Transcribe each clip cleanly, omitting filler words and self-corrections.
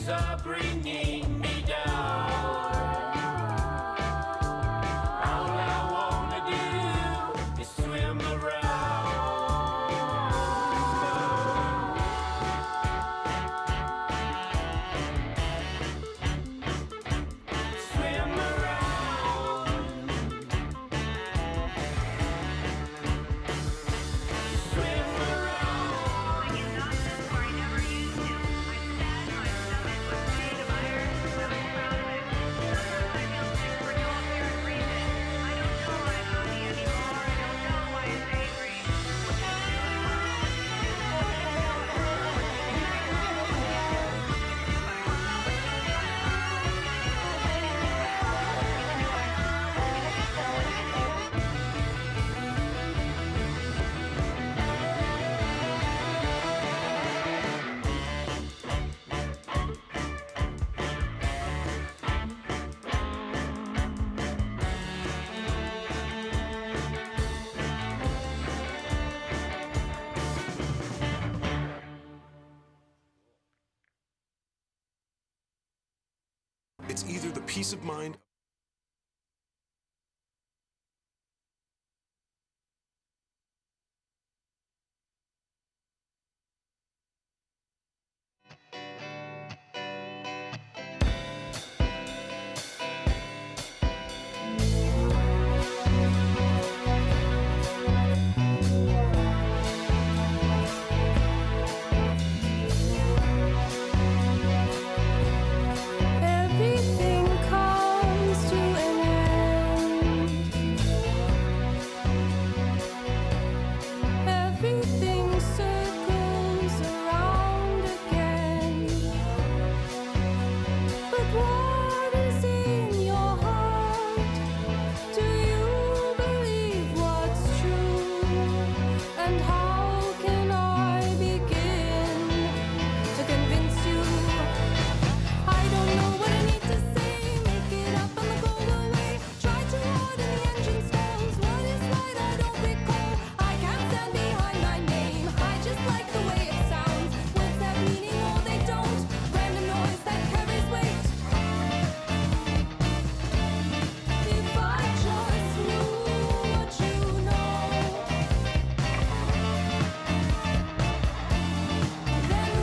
waves are bringing me down. All I wanna do is swim It's either the peace of mind.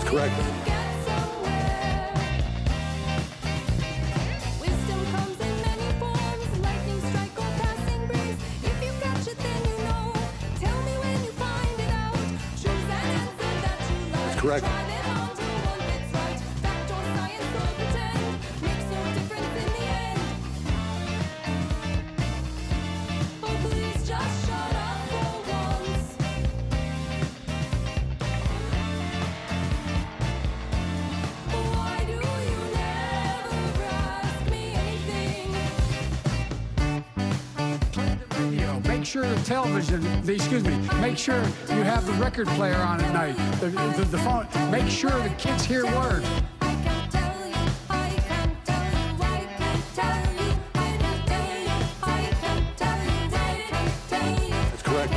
Correct. That's correct. Make sure the television, make sure you have the record player on at night, the phone. Make sure the kids hear words. That's correct.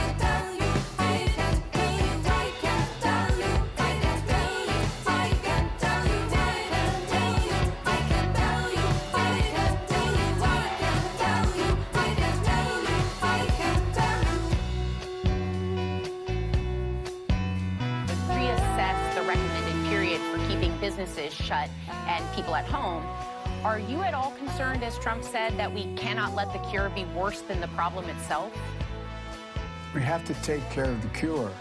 Businesses shut and people at home. Are you at all concerned, as Trump said, that we cannot let the cure be worse than the problem itself? We have to take care of the cure.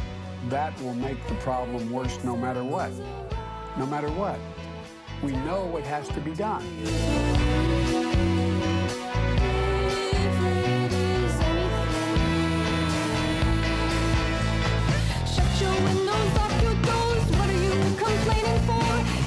That will make the problem worse no matter what. No matter what. We know what has to be done. Shut your windows, lock your doors. What are you complaining for?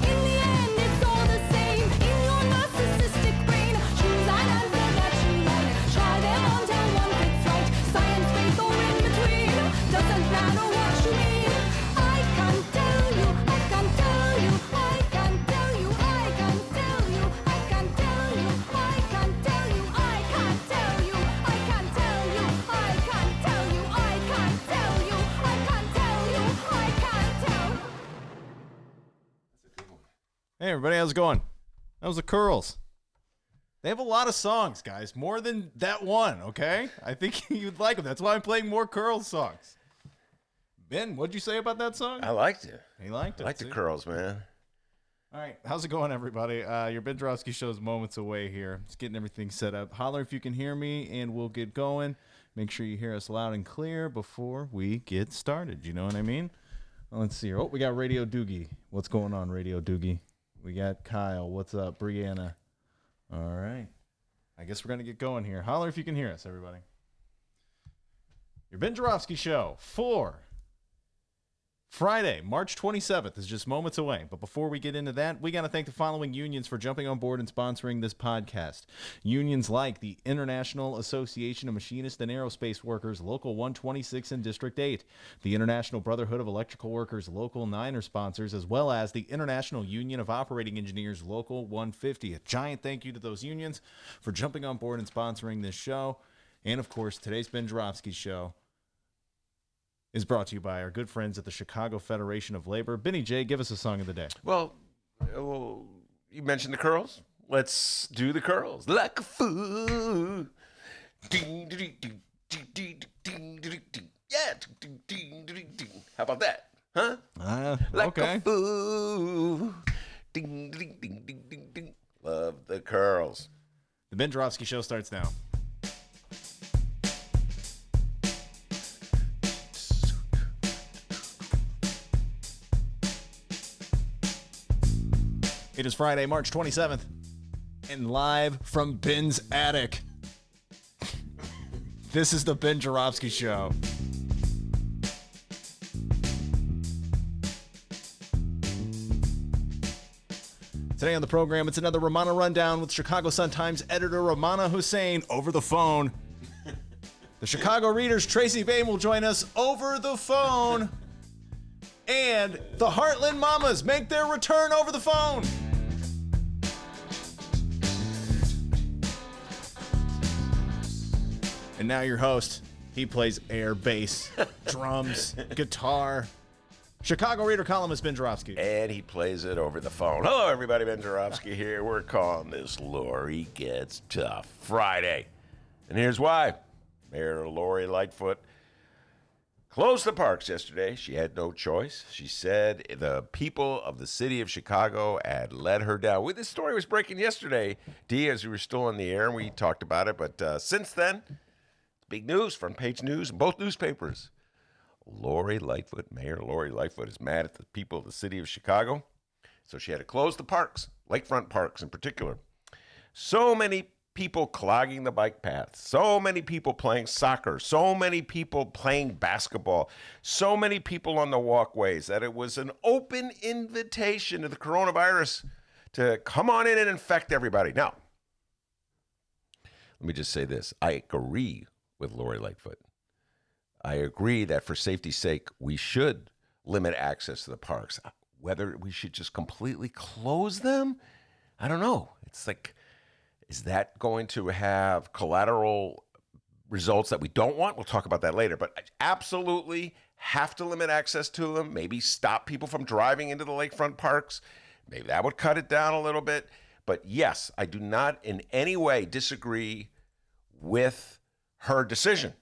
In the end, it's all the same. In your narcissistic brain, choose an answer that you like. Try them on till one fits right. Science, faith, or in between. Doesn't matter what you mean. I can't tell you, I can't tell you, I can't tell you, I can't tell you, I can't tell you, Hey, everybody, how's it going? That was the Curls. They have a lot of songs, guys. More than that one, okay? I think you'd like them. That's why I'm playing more Curls songs. Ben, what'd you say about that song? I liked it. He liked it. I like the see? Curls, man. All right, how's it going, everybody? Your Ben Joravsky show is moments away here. Just getting everything set up. Holler if you can hear me, and we'll get going. Make sure you hear us loud and clear before we get started. You know what I mean? Well, let's see here. Oh, we got Radio Doogie. What's going on, Radio Doogie? We got Kyle. What's up, Brianna? All right. I guess we're going to get going here. Holler if you can hear us, everybody. Your Ben Joravsky show for Friday, March 27th is just moments away. But before we get into that, we got to thank the following unions for jumping on board and sponsoring this podcast. Unions like the International Association of Machinists and Aerospace Workers, Local 126 in District 8. The International Brotherhood of Electrical Workers, Local 9 are sponsors, as well as the International Union of Operating Engineers, Local 150. A giant thank you to those unions for jumping on board and sponsoring this show. And, of course, today's Ben Joravsky show is brought to you by our good friends at the Chicago Federation of Labor. Benny J, give us a song of the day. Well, you mentioned the Curls. Let's do the Curls. Like a fool. Yeah. How about that? Huh? Like okay. a fool. Love the Curls. The Ben Joravsky show starts now. It is Friday, March 27th, and live from Ben's attic. This is the Ben Joravsky show. Today on the program, it's another Rummana Rundown with Chicago Sun-Times editor Rummana Hussain over the phone. The Chicago Reader's Tracy Baim will join us over the phone. And the Heartland Mamas make their return over the phone. And now your host. He plays air, bass, drums, guitar. Chicago Reader columnist Ben Joravsky. And he plays it over the phone. Hello, everybody. Ben Joravsky here. We're calling this Lori Gets Tough Friday. And here's why. Mayor Lori Lightfoot closed the parks yesterday. She had no choice. She said the people of the city of Chicago had let her down. This story was breaking yesterday, Dee, as we were still on the air, and we talked about it. But since then, big news, front page news in both newspapers. Lori Lightfoot, Mayor Lori Lightfoot, is mad at the people of the city of Chicago. So she had to close the parks, lakefront parks in particular. So many people clogging the bike paths, so many people playing soccer, so many people playing basketball, so many people on the walkways that it was an open invitation to the coronavirus to come on in and infect everybody. Now, let me just say this. I agree with Lori Lightfoot. I agree that for safety's sake, we should limit access to the parks. Whether we should just completely close them, I don't know. It's like, is that going to have collateral results that we don't want? We'll talk about that later. But absolutely have to limit access to them. Maybe stop people from driving into the lakefront parks. Maybe that would cut it down a little bit. But yes, I do not in any way disagree with her decision.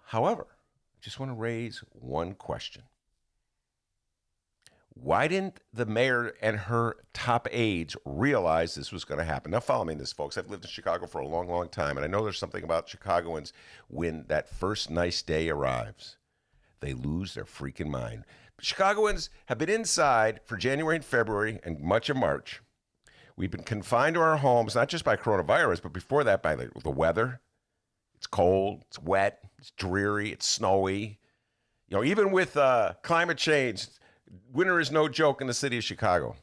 However, I just want to raise one question. Why didn't the mayor and her top aides realize this was going to happen? Now, follow me in this, folks. I've lived in Chicago for a long, long time, and I know there's something about Chicagoans when that first nice day arrives, they lose their freaking mind. Chicagoans have been inside for January and February and much of March. We've been confined to our homes, not just by coronavirus, but before that by the weather. It's cold, it's wet, it's dreary, it's snowy. You know, even with climate change, winter is no joke in the city of Chicago.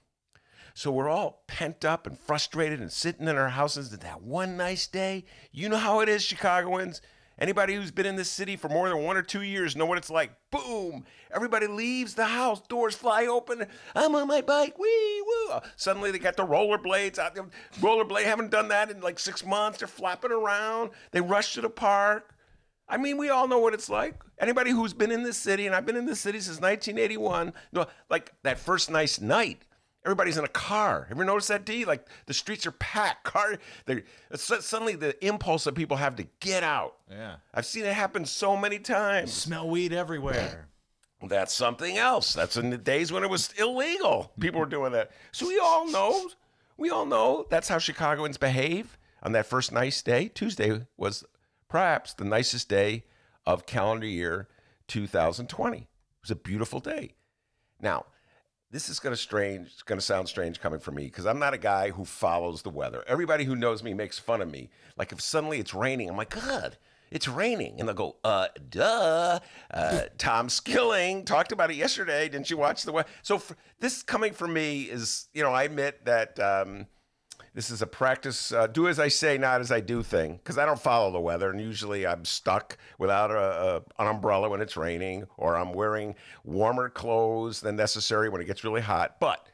So we're all pent up and frustrated and sitting in our houses at that one nice day. You know how it is, Chicagoans. Anybody who's been in this city for more than 1 or 2 years know what it's like. Boom! Everybody leaves the house. Doors fly open. I'm on my bike. Wee woo! Suddenly they got the rollerblades out. Rollerblade haven't done that in like 6 months. They're flapping around. They rush to the park. I mean, we all know what it's like. Anybody who's been in this city, and I've been in this city since 1981, like that first nice night, Everybody's in a car. Ever notice that, D? Like the streets are packed. Suddenly the impulse that people have to get out. Yeah. I've seen it happen so many times. Smell weed everywhere. That's something else. That's in the days when it was illegal. People were doing that. So we all know that's how Chicagoans behave on that first nice day. Tuesday was perhaps the nicest day of calendar year 2020. It was a beautiful day. Now, this is going to sound strange coming from me because I'm not a guy who follows the weather. Everybody who knows me makes fun of me. Like if suddenly it's raining, I'm like, God, it's raining. And they'll go, duh. Tom Skilling talked about it yesterday. Didn't you watch the weather? So this coming from me is, I admit that this is a practice, do as I say, not as I do thing, because I don't follow the weather, and usually I'm stuck without an umbrella when it's raining, or I'm wearing warmer clothes than necessary when it gets really hot. But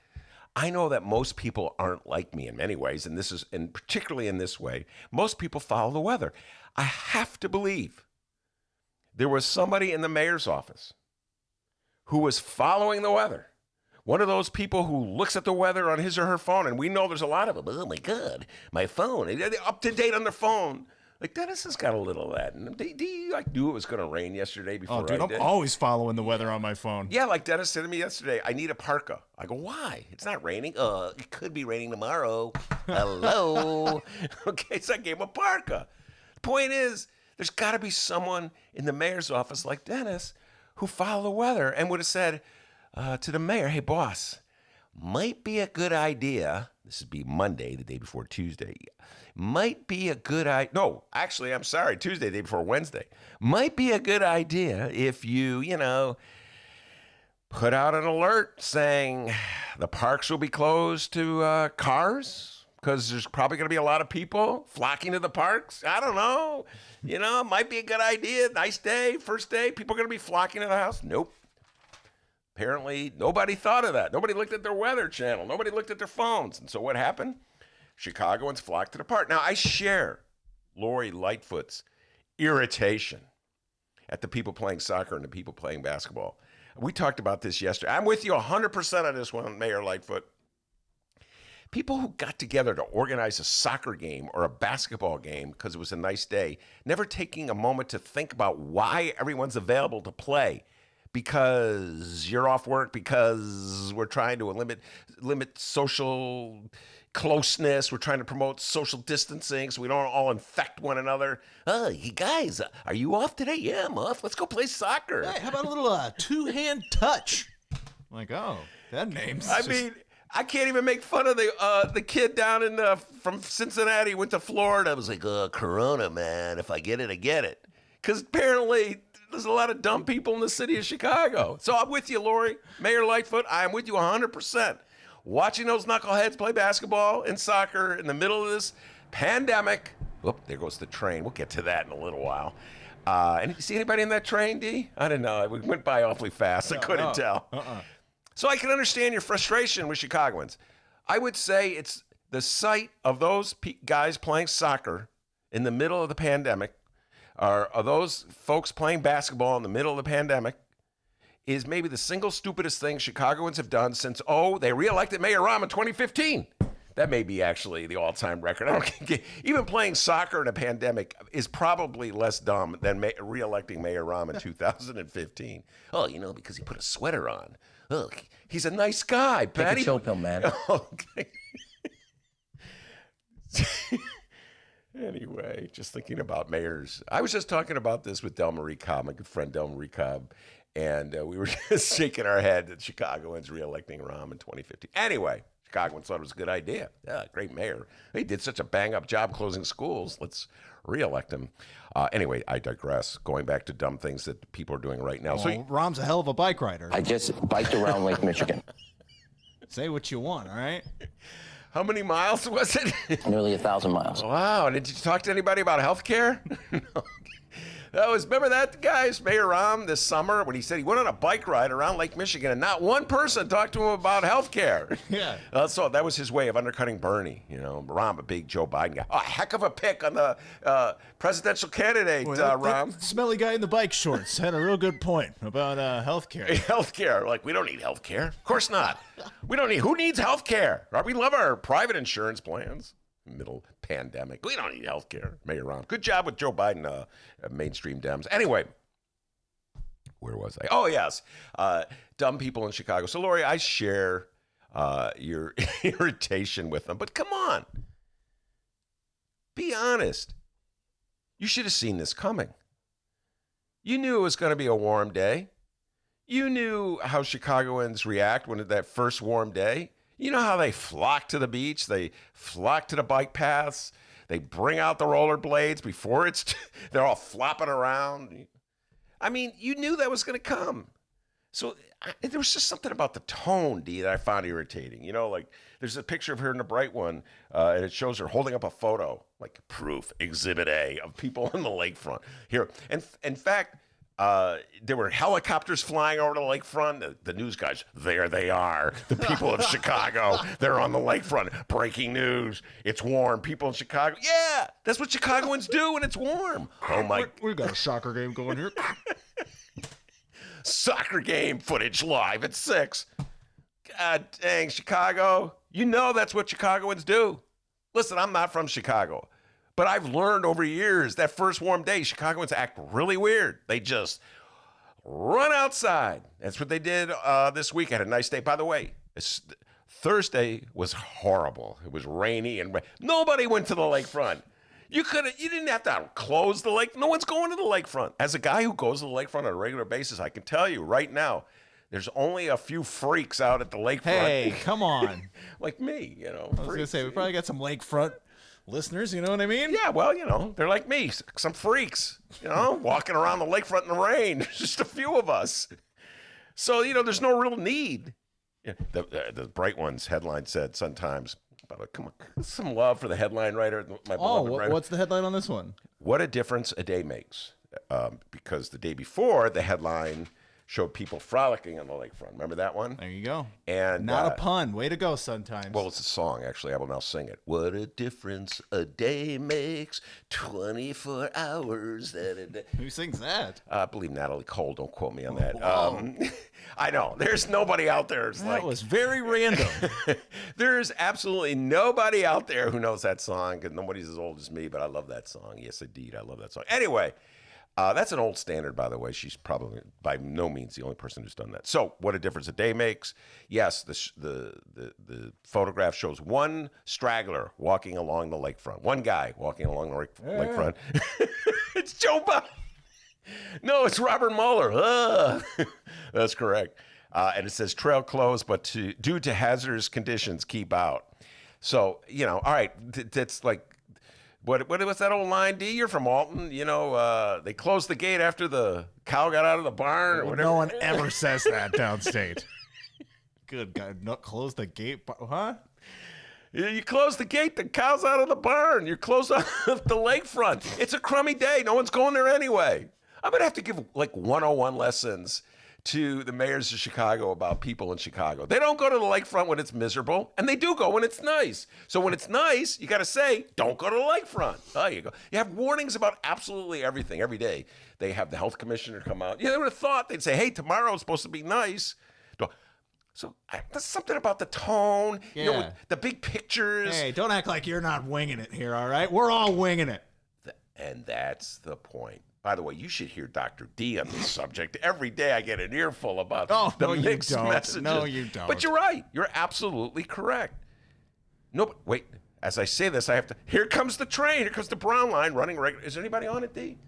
I know that most people aren't like me in many ways, and particularly in this way. Most people follow the weather. I have to believe there was somebody in the mayor's office who was following the weather. One of those people who looks at the weather on his or her phone, and we know there's a lot of them. Oh my God, my phone. They're up to date on their phone. Like Dennis has got a little of that. And do you knew it was going to rain yesterday before I did? I'm always following the weather on my phone. Yeah, like Dennis said to me yesterday, I need a parka. I go, why? It's not raining. It could be raining tomorrow. Hello. Okay, so I gave him a parka. The point is, there's got to be someone in the mayor's office like Dennis who followed the weather and would have said, to the mayor, hey, boss, might be a good idea. This would be Monday, the day before Tuesday. Might be a good idea. No, actually, I'm sorry, Tuesday, the day before Wednesday. Might be a good idea if you, put out an alert saying the parks will be closed to cars because there's probably going to be a lot of people flocking to the parks. I don't know. Might be a good idea. Nice day, first day. People are going to be flocking to the house. Nope. Apparently, nobody thought of that. Nobody looked at their weather channel. Nobody looked at their phones. And so what happened? Chicagoans flocked to the park. Now, I share Lori Lightfoot's irritation at the people playing soccer and the people playing basketball. We talked about this yesterday. I'm with you 100% on this one, Mayor Lightfoot. People who got together to organize a soccer game or a basketball game because it was a nice day, never taking a moment to think about why everyone's available to play. Because you're off work, because we're trying to limit social closeness. We're trying to promote social distancing so we don't all infect one another. Oh, you guys, are you off today? Yeah, I'm off. Let's go play soccer. Hey, how about a little two-hand touch? Like, oh, that name's I mean, I can't even make fun of the kid down from Cincinnati went to Florida. I was like, Corona, man. If I get it, I get it. Because apparently there's a lot of dumb people in the city of Chicago. So I'm with you, Lori. Mayor Lightfoot, I'm with you 100%. Watching those knuckleheads play basketball and soccer in the middle of this pandemic. Whoop, there goes the train. We'll get to that in a little while. And you see anybody in that train, D? I don't know. It went by awfully fast. I couldn't tell. So I can understand your frustration with Chicagoans. I would say it's the sight of those guys playing soccer in the middle of the pandemic, or those folks playing basketball in the middle of the pandemic, is maybe the single stupidest thing Chicagoans have done since, they reelected Mayor Rahm in 2015. That may be actually the all-time record. I don't even playing soccer in a pandemic is probably less dumb than reelecting Mayor Rahm in 2015. Oh, because he put a sweater on. Oh, he's a nice guy, Patty. Take a chill pill, man. Okay. Anyway, just thinking about mayors. I was just talking about this with Del Marie Cobb, my good friend Del Marie Cobb, and we were just shaking our head that Chicagoans reelecting Rahm in 2015. Anyway, Chicagoans thought it was a good idea. Yeah, great mayor. He did such a bang-up job closing schools. Let's reelect him. Anyway, I digress. Going back to dumb things that people are doing right now. Rahm's a hell of a bike rider. I just biked around Lake Michigan. Say what you want, all right? How many miles was it? Nearly 1,000 miles. Wow. Did you talk to anybody about health care? No. Remember that, guys, Mayor Rahm this summer when he said he went on a bike ride around Lake Michigan and not one person talked to him about health care. Yeah. So that was his way of undercutting Bernie. Rahm, a big Joe Biden guy. Oh, heck of a pick on the presidential candidate, Rahm. That smelly guy in the bike shorts had a real good point about health care. Health care. Like, we don't need health care. Of course not. Who needs health care? We love our private insurance plans. Middle pandemic. We don't need health care. Mayor Rahm. Good job with Joe Biden, mainstream Dems. Anyway, where was I? Oh, yes. Dumb people in Chicago. So, Lori, I share your irritation with them. But come on. Be honest. You should have seen this coming. You knew it was going to be a warm day. You knew how Chicagoans react when that first warm day. You know how they flock to the beach, they flock to the bike paths, they bring out the rollerblades before they're all flopping around. I mean, you knew that was going to come. So there was just something about the tone, Dee, that I found irritating. Like there's a picture of her in the bright one, and it shows her holding up a photo, like proof, Exhibit A, of people on the lakefront. Here, and in fact, there were helicopters flying over the lakefront. The news guys, there they are. The people of Chicago, they're on the lakefront. Breaking news. It's warm. People in Chicago. Yeah, that's what Chicagoans do when it's warm. Oh, my. We got a soccer game going here. Soccer game footage live at 6. God dang, Chicago. You know that's what Chicagoans do. Listen, I'm not from Chicago. But I've learned over years that first warm day, Chicagoans act really weird. They just run outside. That's what they did this week. I had a nice day. By the way, Thursday was horrible. It was rainy and nobody went to the lakefront. You didn't have to close the lake. No one's going to the lakefront. As a guy who goes to the lakefront on a regular basis, I can tell you right now, there's only a few freaks out at the lakefront. Hey, come on. Like me, I was going to say, we probably got some lakefront listeners, you know what I mean? Yeah, well, they're like me, some freaks, walking around the lakefront in the rain. There's just a few of us. So, there's no real need. Yeah, the Bright Ones headline said sometimes, come on, some love for the headline writer, my beloved writer. What's the headline on this one? What a difference a day makes. Because the day before, the headline showed people frolicking on the lakefront. Remember that one? There you go. And not a pun. Way to go, sometimes. Well, it's a song, actually. I will now sing it. What a difference a day makes, 24 hours. Who sings that? I believe Natalie Cole. Don't quote me on that. I know. There's nobody out there. That was very random. There's absolutely nobody out there who knows that song, because nobody's as old as me, but I love that song. Yes, indeed. I love that song. Anyway. That's an old standard, by the way. She's probably by no means the only person who's done that. So, what a difference a day makes. Yes, the photograph shows one straggler walking along the lakefront. One guy walking along the lakefront. It's Joe Biden. No, it's Robert Mueller. That's correct. And it says trail closed, but due to hazardous conditions, keep out. So, all right, that's like. What was that old line, D? You're from Alton. They closed the gate after the cow got out of the barn or whatever. No one ever says that downstate. Good God. Not close the gate. Huh? You close the gate, the cow's out of the barn. You're closed off the lakefront. It's a crummy day. No one's going there anyway. I'm going to have to give like 101 lessons to the mayors of Chicago about people in Chicago. They don't go to the lakefront when it's miserable, and they do go when it's nice. So when it's nice, you got to say, don't go to the lakefront. There you go. You have warnings about absolutely everything every day. They have the health commissioner come out. They would have thought, they'd say, hey, tomorrow's supposed to be nice. So there's something about the tone, the big pictures. Hey, don't act like you're not winging it here, all right? We're all winging it. And that's the point. By the way, you should hear Dr. D on this subject. Every day I get an earful about the mixed messages. No, you don't. But you're right. You're absolutely correct. No, but wait. As I say this, I have to. Here comes the train. Here comes the brown line running regular. Is there anybody on it, D?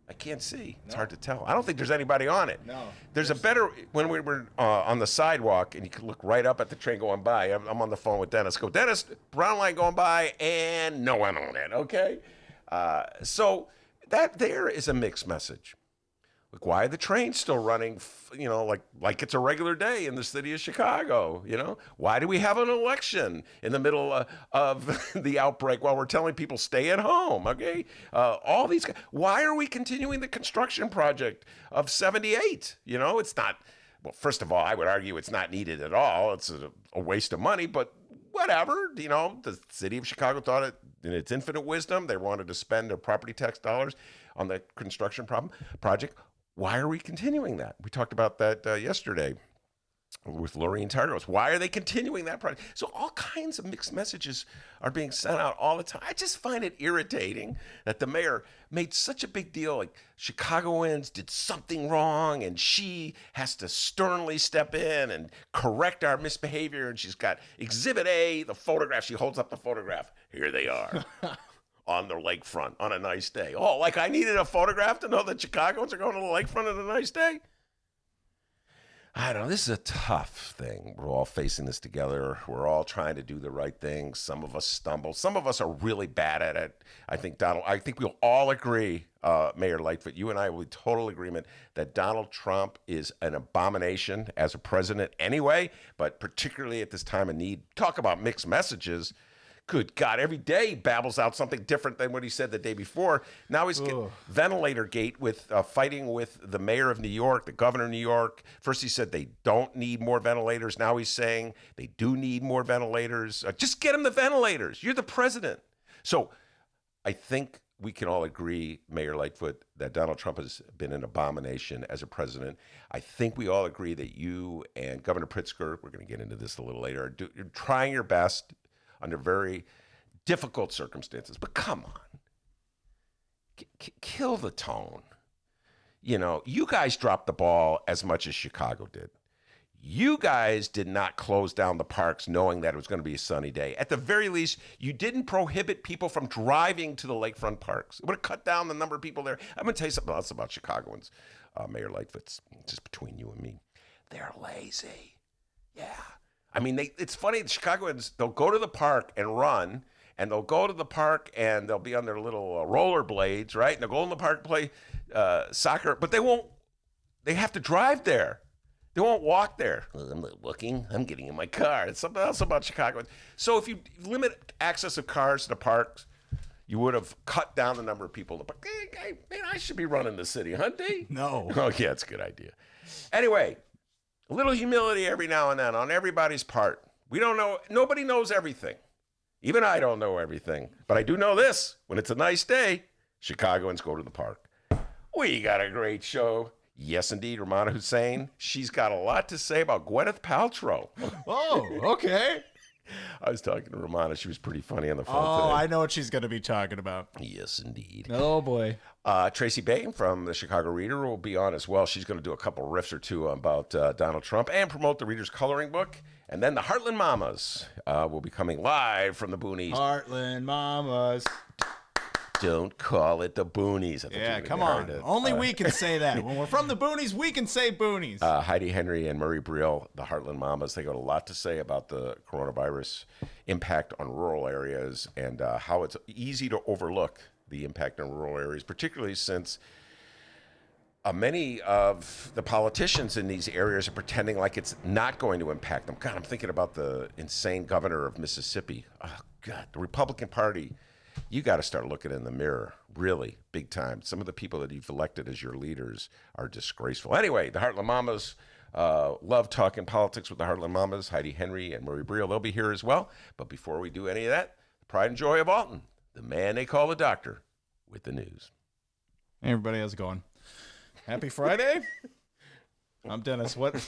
I can't see. It's hard to tell. I don't think there's anybody on it. No. There's a better, when we were on the sidewalk and you could look right up at the train going by. I'm on the phone with Dennis. Go, Dennis, brown line going by and no one on it, okay? So that there is a mixed message. Like, why are the trains still running, like it's a regular day in the city of Chicago, Why do we have an election in the middle of the outbreak while we're telling people stay at home, okay? All these, why are we continuing the construction project of 78? It's not, well, first of all, I would argue it's not needed at all. It's a waste of money, but whatever, the city of Chicago thought it, in its infinite wisdom, they wanted to spend their property tax dollars on the construction project. Why are we continuing that? We talked about that yesterday with Lorraine Targos. Why are they continuing that project? So all kinds of mixed messages are being sent out all the time. I just find it irritating that the mayor made such a big deal, like Chicagoans did something wrong and she has to sternly step in and correct our misbehavior. And she's got Exhibit A, the photograph. She holds up the photograph. Here they are. On the lakefront on a nice day. Oh, like I needed a photograph to know that Chicagoans are going to the lakefront on a nice day? I don't know. This is a tough thing. We're all facing this together. We're all trying to do the right thing. Some of us stumble. Some of us are really bad at it. I think we'll all agree, Mayor Lightfoot, you and I will be total agreement that Donald Trump is an abomination as a president anyway, but particularly at this time of need. Talk about mixed messages. Good God, every day he babbles out something different than what he said the day before. Now he's getting ventilator gate with fighting with the mayor of New York, the governor of New York. First he said they don't need more ventilators. Now he's saying they do need more ventilators. Just get them the ventilators. You're the president. So I think we can all agree, Mayor Lightfoot, that Donald Trump has been an abomination as a president. I think we all agree that you and Governor Pritzker, we're going to get into this a little later, you're trying your best under very difficult circumstances. But come on. Kill the tone. You guys dropped the ball as much as Chicago did. You guys did not close down the parks knowing that it was going to be a sunny day. At the very least, you didn't prohibit people from driving to the lakefront parks. It would have cut down the number of people there. I'm going to tell you something else about Chicagoans, Mayor Lightfoot, just between you and me. They're lazy. Yeah. I mean, it's funny, the Chicagoans, they'll go to the park and run, and they'll go to the park and they'll be on their little roller blades, right? And they'll go in the park and play soccer, but they have to drive there. They won't walk there. Well, I'm not walking, I'm getting in my car. It's something else about Chicagoans. So if you limit access of cars to the parks, you would have cut down the number of people in the park. Hey, man, I should be running the city, huh, D? No. Oh, yeah, it's a good idea. Anyway, a little humility every now and then on everybody's part. We don't know. Nobody knows everything. Even I don't know everything. But I do know this. When it's a nice day, Chicagoans go to the park. We got a great show. Yes, indeed, Rummana Hussain. She's got a lot to say about Gwyneth Paltrow. Oh, okay. I was talking to Rummana. She was pretty funny on the phone Oh, today. I know what she's going to be talking about. Yes, indeed. Oh, boy. Tracy Baim from the Chicago Reader will be on as well. She's going to do a couple riffs or two about Donald Trump and promote the Reader's Coloring Book. And then the Heartland Mamas will be coming live from the boonies. Heartland Mamas. Don't call it the boonies. I thought you Yeah, were gonna come get on. hard at- Only we can say that. When we're from the boonies, we can say boonies. Heidi Henry and Murray Briel, the Heartland Mamas, they got a lot to say about the coronavirus impact on rural areas and how it's easy to overlook the impact on rural areas, particularly since many of the politicians in these areas are pretending like it's not going to impact them. God, I'm thinking about the insane governor of Mississippi. Oh, God, the Republican Party. You got to start looking in the mirror, really, big time. Some of the people that you've elected as your leaders are disgraceful. Anyway, the Heartland Mamas love talking politics with the Heartland Mamas, Heidi Henry and Murray Briel. They'll be here as well. But before we do any of that, the pride and joy of Alton, the man they call the doctor, with the news. Hey, everybody, how's it going? Happy Friday. I'm Dennis. What's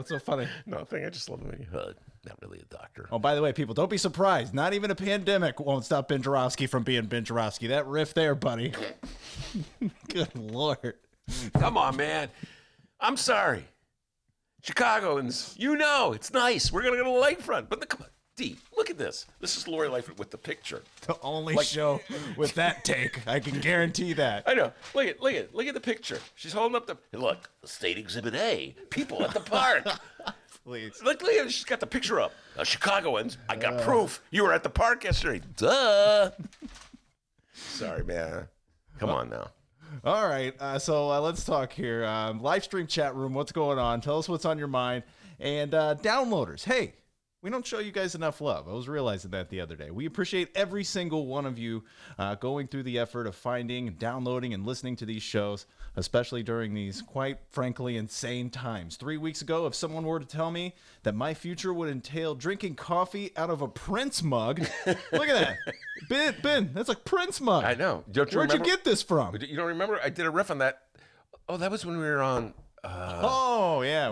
so funny? Nothing. I just love the way you hug. Not really a doctor. Oh, by the way, people, don't be surprised. Not even a pandemic won't stop Ben Joravsky from being Ben Joravsky. That riff there, buddy. Good Lord. Come on, man. I'm sorry. Chicagoans, it's nice. We're going to go to the lakefront. But come on, D, look at this. This is Lori Lightfoot with the picture. The only show with that take. I can guarantee that. I know. Look at the picture. She's holding up the State Exhibit A. People at the park. Please. Look, she's got the picture up. Chicagoans, I got proof. You were at the park yesterday. Duh. Sorry, man. Come on now. All right, so let's talk here. Live stream chat room, what's going on? Tell us what's on your mind. And downloaders, hey, we don't show you guys enough love. I was realizing that the other day. We appreciate every single one of you going through the effort of finding, downloading, and listening to these shows, especially during these, quite frankly, insane times. 3 weeks ago, if someone were to tell me that my future would entail drinking coffee out of a Prince mug, look at that. Ben, that's a Prince mug. I know. Where'd you get this from? You don't remember? I did a riff on that. Oh, that was when we were on. When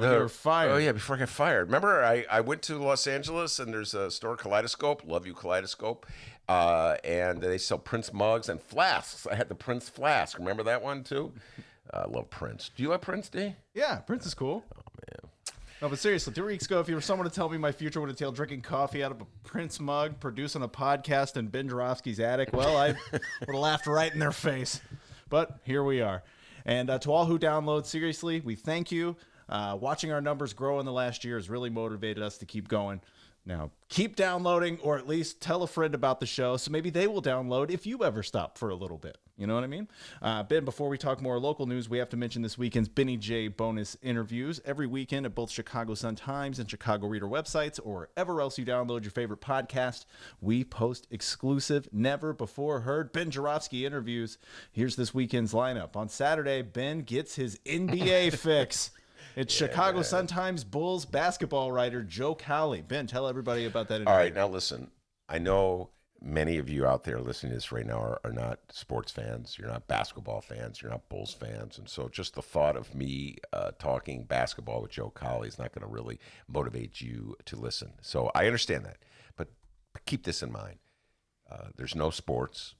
you were fired. Oh, yeah, before I got fired. Remember, I went to Los Angeles, and there's a store, Kaleidoscope. Love you, Kaleidoscope. And they sell Prince mugs and flasks. I had the Prince flask. Remember that one, too? I love Prince. Do you like Prince, D? Yeah, Prince is cool. Oh, man. No, but seriously, 2 weeks ago, if you were someone to tell me my future would entail drinking coffee out of a Prince mug, producing a podcast in Ben Joravsky's attic, well, I would have laughed right in their face. But here we are. And to all who download, seriously, we thank you. Watching our numbers grow in the last year has really motivated us to keep going. Now, keep downloading, or at least tell a friend about the show, so maybe they will download if you ever stop for a little bit. You know what I mean? Ben, before we talk more local news, we have to mention this weekend's Benny J bonus interviews every weekend at both Chicago Sun-Times and Chicago Reader websites, or wherever else you download your favorite podcast. We post exclusive, never-before-heard Ben Joravsky interviews. Here's this weekend's lineup. On Saturday, Ben gets his NBA fix. It's Chicago Sun-Times Bulls basketball writer Joe Cowley. Ben, tell everybody about that interview. All right, now listen. I know many of you out there listening to this right now are not sports fans. You're not basketball fans. You're not Bulls fans. And so just the thought of me talking basketball with Joe Cowley is not going to really motivate you to listen. So I understand that. But keep this in mind. There's no sports.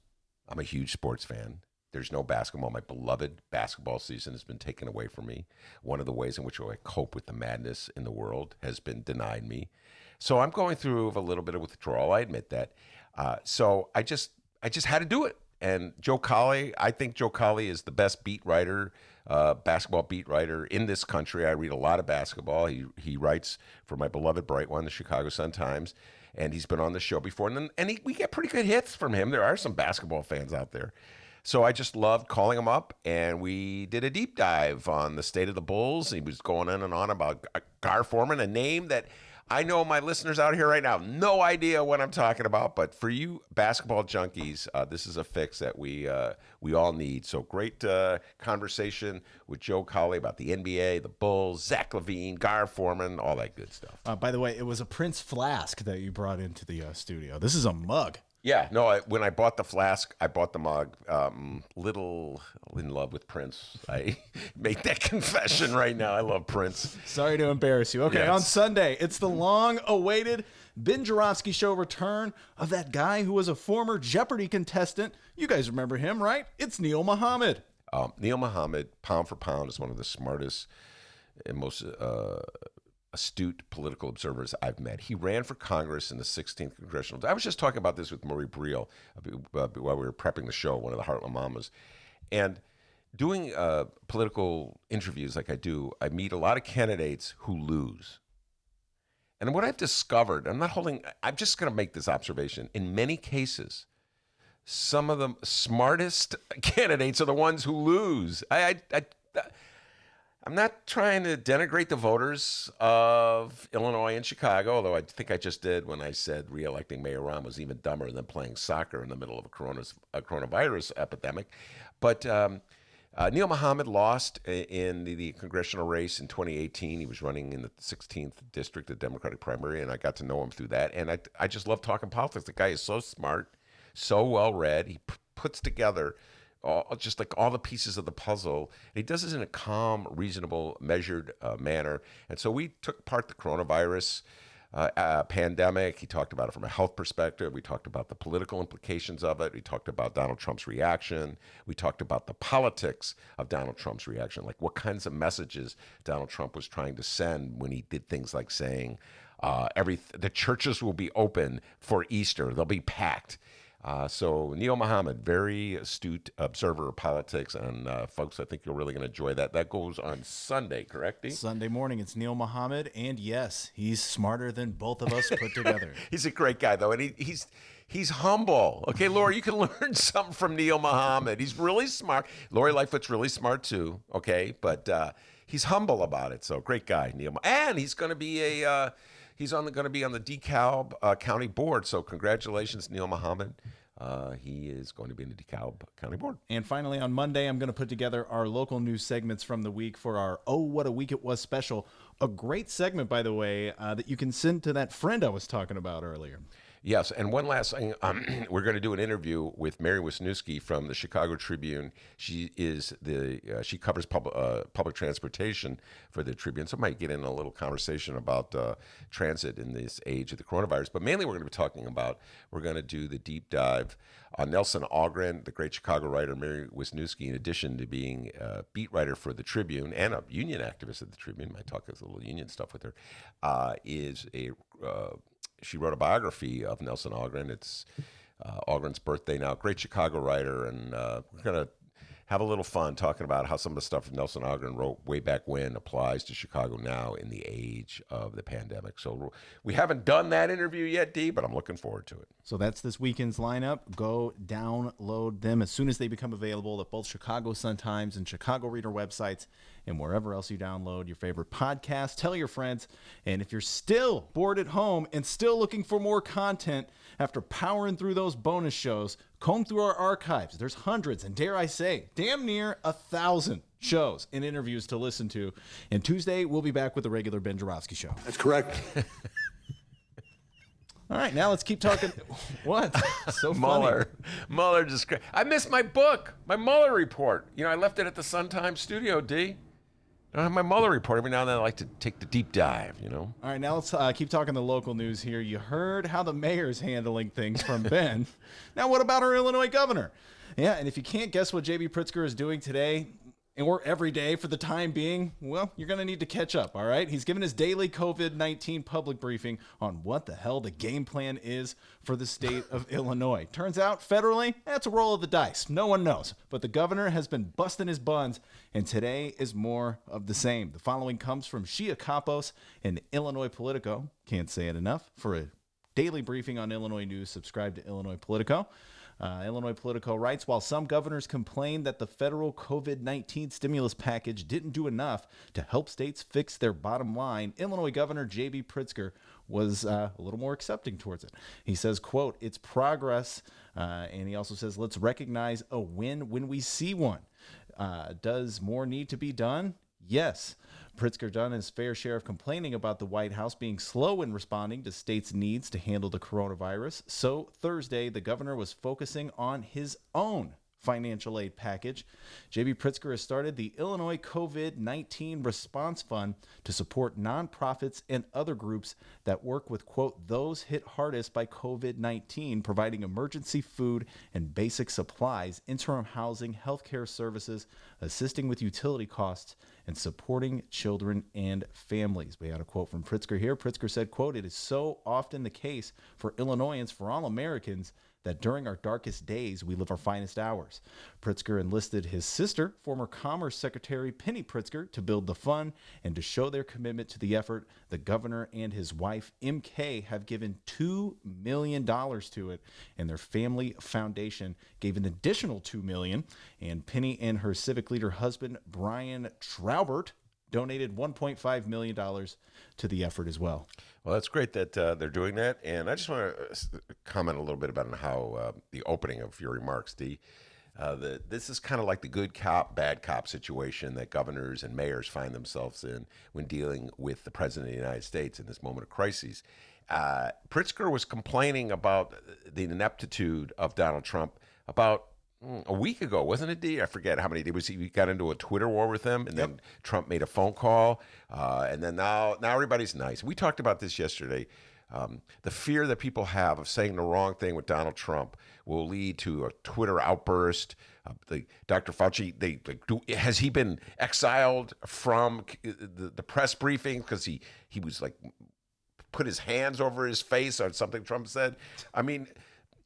I'm a huge sports fan. There's no basketball. My beloved basketball season has been taken away from me. One of the ways in which I cope with the madness in the world has been denied me. So I'm going through a little bit of withdrawal. I admit that. So I just had to do it. And Joe Cowley, I think Joe Cowley is the best beat writer, basketball beat writer in this country. I read a lot of basketball. He writes for my beloved bright one, the Chicago Sun-Times, and he's been on the show before. And we get pretty good hits from him. There are some basketball fans out there. So I just loved calling him up, and we did a deep dive on the state of the Bulls. He was going in and on about Gar Forman, a name that I know my listeners out here right now, no idea what I'm talking about. But for you basketball junkies, this is a fix that we all need. So great conversation with Joe Cowley about the NBA, the Bulls, Zach LaVine, Gar Forman, all that good stuff. By the way, it was a Prince flask that you brought into the studio. This is a mug. Yeah, no, when I bought the flask, I bought the mug. Little in love with Prince. I make that confession right now. I love Prince. Sorry to embarrass you. Okay, Yes. On Sunday, it's the long-awaited Ben Joravsky Show return of that guy who was a former Jeopardy contestant. You guys remember him, right? It's Neil Muhammad. Neil Muhammad, pound for pound, is one of the smartest and most astute political observers I've met. He ran for Congress in the 16th Congressional. I was just talking about this with Marie Briel while we were prepping the show, one of the Heartland Mamas. And doing political interviews like I do, I meet a lot of candidates who lose. And what I've discovered, I'm just going to make this observation. In many cases, some of the smartest candidates are the ones who lose. I'm not trying to denigrate the voters of Illinois and Chicago, although I think I just did when I said re-electing Mayor Rahm was even dumber than playing soccer in the middle of a coronavirus epidemic. But Neil Muhammad lost in the congressional race in 2018. He was running in the 16th district, the Democratic primary, and I got to know him through that. And I just love talking politics. The guy is so smart, so well-read. He puts together just like all the pieces of the puzzle. And he does this in a calm, reasonable, measured manner. And so we took apart the coronavirus pandemic. He talked about it from a health perspective. We talked about the political implications of it. We talked about Donald Trump's reaction. We talked about the politics of Donald Trump's reaction, like what kinds of messages Donald Trump was trying to send when he did things like saying the churches will be open for Easter. They'll be packed. So Neil Muhammad, very astute observer of politics, and folks, I think you're really going to enjoy that. That goes on Sunday, correct, Dee? Sunday morning, it's Neil Muhammad, and yes, he's smarter than both of us put together. He's a great guy, though, and He's humble. Okay, Lori, you can learn something from Neil Muhammad. He's really smart. Lori Lightfoot's really smart too. Okay, but he's humble about it. So great guy, Neil. And he's going to be going to be on the DeKalb County Board. So congratulations, Neil Muhammad. He is going to be in the DeKalb County Board. And finally, on Monday, I'm going to put together our local news segments from the week for our Oh, What a Week It Was special. A great segment, by the way, that you can send to that friend I was talking about earlier. Yes, and one last thing, we're going to do an interview with Mary Wisniewski from the Chicago Tribune. She is she covers public transportation for the Tribune, so I might get in a little conversation about transit in this age of the coronavirus. But mainly, we're going to do the deep dive on Nelson Algren, the great Chicago writer Mary Wisniewski. In addition to being a beat writer for the Tribune and a union activist at the Tribune, I might talk a little union stuff with her. She wrote a biography of Nelson Algren. It's Algren's birthday now. Great Chicago writer, and we're going to have a little fun talking about how some of the stuff Nelson Algren wrote way back when applies to Chicago now in the age of the pandemic. So we haven't done that interview yet, Dee, but I'm looking forward to it. So that's this weekend's lineup. Go download them as soon as they become available at both Chicago Sun-Times and Chicago Reader websites and wherever else you download your favorite podcast. Tell your friends. And if you're still bored at home and still looking for more content after powering through those bonus shows, comb through our archives. There's hundreds, and dare I say, damn near 1,000 shows and interviews to listen to. And Tuesday, we'll be back with the regular Ben Joravsky show. That's correct. All right, now let's keep talking. What? So funny. Mueller just. I missed my book, my Mueller report. You know, I left it at the Sun-Times studio, D. I don't have my Mueller report. Every now and then I like to take the deep dive, you know. All right, now let's keep talking the local news here. You heard how the mayor's handling things from Ben. Now what about our Illinois governor? Yeah, and if you can't guess what J.B. Pritzker is doing today, or every day for the time being, well, you're going to need to catch up, all right? He's given his daily COVID-19 public briefing on what the hell the game plan is for the state of Illinois. Turns out, federally, that's a roll of the dice. No one knows. But the governor has been busting his buns, and today is more of the same. The following comes from Shia Kapos and Illinois Politico. Can't say it enough. For a daily briefing on Illinois news, subscribe to Illinois Politico. Illinois Politico writes, while some governors complain that the federal COVID-19 stimulus package didn't do enough to help states fix their bottom line, Illinois Governor J.B. Pritzker was a little more accepting towards it. He says, quote, it's progress. And he also says, let's recognize a win when we see one. Does more need to be done? Yes. Pritzker done his fair share of complaining about the White House being slow in responding to states' needs to handle the coronavirus. So Thursday, the governor was focusing on his own financial aid package. J.B. Pritzker has started the Illinois COVID-19 Response Fund to support nonprofits and other groups that work with, quote, those hit hardest by COVID-19, providing emergency food and basic supplies, interim housing, healthcare services, assisting with utility costs, and supporting children and families. We had a quote from Pritzker here. Pritzker said, quote, it is so often the case for Illinoisans, for all Americans, that during our darkest days, we live our finest hours. Pritzker enlisted his sister, former Commerce Secretary Penny Pritzker, to build the fund and to show their commitment to the effort. The governor and his wife, MK, have given $2 million to it, and their family foundation gave an additional $2 million. And Penny and her civic leader husband, Brian Traubert, donated $1.5 million to the effort as well. Well, that's great that they're doing that. And I just want to comment a little bit about how the opening of your remarks, this is kind of like the good cop, bad cop situation that governors and mayors find themselves in when dealing with the president of the United States in this moment of crises. Pritzker was complaining about the ineptitude of Donald Trump about a week ago, wasn't it, D? I forget how many days. He got into a Twitter war with him, and then Trump made a phone call, and then now everybody's nice. We talked about this yesterday. The fear that people have of saying the wrong thing with Donald Trump will lead to a Twitter outburst. Dr. Fauci, has he been exiled from the press briefing because he was like put his hands over his face or something Trump said? I mean,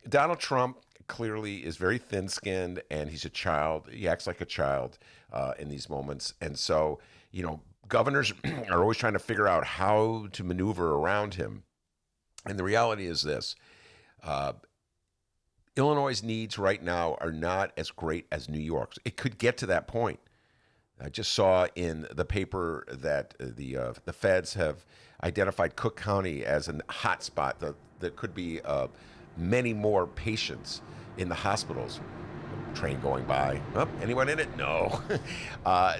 Donald Trump clearly is very thin-skinned, and he's a child. He acts like a child in these moments. And so, you know, governors are always trying to figure out how to maneuver around him. And the reality is this. Illinois' needs right now are not as great as New York's. It could get to that point. I just saw in the paper that the feds have identified Cook County as a hot spot. There could be many more patients in the hospitals. Train going by. Oh, anyone in it? No.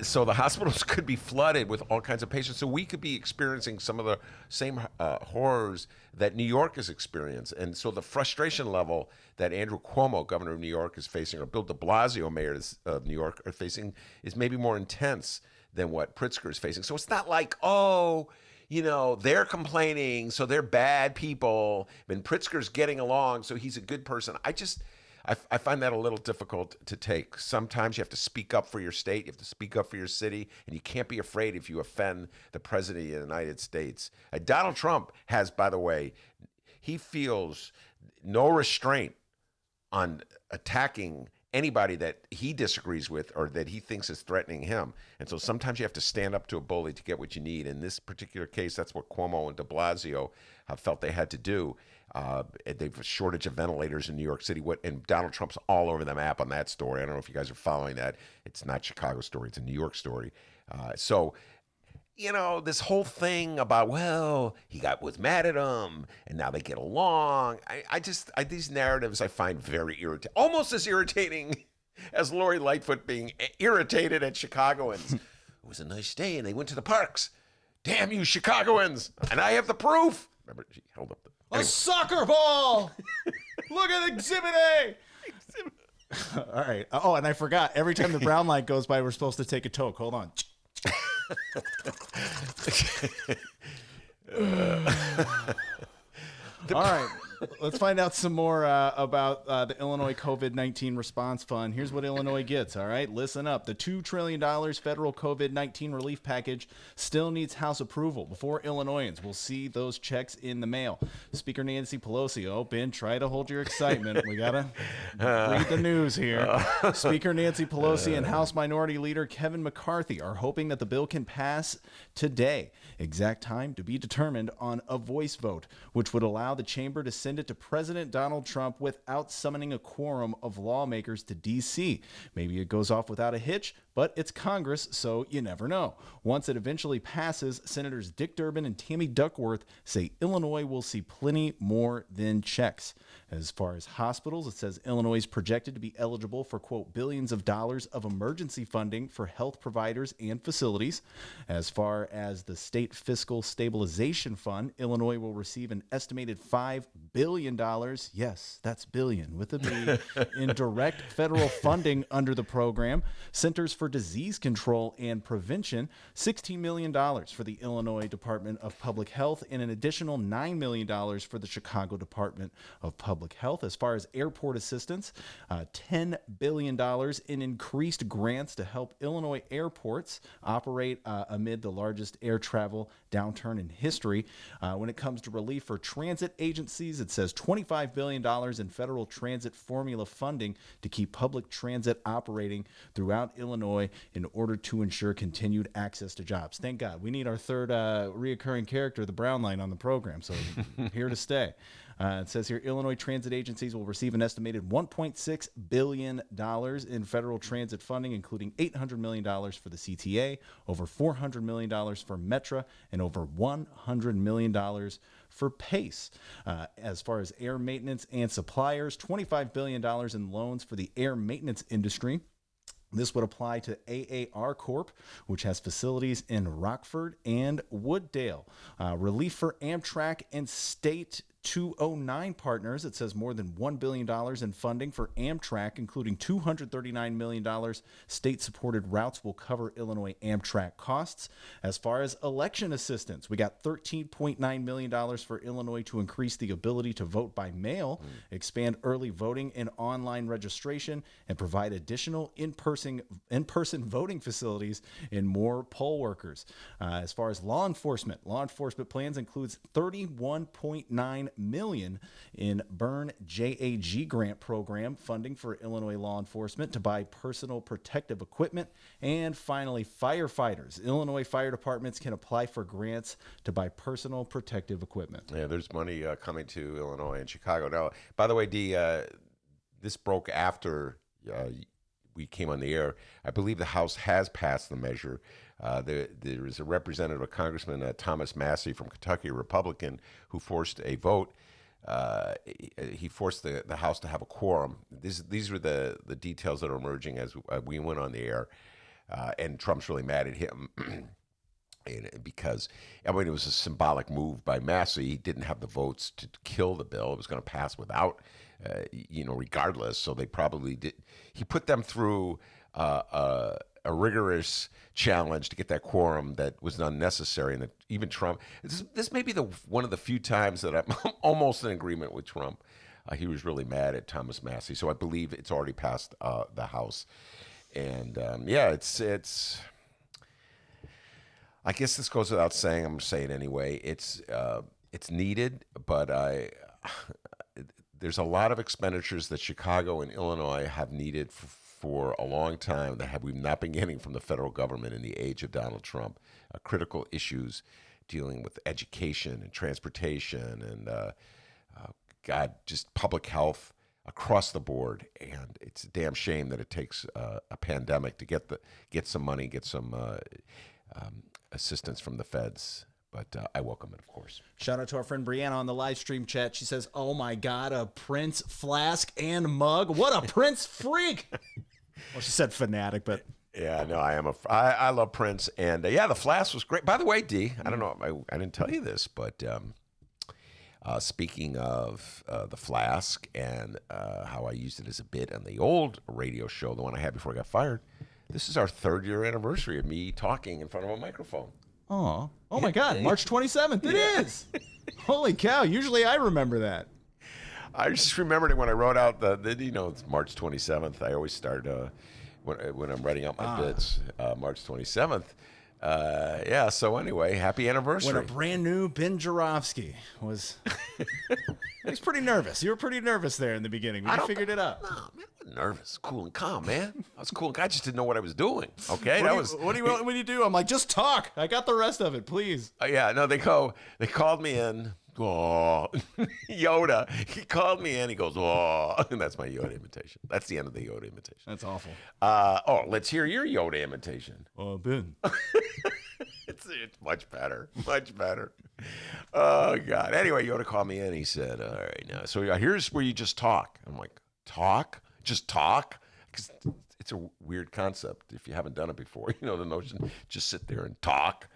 So the hospitals could be flooded with all kinds of patients. So we could be experiencing some of the same horrors that New York has experienced. And so the frustration level that Andrew Cuomo, governor of New York, is facing, or Bill de Blasio, mayor of New York, are facing, is maybe more intense than what Pritzker is facing. So it's not like, oh, you know, they're complaining, so they're bad people, and Pritzker's getting along, so he's a good person. I find that a little difficult to take. Sometimes you have to speak up for your state, you have to speak up for your city, and you can't be afraid if you offend the president of the United States. Donald Trump has, by the way, he feels no restraint on attacking anybody that he disagrees with or that he thinks is threatening him. And so sometimes you have to stand up to a bully to get what you need. In this particular case, that's what Cuomo and de Blasio felt they had to do. They have a shortage of ventilators in New York City. And Donald Trump's all over the map on that story. I don't know if you guys are following that. It's not a Chicago story. It's a New York story. So, you know, this whole thing about, well, he was mad at him and now they get along. These narratives I find very irritating, almost as irritating as Lori Lightfoot being irritated at Chicagoans. It was a nice day and they went to the parks. Damn you Chicagoans. And I have the proof. Remember, she held up a soccer ball. Look at Exhibit A. All right. Oh, and I forgot. Every time the brown light goes by, we're supposed to take a toke. Hold on. All right. Let's find out some more about the Illinois COVID-19 response fund. Here's what Illinois gets, all right? Listen up. The $2 trillion federal COVID-19 relief package still needs House approval before Illinoisans will see those checks in the mail. Speaker Nancy Pelosi, oh, Ben, try to hold your excitement. We got to read the news here. Speaker Nancy Pelosi and House Minority Leader Kevin McCarthy are hoping that the bill can pass today. Exact time to be determined on a voice vote, which would allow the chamber to send it to President Donald Trump without summoning a quorum of lawmakers to D.C. Maybe it goes off without a hitch, but it's Congress, so you never know. Once it eventually passes, Senators Dick Durbin and Tammy Duckworth say Illinois will see plenty more than checks. As far as hospitals, it says Illinois is projected to be eligible for, quote, billions of dollars of emergency funding for health providers and facilities. As far as the state fiscal stabilization fund, Illinois will receive an estimated $5 billion, yes, that's billion with a B, in direct federal funding under the program. Centers for Disease Control and Prevention, $16 million for the Illinois Department of Public Health, and an additional $9 million for the Chicago Department of Public Health. As far as airport assistance, $10 billion in increased grants to help Illinois airports operate amid the largest air travel downturn in history. When it comes to relief for transit agencies, it says $25 billion in federal transit formula funding to keep public transit operating throughout Illinois in order to ensure continued access to jobs. Thank God. We need our third reoccurring character, the brown line, on the program, so here to stay. It says here, Illinois transit agencies will receive an estimated $1.6 billion in federal transit funding, including $800 million for the CTA, over $400 million for Metra, and over $100 million for PACE. As far as air maintenance and suppliers, $25 billion in loans for the air maintenance industry. This would apply to AAR Corp., which has facilities in Rockford and Wooddale. Relief for Amtrak and state 209 partners. It says more than $1 billion in funding for Amtrak, including $239 million state-supported routes will cover Illinois Amtrak costs. As far as election assistance, we got $13.9 million for Illinois to increase the ability to vote by mail, expand early voting and online registration, and provide additional in-person voting facilities and more poll workers. As far as law enforcement plans includes $31.9 million in Burn JAG grant program funding for Illinois law enforcement to buy personal protective equipment. And finally, firefighters. Illinois fire departments can apply for grants to buy personal protective equipment. Yeah, there's money coming to Illinois and Chicago. Now, by the way, this broke after we came on the air. I believe the House has passed the measure. There is a representative, a Congressman Thomas Massey from Kentucky, a Republican, who forced a vote. He forced the House to have a quorum. These were the details that are emerging as we went on the air, and Trump's really mad at him. Because it was a symbolic move by Massey. He didn't have the votes to kill the bill. It was going to pass without, regardless. So they probably did. He put them through a rigorous challenge to get that quorum that was unnecessary, and that even Trump. This may be one of the few times that I'm almost in agreement with Trump. He was really mad at Thomas Massey. So I believe it's already passed the House, and it's. I guess this goes without saying. I'm going to say it anyway. It's needed, but there's a lot of expenditures that Chicago and Illinois have needed for a long time that we've not been getting from the federal government in the age of Donald Trump. Critical issues dealing with education and transportation and just public health across the board. And it's a damn shame that it takes a pandemic to get some money, get some assistance from the feds, but I welcome it, of course. Shout out to our friend Brianna on the live stream chat. She says, "Oh my God, a Prince flask and mug! What a Prince freak!" Well, she said fanatic, but yeah, no, I love Prince, and the flask was great. By the way, D, I don't know, I didn't tell you this, but speaking of the flask and how I used it as a bit on the old radio show, the one I had before I got fired. This is our 3rd year anniversary of me talking in front of a microphone. oh my God, March 27th, it is. Holy cow! Usually I remember that. I just remembered it when I wrote out it's March 27th. I always start when I'm writing out my bits, March 27th. So anyway, happy anniversary. When a brand new Ben Joravsky was... He was pretty nervous. You were pretty nervous there in the beginning. You figured it out. No, man, I wasn't nervous. Cool and calm, man. I was cool and calm. I just didn't know what I was doing. Okay? What do you want me to do? I'm like, just talk. I got the rest of it, please. They called me in. Oh, Yoda. He called me in. He goes, oh, and that's my Yoda imitation. That's the end of the Yoda imitation. That's awful. Let's hear your Yoda imitation. Oh, Ben. It's much better. Much better. Oh, God. Anyway, Yoda called me in. He said, all right, now. So here's where you just talk. I'm like, talk? Just talk? Because it's a weird concept if you haven't done it before. The notion, just sit there and talk.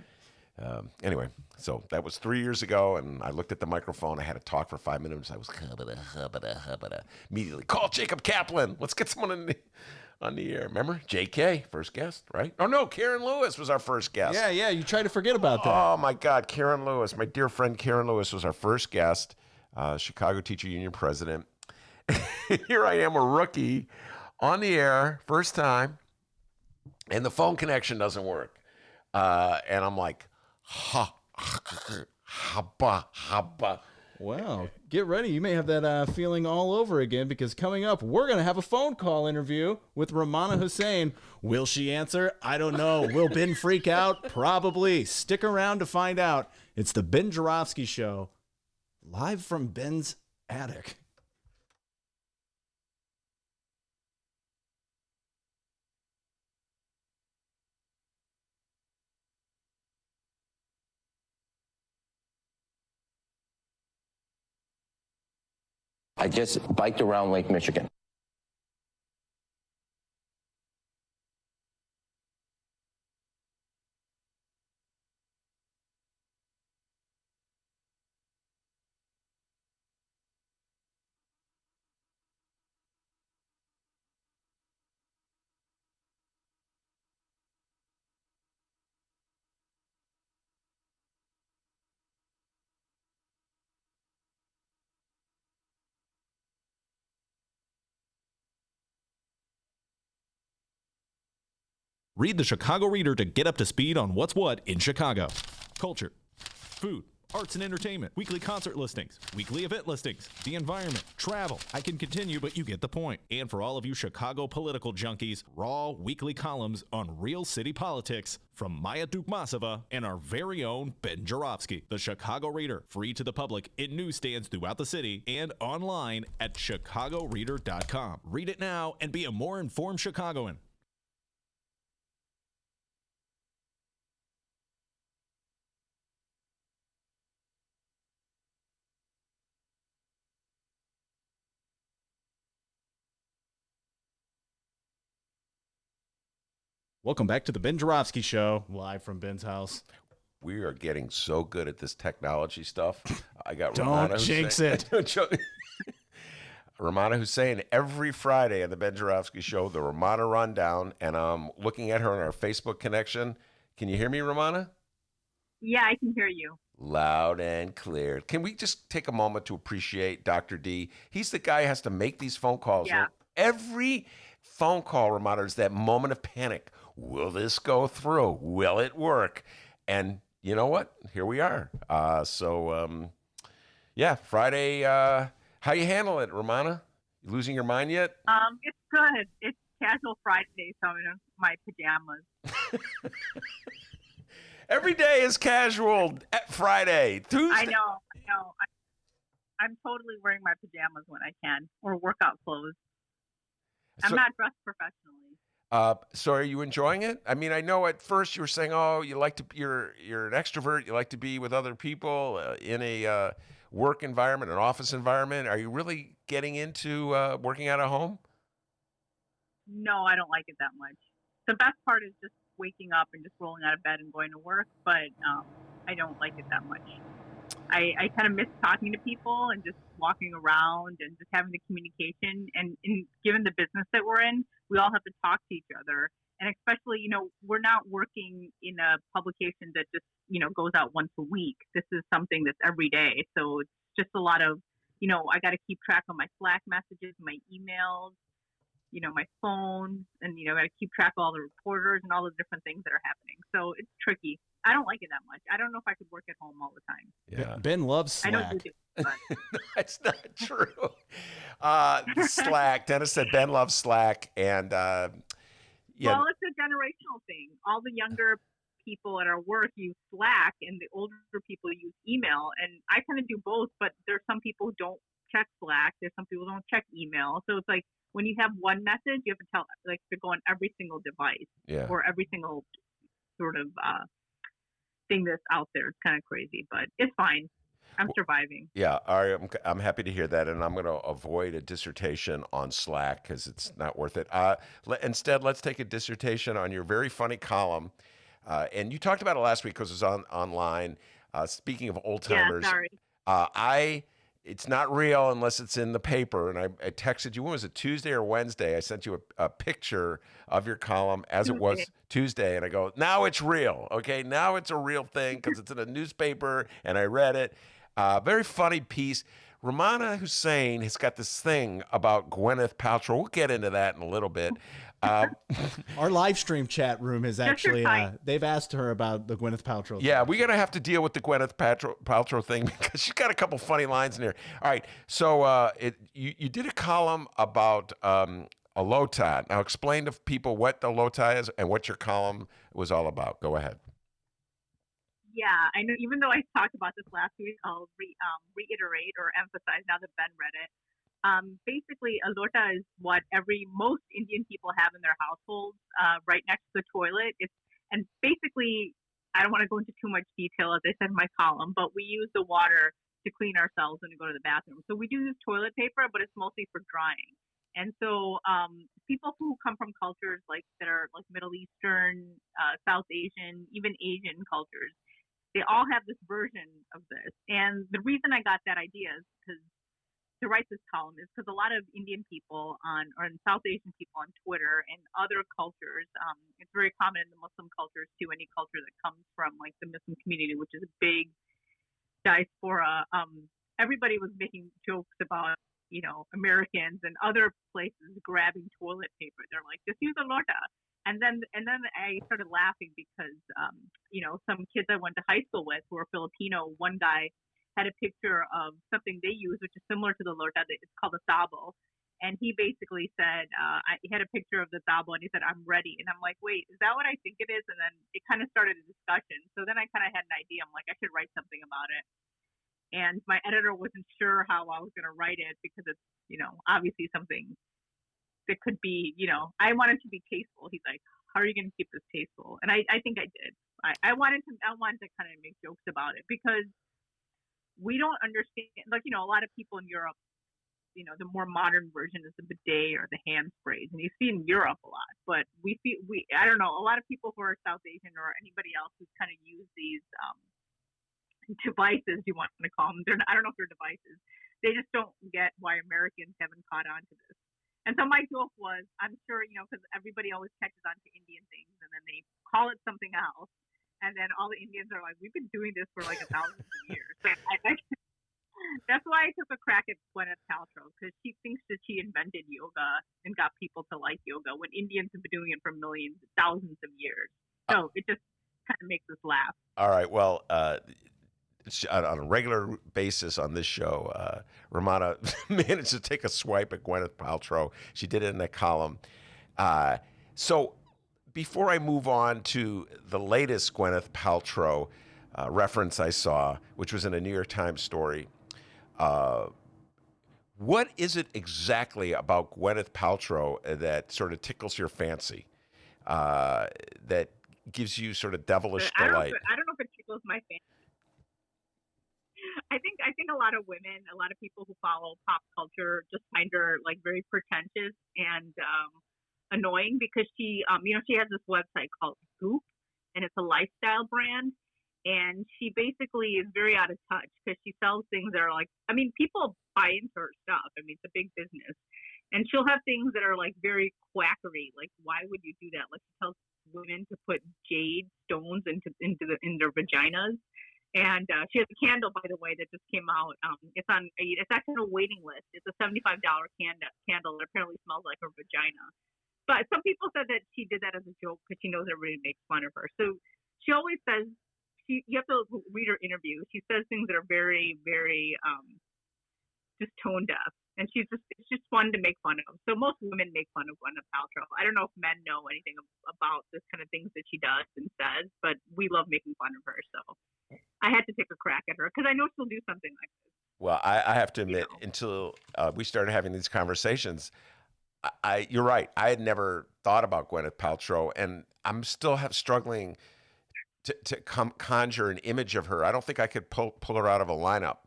Anyway, so that was 3 years ago, and I looked at the microphone. I had to talk for 5 minutes. I was hubba-da. Immediately, call Jacob Kaplan. Let's get someone on the air. Remember? JK, first guest, right? Oh, no, Karen Lewis was our first guest. Yeah, you tried to forget about that. Oh, my God, Karen Lewis. My dear friend Karen Lewis was our first guest, Chicago Teacher Union president. Here I am, a rookie, on the air, first time, and the phone connection doesn't work. And I'm like, habba. Wow. Get ready. You may have that feeling all over again, because coming up, we're going to have a phone call interview with Rummana Hussain. Will she answer? I don't know. Will Ben freak out? Probably. Stick around to find out. It's the Ben Joravsky Show, live from Ben's attic. I just biked around Lake Michigan. Read the Chicago Reader to get up to speed on what's what in Chicago. Culture, food, arts and entertainment, weekly concert listings, weekly event listings, the environment, travel. I can continue, but you get the point. And for all of you Chicago political junkies, raw weekly columns on real city politics from Maya Dukmasova and our very own Ben Joravsky. The Chicago Reader, free to the public in newsstands throughout the city and online at chicagoreader.com. Read it now and be a more informed Chicagoan. Welcome back to the Ben Joravsky Show, live from Ben's house. We are getting so good at this technology stuff. I got Don't jinx it. Rummana Hussain every Friday on the Ben Joravsky Show, the Rummana Rundown, and I'm looking at her on our Facebook connection. Can you hear me, Rummana? Yeah, I can hear you. Loud and clear. Can we just take a moment to appreciate Dr. D? He's the guy who has to make these phone calls. Yeah. Every phone call, Rummana, is that moment of panic. Will this go through? Will it work? And you know what? Here we are. Yeah, Friday. How you handle it, Rummana? You losing your mind yet? It's good. It's casual Friday, so I'm in my pajamas. Every day is casual Friday. Tuesday. I know. I'm totally wearing my pajamas when I can, or workout clothes. I'm not dressed professionally. So are you enjoying it? I mean, I know at first you were saying, "Oh, you're an extrovert. You like to be with other people in a work environment, an office environment." Are you really getting into working out at home? No, I don't like it that much. The best part is just waking up and just rolling out of bed and going to work, but I don't like it that much. I kind of miss talking to people and just walking around and just having the communication. And given the business that we're in, we all have to talk to each other. And especially, we're not working in a publication that just, goes out once a week. This is something that's every day. So it's just a lot of, I got to keep track of my Slack messages, my emails, my phone, and, I got to keep track of all the reporters and all the different things that are happening. So it's tricky. I don't like it that much. I don't know if I could work at home all the time. Yeah. Ben loves Slack. I know you do, but That's not true. Slack. Dennis said Ben loves Slack, and yeah. Well, it's a generational thing. All the younger people at our work use Slack, and the older people use email. And I kind of do both, but there's some people who don't check Slack. There's some people who don't check email. So it's like when you have one message, you have to tell to go on every single device or every single sort of thing that's out there. It's kind of crazy, but it's fine. I'm surviving. Yeah, I'm happy to hear that, and I'm going to avoid a dissertation on Slack because it's not worth it. Instead, let's take a dissertation on your very funny column. And you talked about it last week because it was online. Speaking of old timers, sorry. It's not real unless it's in the paper. And I texted you, when was it, Tuesday or Wednesday? I sent you a picture of your column as it was Tuesday. And I go, now it's real. Okay, now it's a real thing because it's in a newspaper and I read it. Very funny piece. Rummana Hussain has got this thing about Gwyneth Paltrow. We'll get into that in a little bit. Our live stream chat room is actually, they've asked her about the Gwyneth Paltrow thing. Yeah, we're going to have to deal with the Gwyneth Paltrow thing because she's got a couple funny lines in here. All right, so you did a column about a low tie. Now explain to people what the low tie is and what your column was all about. Go ahead. Yeah, I know. Even though I talked about this last week, I'll reiterate or emphasize now that Ben read it. Basically, a lota is what most Indian people have in their households, right next to the toilet. And basically, I don't want to go into too much detail, as I said in my column, but we use the water to clean ourselves when we go to the bathroom. So we do use toilet paper, but it's mostly for drying. And so people who come from cultures that are like Middle Eastern, South Asian, even Asian cultures, they all have this version of this. And the reason I got that idea is to write this column is because a lot of Indian people and South Asian people on Twitter and other cultures, it's very common in the Muslim cultures too, any culture that comes from like the Muslim community, which is a big diaspora. Everybody was making jokes about, Americans and other places grabbing toilet paper. They're like, just use a lota. and then I started laughing because some kids I went to high school with who were Filipino. One guy had a picture of something they use, which is similar to the lorta. It's called a tabo. And he basically said, he had a picture of the tabo, and he said, "I'm ready." And I'm like, wait, is that what I think it is? And then it kind of started a discussion. So then I kind of had an idea. I'm like, I should write something about it. And my editor wasn't sure how I was going to write it because it's, obviously something that could be, I wanted to be tasteful. He's like, how are you going to keep this tasteful? And I think I did. I wanted to kind of make jokes about it because we don't understand, a lot of people in Europe, the more modern version is the bidet or the hand sprays, and you see in Europe a lot. But I don't know, a lot of people who are South Asian or anybody else who's kind of used these devices, you want to call them. I don't know if they're devices. They just don't get why Americans haven't caught on to this. And so my joke was, I'm sure, because everybody always catches on to Indian things, and then they call it something else, and then all the Indians are like, we've been doing this for like thousands of years. So that's why I took a crack at Gwyneth Paltrow, because she thinks that she invented yoga and got people to like yoga when Indians have been doing it for thousands of years. So it just kind of makes us laugh. All right. Well, on a regular basis on this show, Rummana managed to take a swipe at Gwyneth Paltrow. She did it in a column. So before I move on to the latest Gwyneth Paltrow reference I saw, which was in a New York Times story, what is it exactly about Gwyneth Paltrow that sort of tickles your fancy, that gives you sort of devilish delight? I don't know if it tickles my fancy. I think a lot of women, a lot of people who follow pop culture just find her like very pretentious and annoying because she has this website called Goop, and it's a lifestyle brand. And she basically is very out of touch because she sells things that are like, people buy into her stuff. It's a big business. And she'll have things that are like very quackery. Like, why would you do that? Like, she tells women to put jade stones in their vaginas. And she has a candle, by the way, that just came out. It's actually on a waiting list. It's a $75 candle that apparently smells like her vagina. But some people said that she did that as a joke because she knows everybody makes fun of her. So she always says, you have to read her interview. She says things that are very, very just tone deaf, and it's just fun to make fun of. So most women make fun of Gwyneth Paltrow. I don't know if men know anything about this kind of things that she does and says, but we love making fun of her. So I had to take a crack at her because I know she'll do something like this. Well, I have to admit, until we started having these conversations, you're right. I had never thought about Gwyneth Paltrow, and I'm still struggling to conjure an image of her. I don't think I could pull her out of a lineup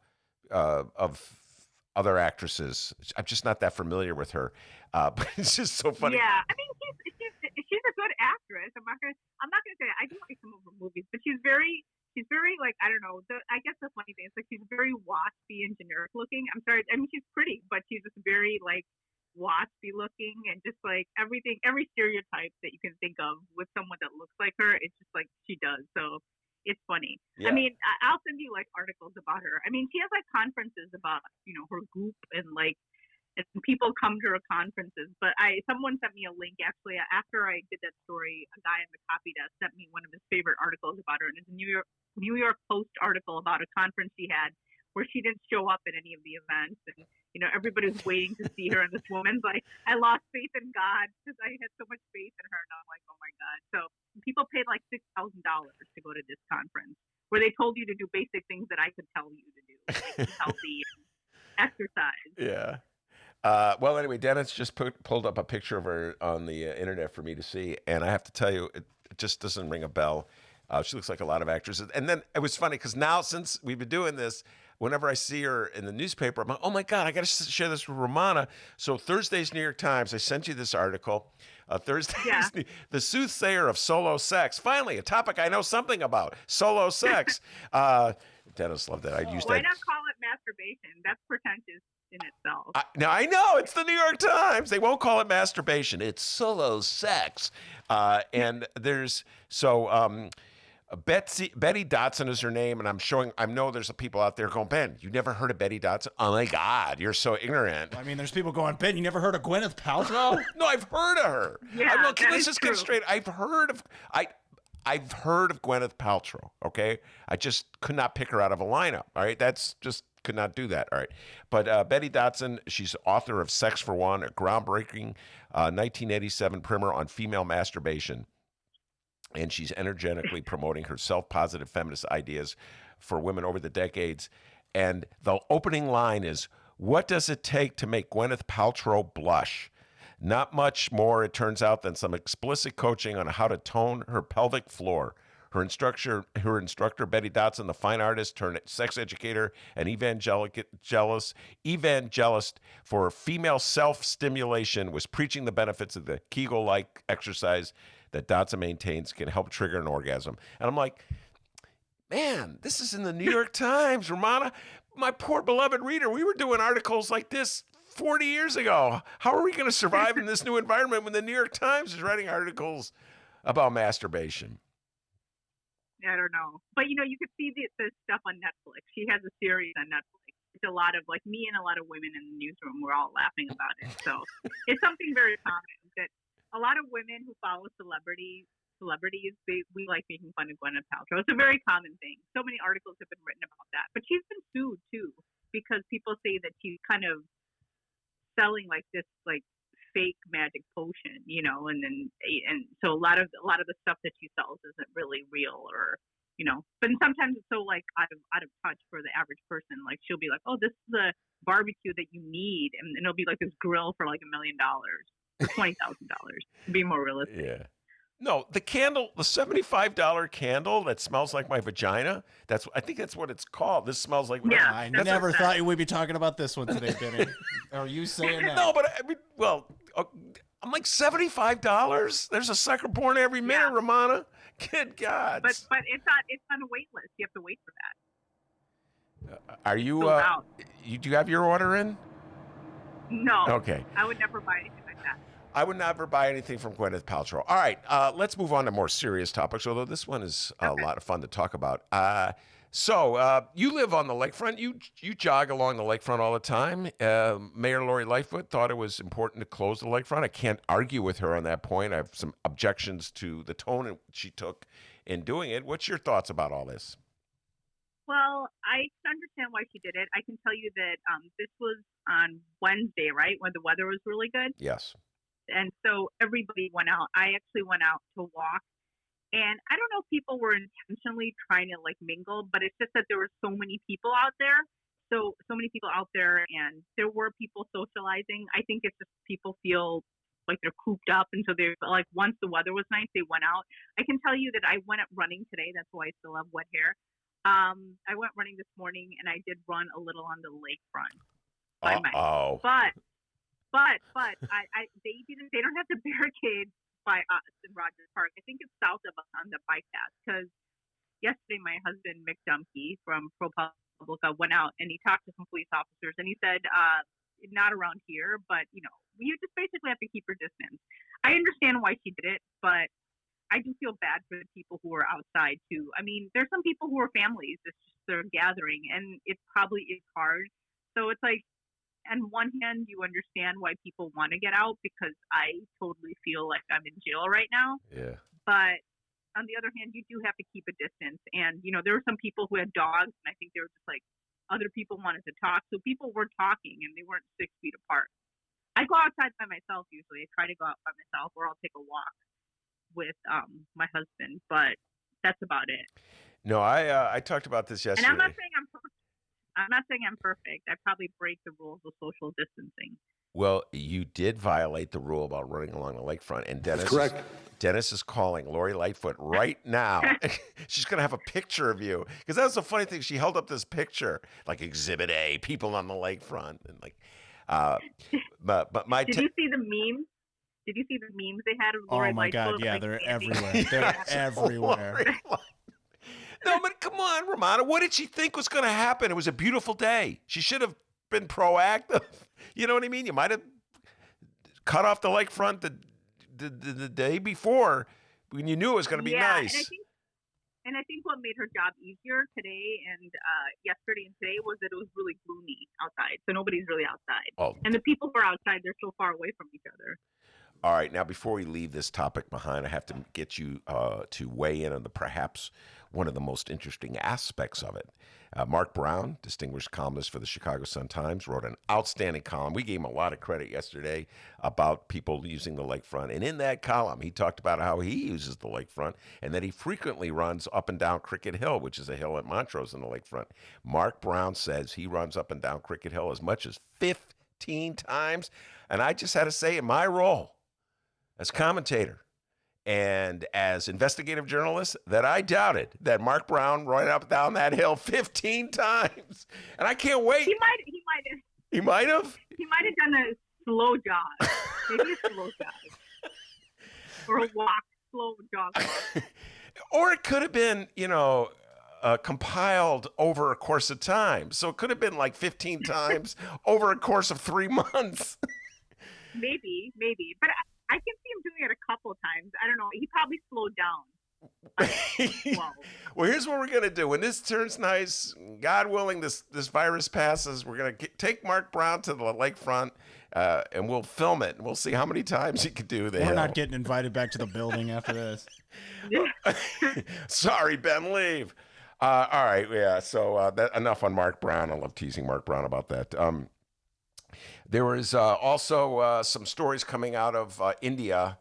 of other actresses. I'm just not that familiar with her. But it's just so funny. Yeah, she's a good actress. I'm not gonna say I do like some of her movies, but she's very like, I don't know. I guess the funny thing is like she's very waspy and generic looking. I'm sorry. She's pretty, but she's just very like waspy looking and just like every stereotype that you can think of with someone that looks like her, it's just like she does. So it's funny. Yeah. I'll send you like articles about her. She has like conferences about her Goop, and like and people come to her conferences. But someone sent me a link actually after I did that story. A guy in the copy desk sent me one of his favorite articles about her, and it's a New York Post article about a conference she had where she didn't show up at any of the events, and everybody was waiting to see her, and this woman's like, I lost faith in God because I had so much faith in her, and I'm like, oh my God. So people paid like $6,000 to go to this conference where they told you to do basic things that I could tell you to do, like healthy and exercise. Yeah. Well, anyway, Dennis just pulled up a picture of her on the internet for me to see, and I have to tell you, it just doesn't ring a bell. She looks like a lot of actresses. And then it was funny because now, since we've been doing this, whenever I see her in the newspaper, I'm like, oh my God, I got to share this with Rummana. So Thursday's New York Times, I sent you this article. The soothsayer of solo sex. Finally, a topic I know something about. Solo sex. Dennis loved that. I used that. Why not call it masturbation? That's pretentious in itself. Now, I know, it's the New York Times. They won't call it masturbation. It's solo sex. And there's, Betty Dotson is her name, and I know there's some people out there going, Ben, you never heard of Betty Dotson? Oh my God, you're so ignorant. I mean, there's people going, Ben, you never heard of Gwyneth Paltrow? No, I've heard of her. Yeah, let's just get straight. I've heard of Gwyneth Paltrow. Okay, I just could not pick her out of a lineup. All right, that's just could not do that. All right, but Betty Dotson, she's author of Sex for One, a groundbreaking 1987 primer on female masturbation. And she's energetically promoting her self-positive feminist ideas for women over the decades. And the opening line is, what does it take to make Gwyneth Paltrow blush? Not much more, it turns out, than some explicit coaching on how to tone her pelvic floor. Her instructor, Betty Dotson, the fine artist turned sex educator and evangelist for female self-stimulation, was preaching the benefits of the Kegel-like exercise that Dotson maintains can help trigger an orgasm. And I'm like, man, this is in the New York Times, Rummana. My poor beloved reader, we were doing articles like this 40 years ago. How are we going to survive in this new environment when the New York Times is writing articles about masturbation? I don't know. But, you could see the stuff on Netflix. She has a series on Netflix. It's a lot of, me and a lot of women in the newsroom, we're all laughing about it. So it's something very common that a lot of women who follow celebrities, we like making fun of Gwyneth Paltrow. It's a very common thing. So many articles have been written about that. But she's been sued, too, because people say that she's kind of selling, this, fake magic potion, and so a lot of the stuff that she sells isn't really real, or but sometimes it's so out of touch for the average person. She'll be like, oh, this is the barbecue that you need, and it'll be this grill for $1 million, $20,000 to be more realistic. Yeah. No, the candle, the $75 candle that smells like my vagina. I think that's what it's called. This smells like. Yeah, I never thought we'd be talking about this one today, Benny. Are you saying that? No, but I'm like $75. There's a sucker born every minute, Rummana. Good God. But it's on a wait list. You have to wait for that. Are you? Do you have your order in? No. Okay. I would never buy anything like that. I would never buy anything from Gwyneth Paltrow. All right, let's move on to more serious topics, although this one is a lot of fun to talk about. So you live on the lakefront. You jog along the lakefront all the time. Mayor Lori Lightfoot thought it was important to close the lakefront. I can't argue with her on that point. I have some objections to the tone she took in doing it. What's your thoughts about all this? Well, I can understand why she did it. I can tell you that this was on Wednesday, right, when the weather was really good? Yes. And so everybody went out. I actually went out to walk. And I don't know if people were intentionally trying to mingle, but it's just that there were so many people out there. So many people out there, and there were people socializing. I think it's just people feel like they're cooped up. And so they're once the weather was nice, they went out. I can tell you that I went up running today. That's why I still have wet hair. I went running this morning, and I did run a little on the lakefront. But they don't have the barricade by us in Rogers Park. I think it's south of us on the bike path, because yesterday my husband Mick Dumke from ProPublica went out and he talked to some police officers, and he said not around here, but you just basically have to keep your distance. I understand why she did it, but I do feel bad for the people who are outside too. I mean, there's some people who are families. It's just they're gathering, and it probably is hard. So it's on one hand, you understand why people want to get out, because I totally feel like I'm in jail right now. Yeah. But on the other hand, you do have to keep a distance. And, there were some people who had dogs, and I think they were just other people wanted to talk. So people were talking, and they weren't 6 feet apart. I go outside by myself usually. I try to go out by myself, or I'll take a walk with my husband. But that's about it. No, I talked about this yesterday. And I'm not saying I'm perfect. I probably break the rules of social distancing. Well, you did violate the rule about running along the lakefront, and Dennis is calling Lori Lightfoot right now. She's going to have a picture of you, because that was the funny thing. She held up this picture, Exhibit A, people on the lakefront, and but my. Did you see the memes? Did you see the memes they had of Lori Lightfoot? Oh my God! Yeah, they're everywhere. They're everywhere. No, but come on, Rummana. What did she think was going to happen? It was a beautiful day. She should have been proactive. You know what I mean? You might have cut off the lakefront the day before when you knew it was going to be nice. And I think what made her job easier today and yesterday and today was that it was really gloomy outside. So nobody's really outside. Oh. And the people who are outside, they're so far away from each other. All right, now before we leave this topic behind, I have to get you to weigh in on perhaps one of the most interesting aspects of it. Mark Brown, distinguished columnist for the Chicago Sun-Times, wrote an outstanding column. We gave him a lot of credit yesterday about people using the lakefront. And in that column, he talked about how he uses the lakefront and that he frequently runs up and down Cricket Hill, which is a hill at Montrose in the lakefront. Mark Brown says he runs up and down Cricket Hill as much as 15 times. And I just had to say, in my role as commentator and as investigative journalist, that I doubted that Mark Brown ran up and down that hill 15 times. And I can't wait. He might have. He might have done a slow jog. Maybe a slow jog. Or a walk, slow jog. Or it could have been, compiled over a course of time. So it could have been like 15 times over a course of 3 months. Maybe. But I can see him doing it a couple of times. I don't know. He probably slowed down. Well, here's what we're going to do. When this turns nice, God willing, this virus passes, we're going to take Mark Brown to the lakefront and we'll film it. And we'll see how many times he could do the hill. We're not getting invited back to the building after this. Sorry, Ben, leave. All right, yeah, so enough on Mark Brown. I love teasing Mark Brown about that. There was also some stories coming out of India.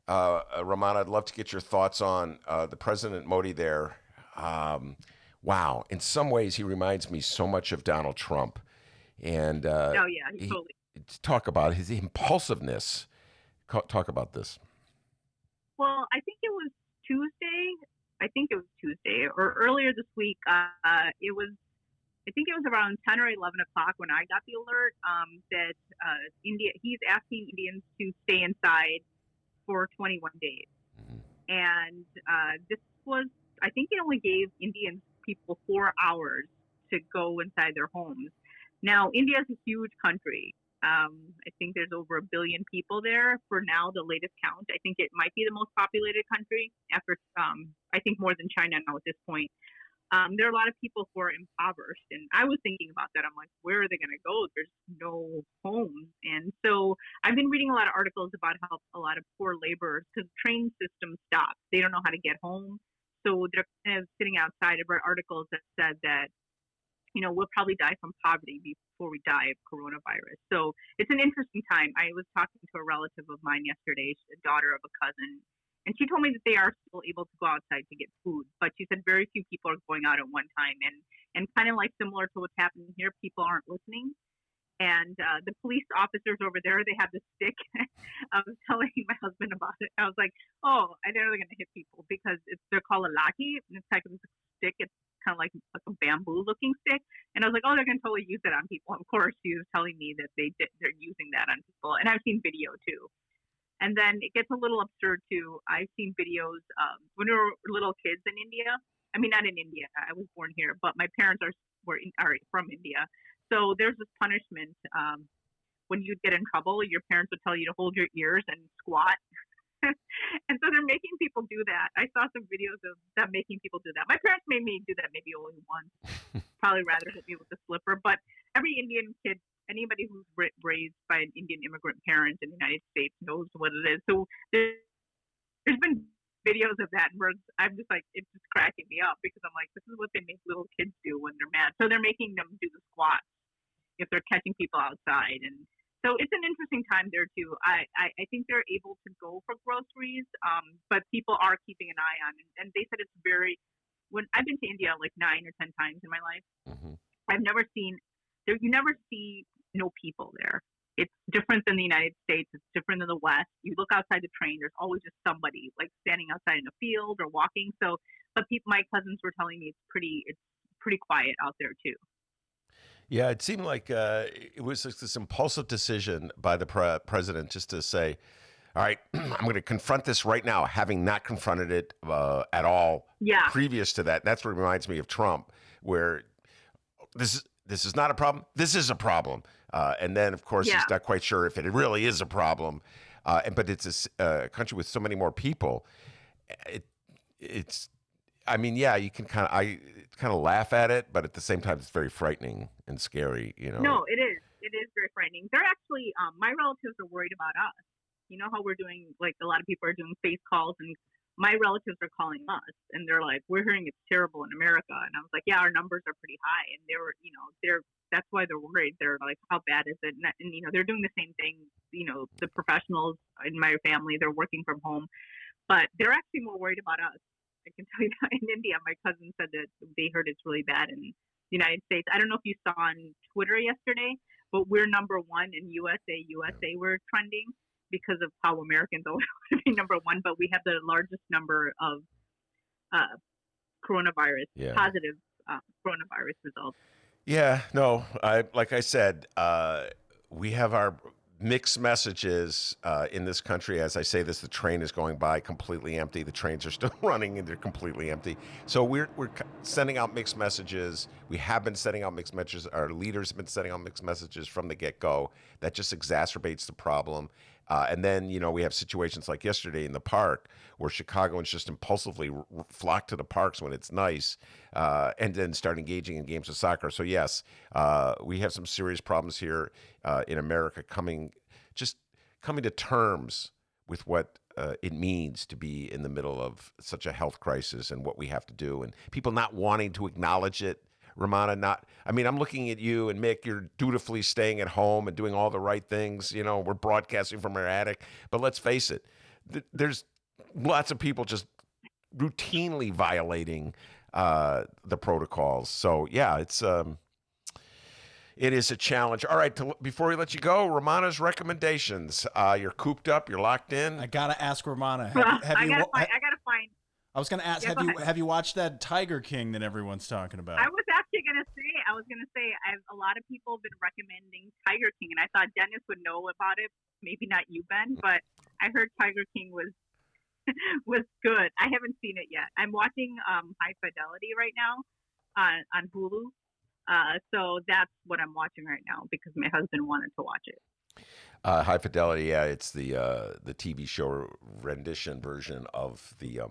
Rummana, I'd love to get your thoughts on the President Modi there. Wow, in some ways he reminds me so much of Donald Trump. And he totally. Talk about his impulsiveness. Talk about this. Well, I think it was Tuesday or earlier this week. I think it was around 10 or 11 o'clock when I got the alert that he's asking Indians to stay inside for 21 days. Mm-hmm. And this was, I think it only gave Indian people 4 hours to go inside their homes. Now, India is a huge country. I think there's over 1 billion people there for now, the latest count. I think it might be the most populated country after, I think more than China now at this point. There are a lot of people who are impoverished. And I was thinking about that. I'm like, where are they going to go? There's no homes. And so I've been reading a lot of articles about how a lot of poor laborers, because the train system stopped. They don't know how to get home. So they're kind of sitting outside. I've read articles that said that, we'll probably die from poverty before we die of coronavirus. So it's an interesting time. I was talking to a relative of mine yesterday, a daughter of a cousin, and she told me that they are still able to go outside to get food. But she said very few people are going out at one time. And kind of like similar to what's happening here, people aren't listening. And the police officers over there, they have this stick. I was telling my husband about it. I was like, oh, I know they're going to hit people because they're called a laki. And it's like a stick. It's kind of like a bamboo-looking stick. And I was like, oh, they're going to totally use it on people. Of course, he was telling me that they're using that on people. And I've seen video, too. And then it gets a little absurd, too. I've seen videos when we were little kids in India. I mean, not in India. I was born here. But my parents are from India. So there's this punishment. When you get in trouble, your parents would tell you to hold your ears and squat. And so they're making people do that. I saw some videos of them making people do that. My parents made me do that maybe only once. Probably rather hit me with a slipper. But every Indian kid, anybody who's raised by an Indian immigrant parent in the United States knows what it is. So there's been videos of that, and I'm just like, it's just cracking me up because I'm like, this is what they make little kids do when they're mad. So they're making them do the squats if they're catching people outside. And so it's an interesting time there too. I think they're able to go for groceries, but people are keeping an eye on it. And they said it's when I've been to India like 9 or 10 times in my life, mm-hmm. I've never seen there. You never see no people there. It's different than the United States. It's different than the West. You look outside the train, there's always just somebody like standing outside in a field or walking. So, but my cousins were telling me it's pretty quiet out there too. Yeah, it seemed like it was this impulsive decision by the president just to say, all right, I'm going to confront this right now, having not confronted it at all previous to that. That's what reminds me of Trump, where this is not a problem. This is a problem. And then, of course, he's not quite sure if it really is a problem. But it's a country with so many more people. I mean, yeah, you can kind of laugh at it, but at the same time, it's very frightening and scary. No, it is. It is very frightening. They're actually, my relatives are worried about us. You know how we're doing, like a lot of people are doing face calls, and my relatives are calling us, and they're like, "We're hearing it's terrible in America." And I was like, "Yeah, our numbers are pretty high," and that's why they're worried. They're like, "How bad is it?" And they're doing the same thing. The professionals in my family, they're working from home, but they're actually more worried about us. I can tell you that. In India, my cousin said that they heard it's really bad in the United States. I don't know if you saw on Twitter yesterday, but we're number one in USA. We're trending because of how Americans always want to be number one, but we have the largest number of positive coronavirus results. Yeah, no, like I said, we have our mixed messages in this country. As I say this, the train is going by completely empty. The trains are still running and they're completely empty. So we're sending out mixed messages. We have been sending out mixed messages. Our leaders have been sending out mixed messages from the get-go. That just exacerbates the problem. And then, we have situations like yesterday in the park where Chicagoans just impulsively flock to the parks when it's nice and then start engaging in games of soccer. So, yes, we have some serious problems here in America coming to terms with what it means to be in the middle of such a health crisis and what we have to do, and people not wanting to acknowledge it. Rummana, I'm looking at you and Mick, you're dutifully staying at home and doing all the right things. We're broadcasting from our attic, but let's face it, there's lots of people just routinely violating the protocols. So yeah, it is a challenge. All right, before we let you go, Rummana's recommendations. You're cooped up, you're locked in. I gotta ask Rummana. I gotta find. I was gonna ask, have you watched that Tiger King that everyone's talking about? I was actually gonna say, a lot of people have been recommending Tiger King, and I thought Dennis would know about it. Maybe not you, Ben, but I heard Tiger King was good. I haven't seen it yet. I'm watching High Fidelity right now on Hulu. So that's what I'm watching right now because my husband wanted to watch it. High Fidelity, yeah, it's the TV show rendition version of the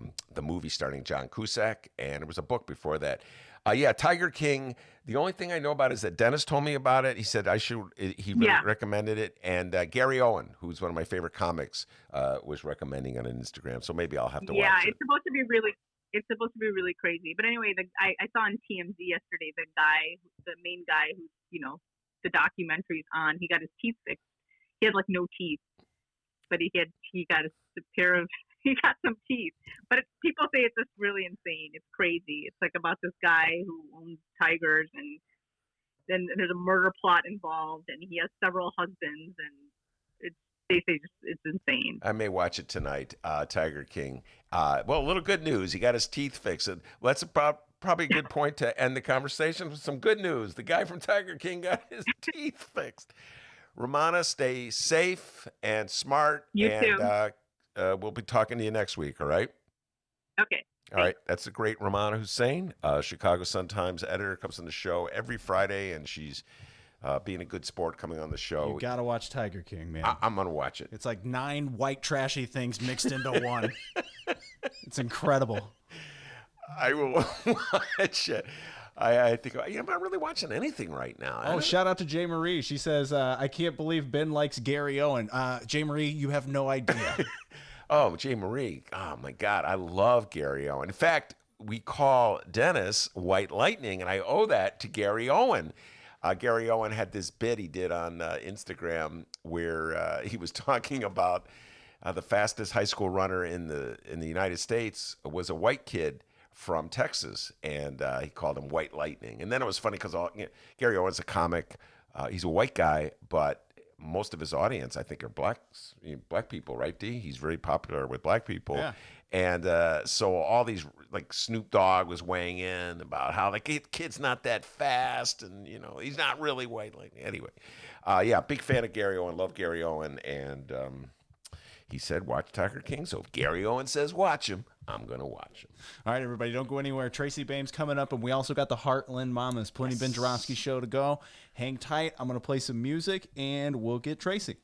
movie starring John Cusack, and it was a book before that. Yeah, Tiger King. The only thing I know about it is that Dennis told me about it. He said I should. He recommended it, and Gary Owen, who's one of my favorite comics, was recommending it on Instagram. So maybe I'll have to watch it. Yeah, it's supposed to be really crazy. But anyway, I saw on TMZ yesterday the main guy who's the documentary's on. He got his teeth fixed. He had like no teeth, but he got some teeth. But people say it's just really insane. It's crazy. It's like about this guy who owns tigers, and then there's a murder plot involved, and he has several husbands, and they say it's insane. I may watch it tonight. Tiger King. Well, a little good news. He got his teeth fixed. That's probably a good point to end the conversation with some good news. The guy from Tiger King got his teeth fixed. Rummana, stay safe and smart. You too. We'll be talking to you next week, all right? Okay. All right. That's the great Rummana Hussain, Chicago Sun-Times editor, comes on the show every Friday, and she's being a good sport coming on the show. You got to watch Tiger King, man. I'm going to watch it. It's like 9 white trashy things mixed into one. It's incredible. I will watch it. I think I'm not really watching anything right now. Oh, shout out to Jay Marie. She says, I can't believe Ben likes Gary Owen. Jay Marie, you have no idea. Oh, Jay Marie. Oh, my God. I love Gary Owen. In fact, we call Dennis White Lightning, and I owe that to Gary Owen. Gary Owen had this bit he did on Instagram where he was talking about the fastest high school runner in the United States was a white kid from Texas, and he called him White Lightning. And then it was funny because Gary Owen's a comic. He's a white guy, but most of his audience, I think, are black people, right, D? He's very popular with black people. Yeah. And so all these, like Snoop Dogg was weighing in about how the kid's not that fast, and, he's not really White Lightning. Anyway, yeah, big fan of Gary Owen, love Gary Owen, and he said watch Tiger King. So if Gary Owen says watch him, I'm going to watch him. All right, everybody, don't go anywhere. Tracy Baim's coming up, and we also got the Heartland Mamas. Plenty Ben Joravsky show to go. Hang tight. I'm going to play some music, and we'll get Tracy.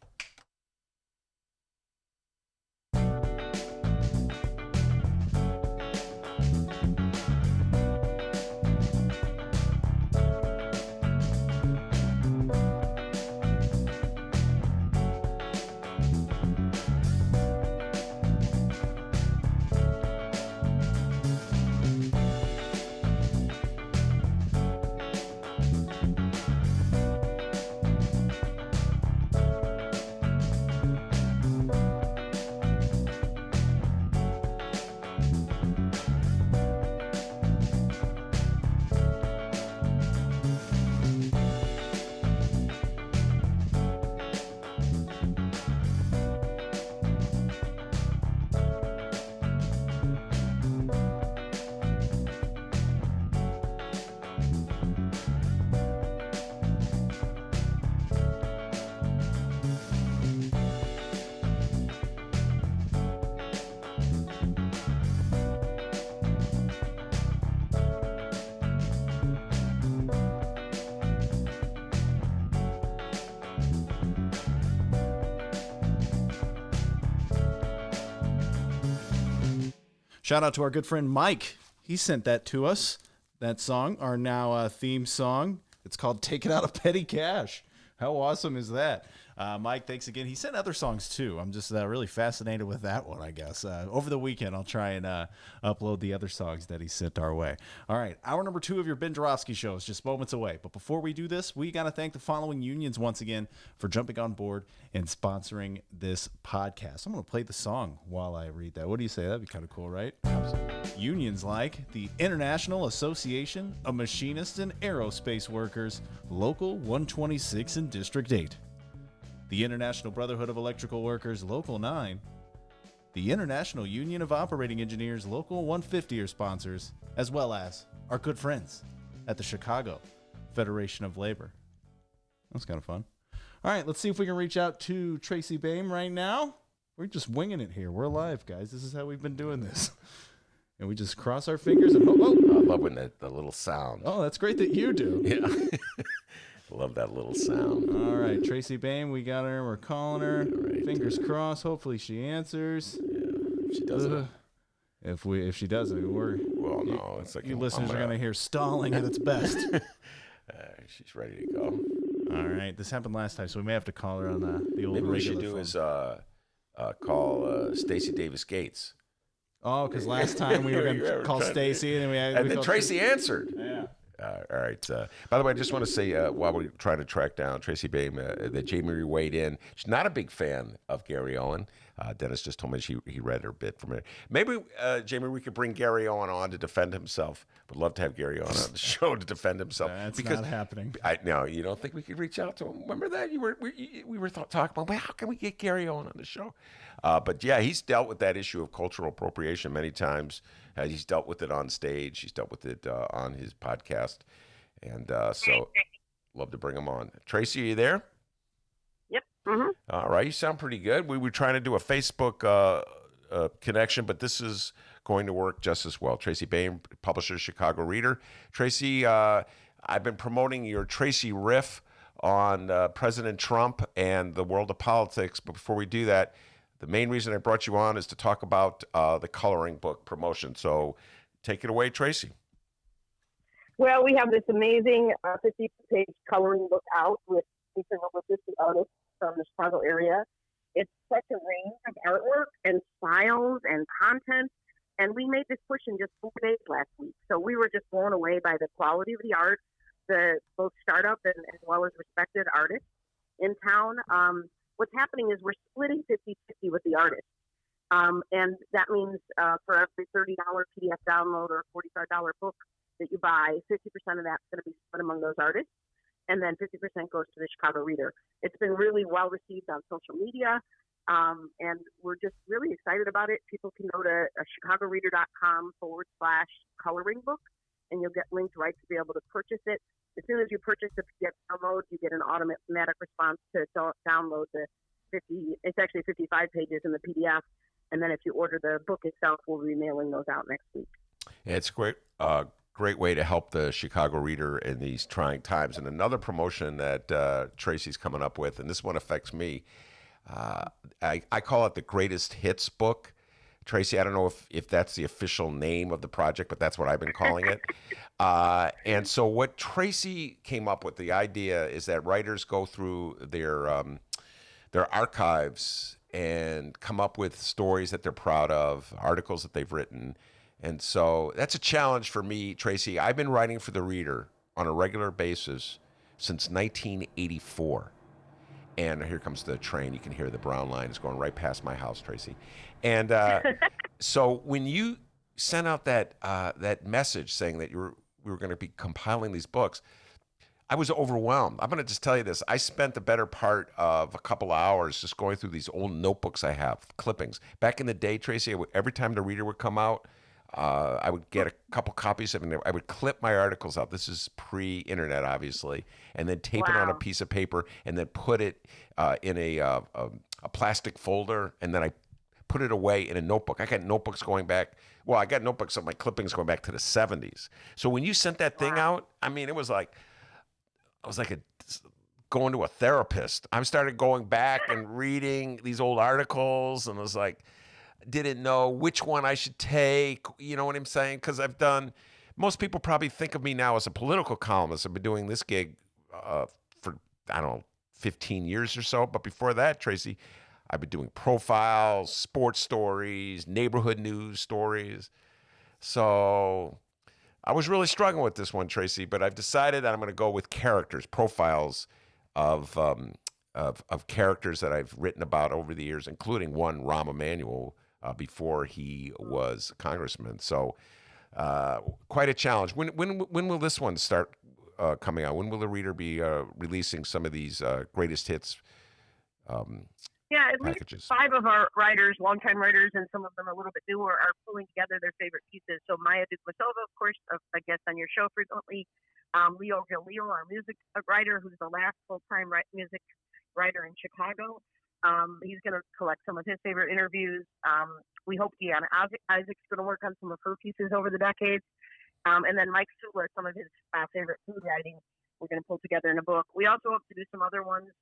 Shout out to our good friend Mike. He sent that to us. That song, our now theme song. It's called Take It Out of Petty Cash. How awesome is that? Mike, thanks again. He sent other songs too. I'm just really fascinated with that one, I guess. Over the weekend, I'll try and upload the other songs that he sent our way. All right, hour number 2 of your Ben Joravsky show is just moments away. But before we do this, we got to thank the following unions once again for jumping on board and sponsoring this podcast. I'm going to play the song while I read that. What do you say? That'd be kind of cool, right? Unions like the International Association of Machinists and Aerospace Workers, Local 126 in District 8. The International Brotherhood of Electrical Workers, Local 9. The International Union of Operating Engineers, Local 150 are sponsors, as well as our good friends at the Chicago Federation of Labor. That's kind of fun. All right, let's see if we can reach out to Tracy Baim right now. We're just winging it here. We're live, guys. This is how we've been doing this. And we just cross our fingers and I love when the little sound. Oh, that's great that you do. Yeah. Love that little sound. All right, Tracy Baim, we got her. We're calling her. Right. Fingers crossed. Hopefully she answers. Yeah, if she doesn't. If she doesn't, it's like you listeners are gonna hear stalling at its best. She's ready to go. All right, this happened last time, so we may have to call her on the old. Maybe we should phone. is call Stacey Davis Gates. Oh, because last time we were going to call Stacy, and then Tracy answered. Yeah. All right. By the way, I just want to say while we're trying to track down Tracy Baim, that Jamie weighed in. She's not a big fan of Gary Owen. Dennis just told me he read her bit from it. Maybe, Jamie, we could bring Gary Owen on to defend himself. Would love to have Gary Owen on the show to defend himself. That's not happening. No, you don't think we could reach out to him? Remember that? We were talking about, well, how can we get Gary Owen on the show? But yeah, he's dealt with that issue of cultural appropriation many times. He's dealt with it on stage. He's dealt with it on his podcast. And so love to bring him on. Tracy, are you there? Yep. Mm-hmm. All right. You sound pretty good. We were trying to do a Facebook connection, but this is going to work just as well. Tracy Baim, publisher, Chicago Reader. Tracy, I've been promoting your Tracy riff on President Trump and the world of politics. But before we do that, the main reason I brought you on is to talk about the coloring book promotion. So take it away, Tracy. Well, we have this amazing 50-page coloring book out with featuring over 50 artists from the Chicago area. It's such a range of artwork and styles and content. And we made this push in just 4 days last week. So we were just blown away by the quality of the art, the both startup and as well as respected artists in town. What's happening is we're splitting 50-50 with the artists. And that means for every $30 PDF download or $45 book that you buy, 50% of that's going to be split among those artists. And then 50% goes to the Chicago Reader. It's been really well received on social media. And we're just really excited about it. People can go to chicagoreader.com/coloring book, and you'll get linked right to be able to purchase it. As soon as you purchase the PDF download, you get an automatic response to download the 50. It's actually 55 pages in the PDF. And then if you order the book itself, we'll be mailing those out next week. Yeah, it's great. Great way to help the Chicago Reader in these trying times. And another promotion that Tracy's coming up with, and this one affects me. I call it the Greatest Hits book. Tracy, I don't know if that's the official name of the project, but that's what I've been calling it. And so what Tracy came up with, the idea is that writers go through their archives and come up with stories that they're proud of, articles that they've written. And so that's a challenge for me, Tracy. I've been writing for the Reader on a regular basis since 1984. And here comes the train. You can hear the brown line is going right past my house, Tracy. And so when you sent out that message saying that we were going to be compiling these books, I was overwhelmed. I'm going to just tell you this. I spent the better part of a couple of hours just going through these old notebooks I have, clippings. Back in the day, Tracy, every time the Reader would come out, I would get a couple copies of it. I would clip my articles out. This is pre-internet, obviously, and then tape it on a piece of paper, and then put it in a plastic folder, and then I put it away in a notebook. I got notebooks going back. Well, I got notebooks of my clippings going back to the 70s. So when you sent that thing out, I mean, it was like going to a therapist. I started going back and reading these old articles, and it was like, didn't know which one I should take. You know what I'm saying? Because most people probably think of me now as a political columnist. I've been doing this gig for, I don't know, 15 years or so. But before that, Tracy, I've been doing profiles, sports stories, neighborhood news stories. So I was really struggling with this one, Tracy, but I've decided that I'm going to go with characters, profiles of characters that I've written about over the years, including one, Rahm Emanuel, before he was congressman. So quite a challenge. When will this one start coming out? When will the reader be releasing some of these greatest hits at packages? least 5 of our writers, longtime writers, and some of them a little bit newer, are pulling together their favorite pieces. So Maya Dukmasova, of course, a guest on your show frequently. Leo Galil, our music writer, who's the last full-time music writer in Chicago. He's going to collect some of his favorite interviews. We hope Deanna Isaac's going to work on some of her pieces over the decades. And then Mike Sula, some of his favorite food writing, we're going to pull together in a book. We also hope to do some other ones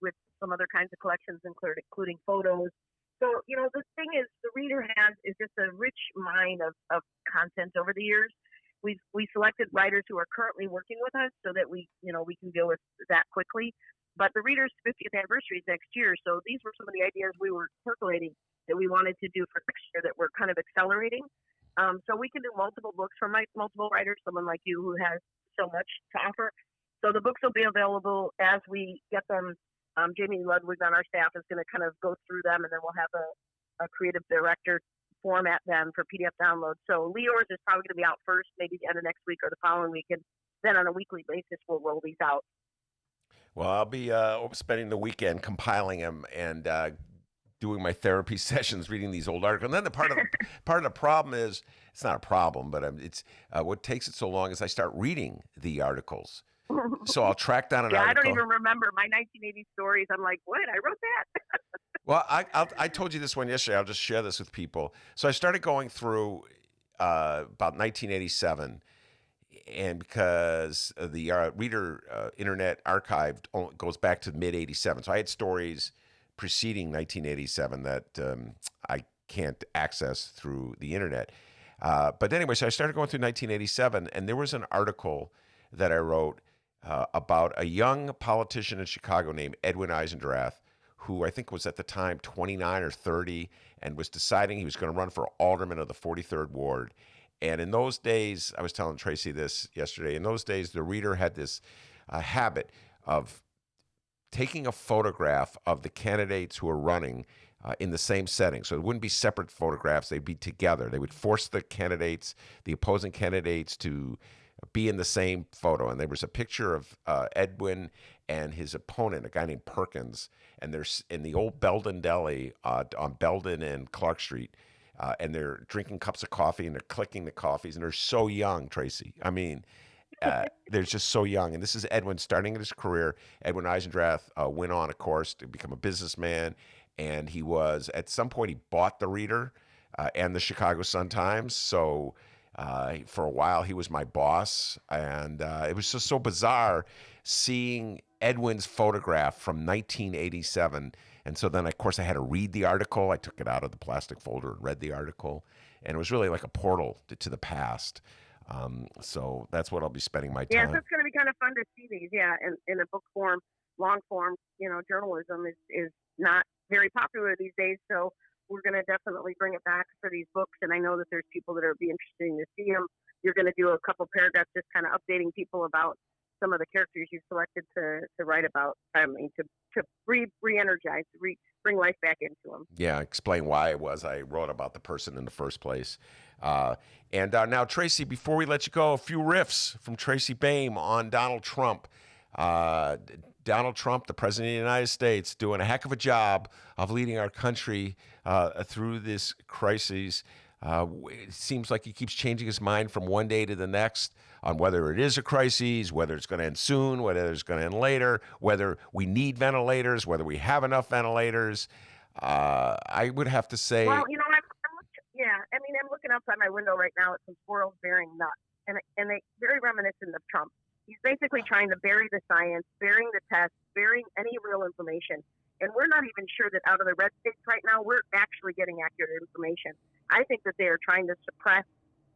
with some other kinds of collections, including photos. So, the thing is, the reader is just a rich mine of content over the years. We selected writers who are currently working with us so that we can deal with that quickly. But the reader's 50th anniversary is next year, so these were some of the ideas we were percolating that we wanted to do for next year that we're kind of accelerating. So we can do multiple books from multiple writers, someone like you who has so much to offer. So the books will be available as we get them. Jamie Ludwig on our staff is going to kind of go through them, and then we'll have a creative director format them for PDF download. So Leo's is probably going to be out first, maybe the end of next week or the following week, and then on a weekly basis we'll roll these out. Well, I'll be spending the weekend compiling them and doing my therapy sessions, reading these old articles. And then the part of the problem is, it's not a problem, but it's what takes it so long is I start reading the articles. So I'll track down an article. I don't even remember my 1980 stories. I'm like, what? I wrote that? Well, I told you this one yesterday. I'll just share this with people. So I started going through about 1987, and because the Reader Internet Archive goes back to mid-'87. So I had stories preceding 1987 that I can't access through the internet. But anyway, so I started going through 1987, and there was an article that I wrote about a young politician in Chicago named Edwin Eisendrath, who I think was at the time 29 or 30, and was deciding he was going to run for alderman of the 43rd Ward. And in those days, I was telling Tracy this yesterday, in those days, the Reader had this habit of taking a photograph of the candidates who are running in the same setting. So it wouldn't be separate photographs, they'd be together. They would force the opposing candidates to be in the same photo. And there was a picture of Edwin and his opponent, a guy named Perkins, and they're in the old Belden Deli on Belden and Clark Street, and they're drinking cups of coffee and they're clicking the coffees, and they're so young, Tracy. I mean, they're just so young. And this is Edwin starting his career. Edwin Eisendrath went on, of course, to become a businessman, and he was, at some point, he bought the Reader and the Chicago Sun-Times. So for a while, he was my boss, and it was just so bizarre seeing Edwin's photograph from 1987. And so then, of course, I had to read the article. I took it out of the plastic folder and read the article, and it was really like a portal to the past. So that's what I'll be spending my time. Yeah, so it's going to be kind of fun to see these, in a book form, long form. Journalism is not very popular these days, so we're going to definitely bring it back for these books, and I know that there's people that are be interested to see them. You're going to do a couple paragraphs just kind of updating people about some of the characters you've selected to write about, to re-energize, bring life back into them. Yeah, explain why it was I wrote about the person in the first place. And now, Tracy, before we let you go, a few riffs from Tracy Baim on Donald Trump. Donald Trump, the President of the United States, doing a heck of a job of leading our country through this crisis. It seems like he keeps changing his mind from one day to the next on whether it is a crisis, whether it's going to end soon, whether it's going to end later, whether we need ventilators, whether we have enough ventilators. I would have to say... Well, I'm looking outside my window right now at some squirrels bearing nuts, and they very reminiscent of Trump. He's basically trying to bury the science, burying the tests, burying any real information. And we're not even sure that out of the red states right now, we're actually getting accurate information. I think that they are trying to suppress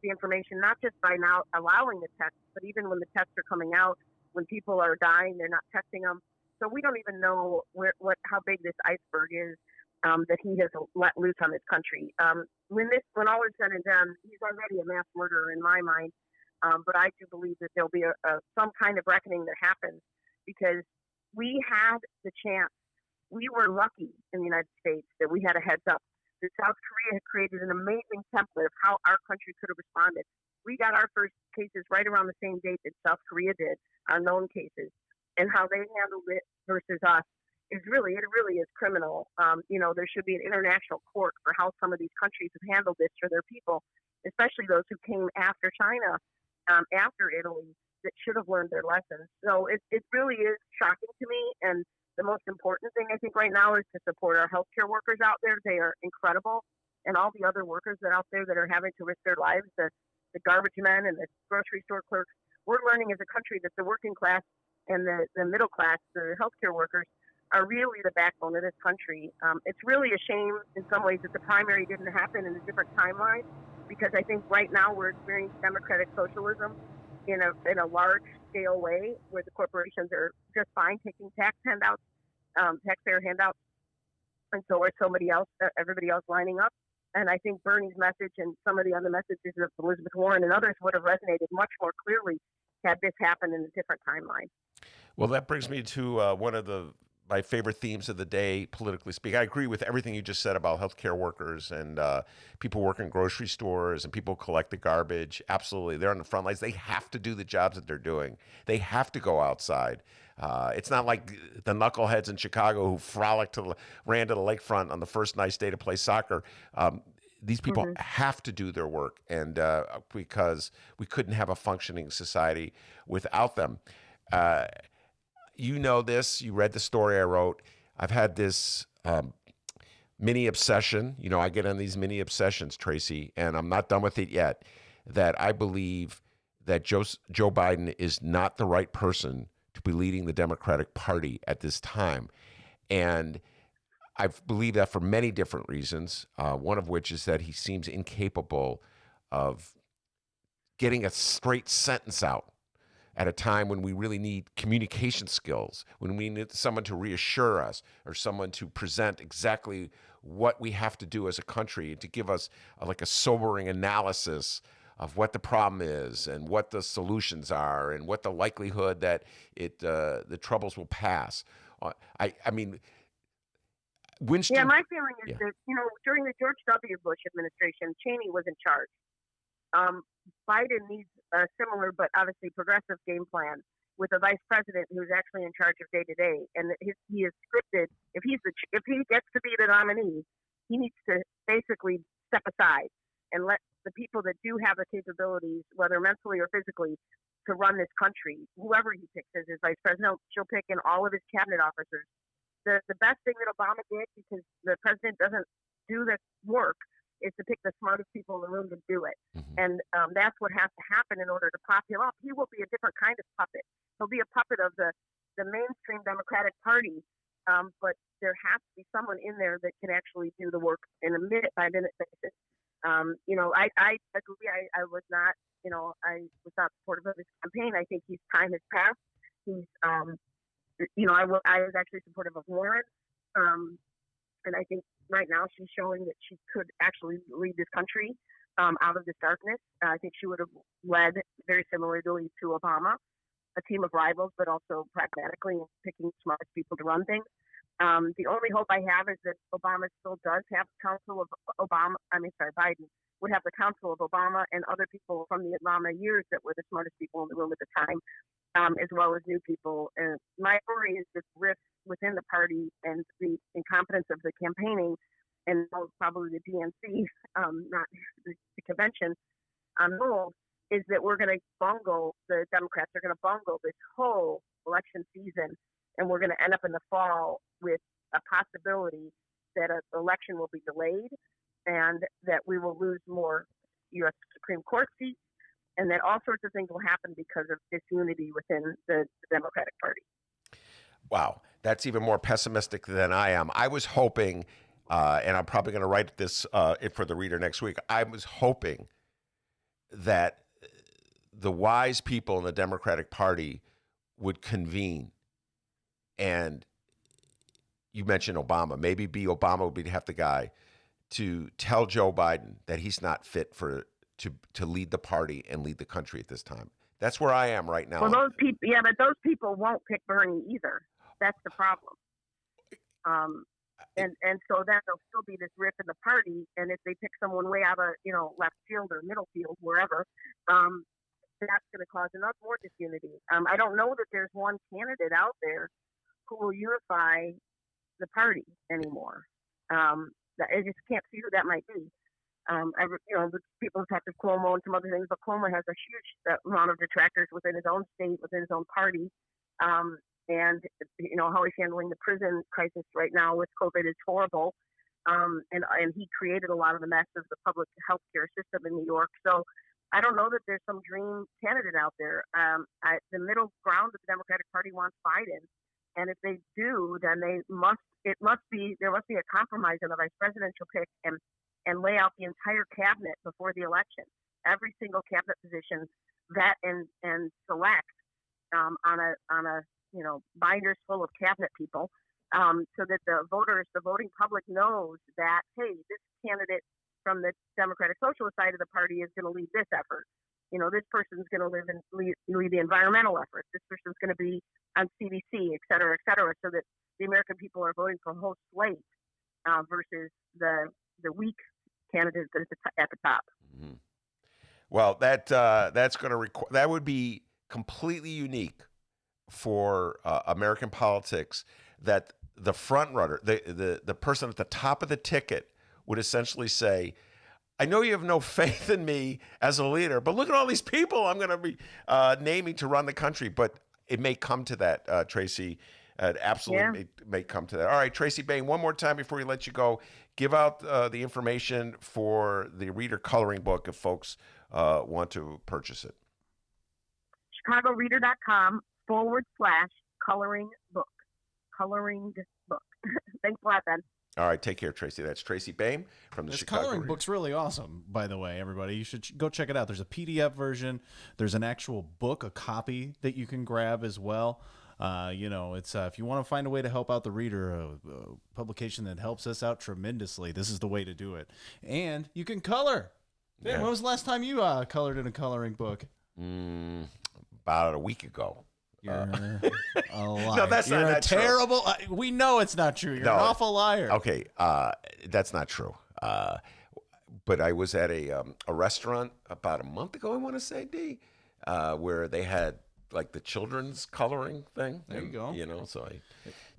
the information, not just by now allowing the tests, but even when the tests are coming out, when people are dying, they're not testing them. So we don't even know how big this iceberg is that he has let loose on this country. When all is said and done, he's already a mass murderer in my mind. But I do believe that there'll be some kind of reckoning that happens, because we had the chance. We were lucky in the United States that we had a heads up. That South Korea had created an amazing template of how our country could have responded. We got our first cases right around the same date that South Korea did, our known cases, and how they handled it versus us is really is criminal. There should be an international court for how some of these countries have handled this for their people, especially those who came after China, after Italy, that should have learned their lessons. So it really is shocking to me. And the most important thing I think right now is to support our healthcare workers out there. They are incredible. And all the other workers that out there that are having to risk their lives, the garbage men and the grocery store clerks. We're learning as a country that the working class and the middle class, the healthcare workers, are really the backbone of this country. It's really a shame in some ways that the primary didn't happen in a different timeline, because I think right now we're experiencing democratic socialism in a large scale way, where the corporations are just fine taking tax handouts, taxpayer handouts, and so are everybody else lining up. And I think Bernie's message and some of the other messages of Elizabeth Warren and others would have resonated much more clearly had this happened in a different timeline. Well, that brings me to one of my favorite themes of the day, politically speaking. I agree with everything you just said about healthcare workers and people working in grocery stores and people collect the garbage. Absolutely. They're on the front lines. They have to do the jobs that they're doing. They have to go outside. It's not like the knuckleheads in Chicago who ran to the lakefront on the first nice day to play soccer. These people have to do their work, and because we couldn't have a functioning society without them. You know this. You read the story I wrote. I've had this mini obsession. I get on these mini obsessions, Tracy, and I'm not done with it yet, that I believe that Joe Biden is not the right person to be leading the Democratic Party at this time. And I believe that for many different reasons, one of which is that he seems incapable of getting a straight sentence out at a time when we really need communication skills, when we need someone to reassure us or someone to present exactly what we have to do as a country and to give us a sobering analysis of what the problem is and what the solutions are and what the likelihood that the troubles will pass. I mean, Winston. Yeah, my feeling is that, during the George W. Bush administration, Cheney was in charge. Biden needs a similar but obviously progressive game plan with a vice president who's actually in charge of day to day, and he is scripted. If he gets to be the nominee, he needs to basically step aside and let the people that do have the capabilities, whether mentally or physically, to run this country, whoever he picks as his vice president, she'll pick in all of his cabinet officers. The best thing that Obama did, because the president doesn't do the work, is to pick the smartest people in the room to do it. And that's what has to happen in order to prop him up. He will be a different kind of puppet. He'll be a puppet of the mainstream Democratic Party, but there has to be someone in there that can actually do the work in a minute-by-minute basis. I agree. I was not supportive of his campaign. I think his time has passed. I was actually supportive of Warren. And I think right now she's showing that she could actually lead this country out of this darkness. I think she would have led very similarly to Obama, a team of rivals, but also pragmatically and picking smart people to run things. The only hope I have is that Obama still does have counsel of Biden would have the counsel of Obama and other people from the Obama years that were the smartest people in the room at the time, as well as new people. And my worry is this rift within the party and the incompetence of the campaigning and probably the DNC, not the convention, is that we're going to the Democrats are going to bungle this whole election season, and we're going to end up in the fall with a possibility that an election will be delayed and that we will lose more U.S. Supreme Court seats and that all sorts of things will happen because of disunity within the Democratic Party. Wow, that's even more pessimistic than I am. I was hoping, and I'm probably going to write this for the reader next week. I was hoping that the wise people in the Democratic Party would convene, and you mentioned Obama. Maybe Obama would be half the guy to tell Joe Biden that he's not fit to lead the party and lead the country at this time. That's where I am right now. Well, those people, yeah, but those people won't pick Bernie either. That's the problem. And so then there'll still be this rift in the party. And if they pick someone way out of, left field or middle field, wherever, that's going to cause enough more disunity. I don't know that there's one candidate out there who will unify the party anymore. I just can't see who that might be. People have talked of Cuomo and some other things, but Cuomo has a huge amount of detractors within his own state, within his own party. And how he's handling the prison crisis right now with COVID is horrible. And he created a lot of the mess of the public health care system in New York. So I don't know that there's some dream candidate out there. The middle ground of the Democratic Party wants Biden. And if they do, then there must be a compromise on the vice presidential pick and lay out the entire cabinet before the election. Every single cabinet position, vet and select on a binders full of cabinet people, so that the voting public knows that, hey, this candidate from the Democratic Socialist side of the party is going to lead this effort. This person's going to lead the environmental efforts. This person's going to be on CDC, et cetera, so that the American people are voting for a whole slate versus the weak candidates at the top. Mm-hmm. Well, that's going to that would be completely unique for American politics, that the front runner, the person at the top of the ticket, would essentially say, I know you have no faith in me as a leader, but look at all these people I'm going to be naming to run the country. But it may come to that, Tracy. It absolutely may come to that. All right, Tracy Baim, one more time before we let you go. Give out the information for the reader coloring book if folks want to purchase it. ChicagoReader.com/coloring book. Coloring book. Thanks a lot, Ben. All right, take care, Tracy. That's Tracy Baim from the This Chicago coloring Reader. book's really awesome, by the way, everybody. You should go check it out. There's a PDF version. There's an actual book, a copy that you can grab as well. It's if you want to find a way to help out the reader, a publication that helps us out tremendously, this is the way to do it. And you can color. Yeah. When was the last time you colored in a coloring book? About a week ago. You're a liar. No, that's You're not a true. terrible. We know it's not true. You're an awful liar. Okay, that's not true. But I was at a restaurant about a month ago, I want to say, D, where they had like the children's coloring thing. There you go. So I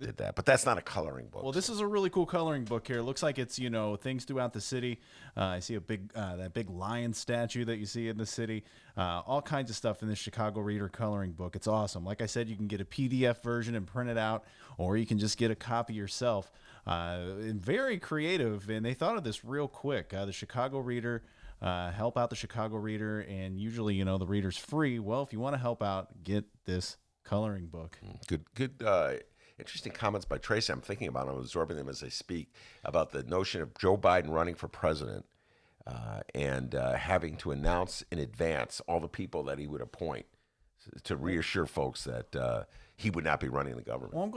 did that. But that's not a coloring book. Well, this is a really cool coloring book here. It looks like it's, things throughout the city. I see a big, that big lion statue that you see in the city. All kinds of stuff in this Chicago Reader coloring book. It's awesome. Like I said, you can get a PDF version and print it out, or you can just get a copy yourself. Very creative, and they thought of this real quick. The Chicago Reader, help out the Chicago Reader, and usually, the reader's free. Well, if you want to help out, get this coloring book. Good. Interesting comments by Tracy. I'm thinking about them, absorbing them as I speak, about the notion of Joe Biden running for president and having to announce in advance all the people that he would appoint to reassure folks that he would not be running the government. Well, I'm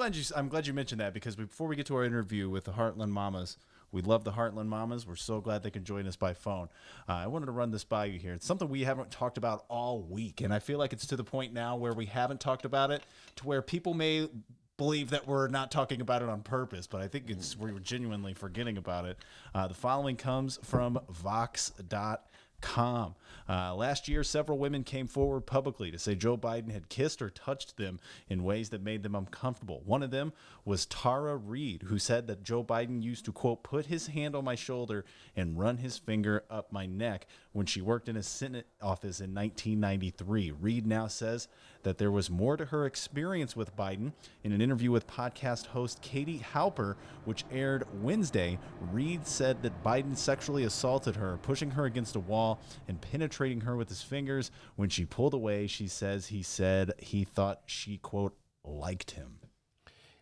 glad you mentioned that, because before we get to our interview with the Heartland Mamas, we love the Heartland Mamas. We're so glad they can join us by phone. I wanted to run this by you here. It's something we haven't talked about all week, and I feel like it's to the point now where we haven't talked about it, to where people may believe that we're not talking about it on purpose, but I think we're genuinely forgetting about it. The following comes from Vox.com. Last year, several women came forward publicly to say Joe Biden had kissed or touched them in ways that made them uncomfortable. One of them was Tara Reid, who said that Joe Biden used to, quote, put his hand on my shoulder and run his finger up my neck when she worked in a Senate office in 1993. Reid now says that there was more to her experience with Biden. In an interview with podcast host Katie Halper, which aired Wednesday, Reid said that Biden sexually assaulted her, pushing her against a wall wall and penetrating her with his fingers. When she pulled away, she says he said he thought she, quote, liked him.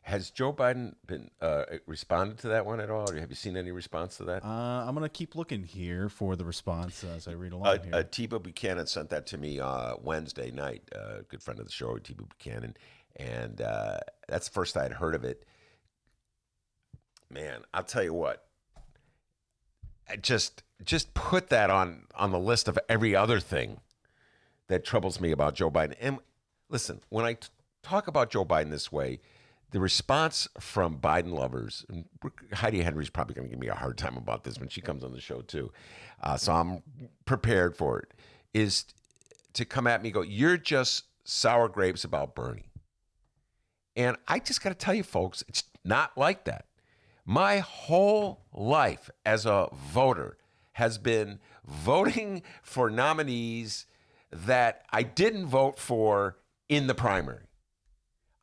Has Joe Biden been responded to that one at all, or have you seen any response to that? I'm going to keep looking here for the response as I read along here. Tiba Buchanan sent that to me Wednesday night, a good friend of the show, Tiba Buchanan, and that's the first I had heard of it. Man, I'll tell you what, just put that on the list of every other thing that troubles me about Joe Biden. And listen, when I talk about Joe Biden this way, the response from Biden lovers, and Heidi Henry's probably going to give me a hard time about this when she comes on the show too, so I'm prepared for it, is to come at me and go, you're just sour grapes about Bernie. And I just got to tell you, folks, it's not like that. My whole life as a voter has been voting for nominees that I didn't vote for in the primary.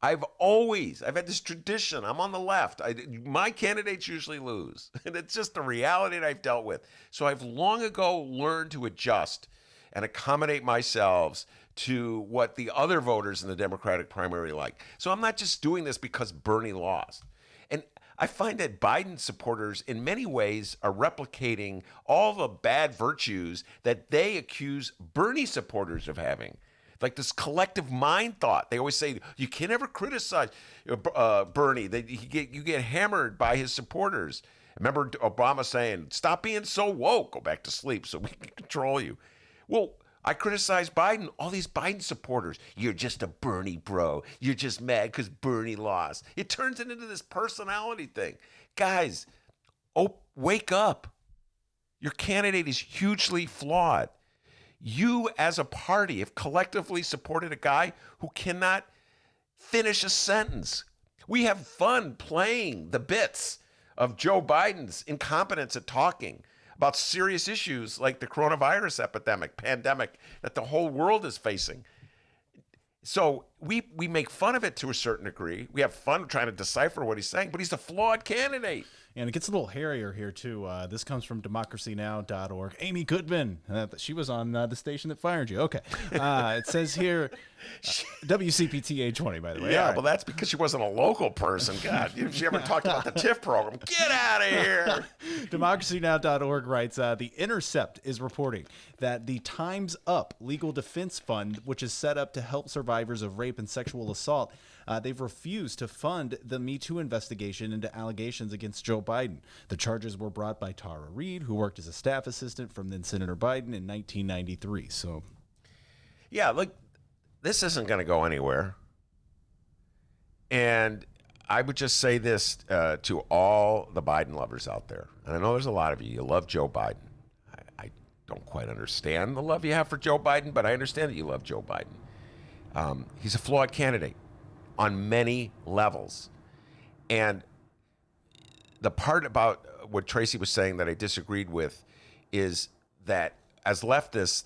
I've had this tradition. I'm on the left. My candidates usually lose. And it's just the reality that I've dealt with. So I've long ago learned to adjust and accommodate myself to what the other voters in the Democratic primary like. So I'm not just doing this because Bernie lost. And I find that Biden supporters in many ways are replicating all the bad virtues that they accuse Bernie supporters of having. Like this collective mind thought. They always say you can never criticize Bernie. You get hammered by his supporters. Remember Obama saying, "Stop being so woke. Go back to sleep so we can control you." Well, I criticize Biden. All these Biden supporters. You're just a Bernie bro. You're just mad because Bernie lost. It turns it into this personality thing. Guys, wake up. Your candidate is hugely flawed. You as a party have collectively supported a guy who cannot finish a sentence. We have fun playing the bits of Joe Biden's incompetence at talking about serious issues like the coronavirus pandemic that the whole world is facing. So we make fun of it to a certain degree. We have fun trying to decipher what he's saying, but he's a flawed candidate. And it gets a little hairier here, too. This comes from democracynow.org. Amy Goodman. She was on the station that fired you. Okay. It says here, WCPT 820, by the way. Yeah, well, that's because she wasn't a local person. God, if she ever talked about the TIF program, get out of here. Democracynow.org writes, The Intercept is reporting that the Time's Up Legal Defense Fund, which is set up to help survivors of rape and sexual assault, they've refused to fund the Me Too investigation into allegations against Joe Biden. The charges were brought by Tara Reid, who worked as a staff assistant from then Senator Biden in 1993. So, yeah, look, this isn't going to go anywhere. And I would just say this to all the Biden lovers out there. And I know there's a lot of you. You love Joe Biden. I don't quite understand the love you have for Joe Biden, but I understand that you love Joe Biden. He's a flawed candidate on many levels. And the part about what Tracy was saying that I disagreed with is that as leftists,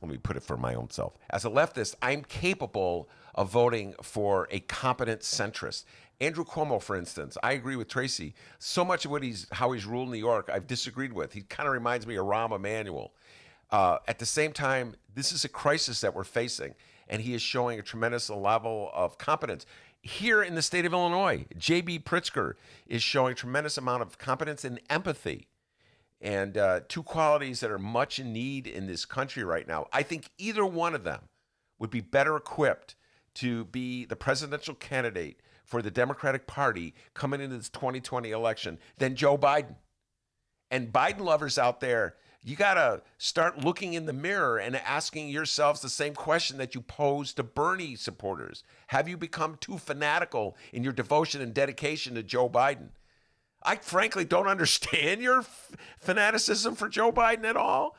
let me put it for my own self, as a leftist, I'm capable of voting for a competent centrist. Andrew Cuomo, for instance, I agree with Tracy. So much of how he's ruled New York, I've disagreed with. He kind of reminds me of Rahm Emanuel. At the same time, this is a crisis that we're facing, and he is showing a tremendous level of competence. Here in the state of Illinois, J.B. Pritzker is showing a tremendous amount of competence and empathy, and two qualities that are much in need in this country right now. I think either one of them would be better equipped to be the presidential candidate for the Democratic Party coming into this 2020 election than Joe Biden. And Biden lovers out there, you got to start looking in the mirror and asking yourselves the same question that you posed to Bernie supporters. Have you become too fanatical in your devotion and dedication to Joe Biden? I frankly don't understand your fanaticism for Joe Biden at all,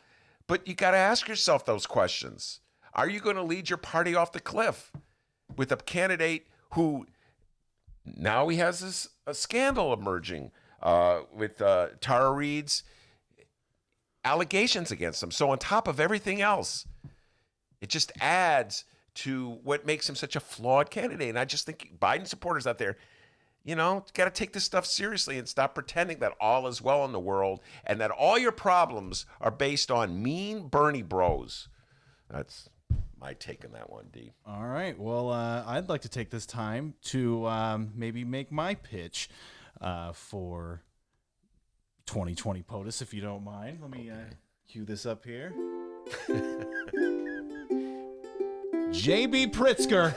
but you got to ask yourself those questions. Are you going to lead your party off the cliff with a candidate who now he has a scandal emerging with Tara Reid's allegations against him. So on top of everything else, it just adds to what makes him such a flawed candidate. And I just think Biden supporters out there, You know, got to take this stuff seriously and stop pretending that all is well in the world and that all your problems are based on mean Bernie bros. That's my take on that one, D. All right. Well, I'd like to take this time to maybe make my pitch for 2020 POTUS, if you don't mind. Let me cue this up here. JB Pritzker,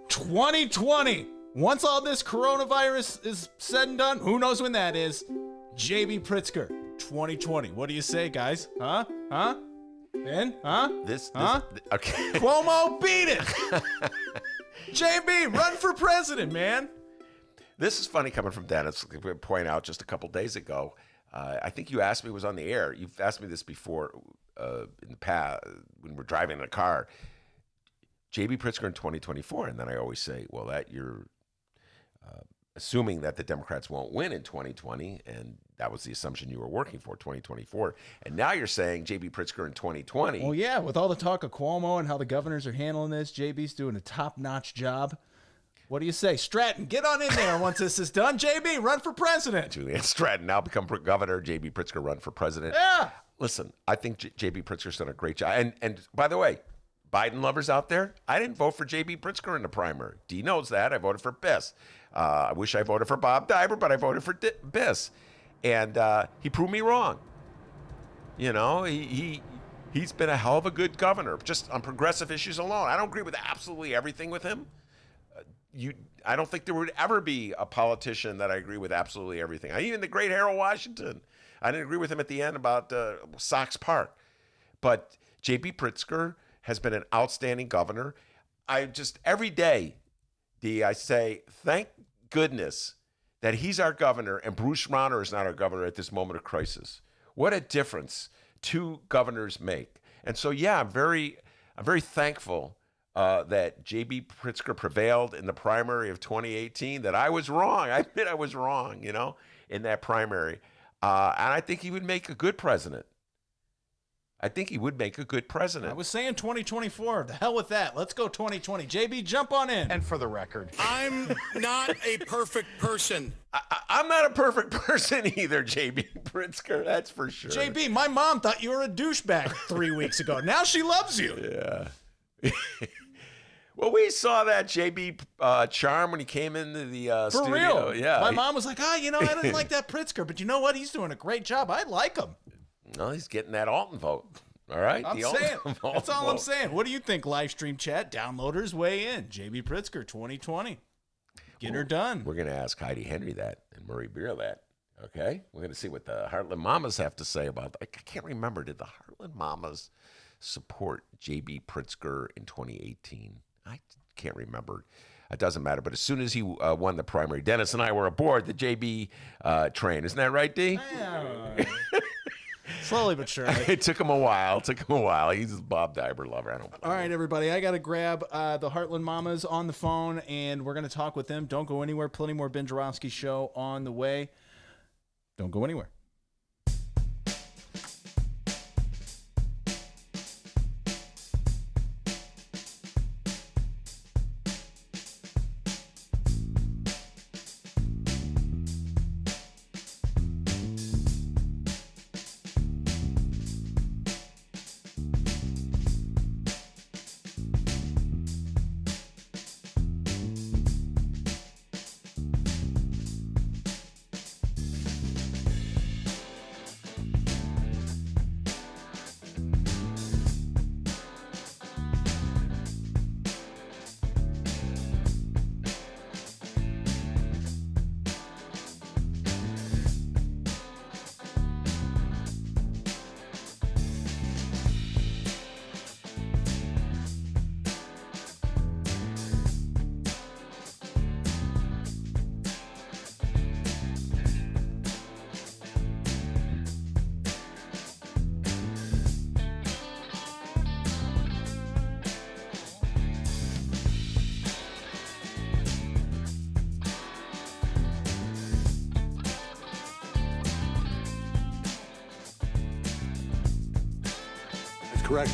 2020. Once all this coronavirus is said and done, who knows when that is? JB Pritzker, 2020. What do you say, guys? Huh? Ben? Huh? Okay. Cuomo, beat it! JB, run for president, man. This is funny coming from Dennis. We point out just a couple days ago. I think you asked me, it was on the air. You've asked me this before in the past when we're driving in a car. JB Pritzker in 2024. And then I always say, well, that you're assuming that the Democrats won't win in 2020, and that was the assumption you were working for, 2024. And now you're saying JB Pritzker in 2020. Well, yeah, with all the talk of Cuomo and how the governors are handling this, JB's doing a top-notch job. What do you say? Stratton, get on in there once this is done. JB, run for president. Julian Stratton now become governor, JB Pritzker run for president. Yeah. Listen, I think JB Pritzker's done a great job. And by the way, Biden lovers out there, I didn't vote for JB Pritzker in the primary. D knows that. I voted for Biss. I wish I voted for Bob Diber, but I voted for Biss. And he proved me wrong. You know, he's been a hell of a good governor, just on progressive issues alone. I don't agree with absolutely everything with him. I don't think there would ever be a politician that I agree with absolutely everything. Even the great Harold Washington, I didn't agree with him at the end about Sox Park. But JB Pritzker has been an outstanding governor. Every day, D, I say, thank goodness that he's our governor and Bruce Rauner is not our governor at this moment of crisis. What a difference two governors make. And so, yeah, I'm very thankful that JB Pritzker prevailed in the primary of 2018, that I was wrong. I admit I was wrong, in that primary. And I think he would make a good president. I was saying 2024. The hell with that. Let's go 2020. JB, jump on in. And for the record, I'm not a perfect person. I'm not a perfect person either, JB Pritzker. That's for sure. JB, my mom thought you were a douchebag 3 weeks ago. Now she loves you. Yeah. Well, we saw that JB charm when he came into the studio. For real. Yeah. My mom was like, I didn't like that Pritzker, but you know what? He's doing a great job. I like him. No, he's getting that Alton vote. All right? I'm saying. That's all I'm saying. What do you think, live stream chat? Downloaders weigh in. JB Pritzker 2020. Get her done. We're going to ask Heidi Henry that and Murray Beer that. Okay? We're going to see what the Heartland Mamas have to say about that. I can't remember. Did the Heartland Mamas support JB Pritzker in 2018? I can't remember. It doesn't matter. But as soon as he won the primary, Dennis and I were aboard the JB train. Isn't that right, D? Slowly but surely. It took him a while. He's a Bob Diber lover. All right, everybody. I got to grab the Heartland Mamas on the phone, and we're going to talk with them. Don't go anywhere. Plenty more Ben Joravsky show on the way. Don't go anywhere. Correct.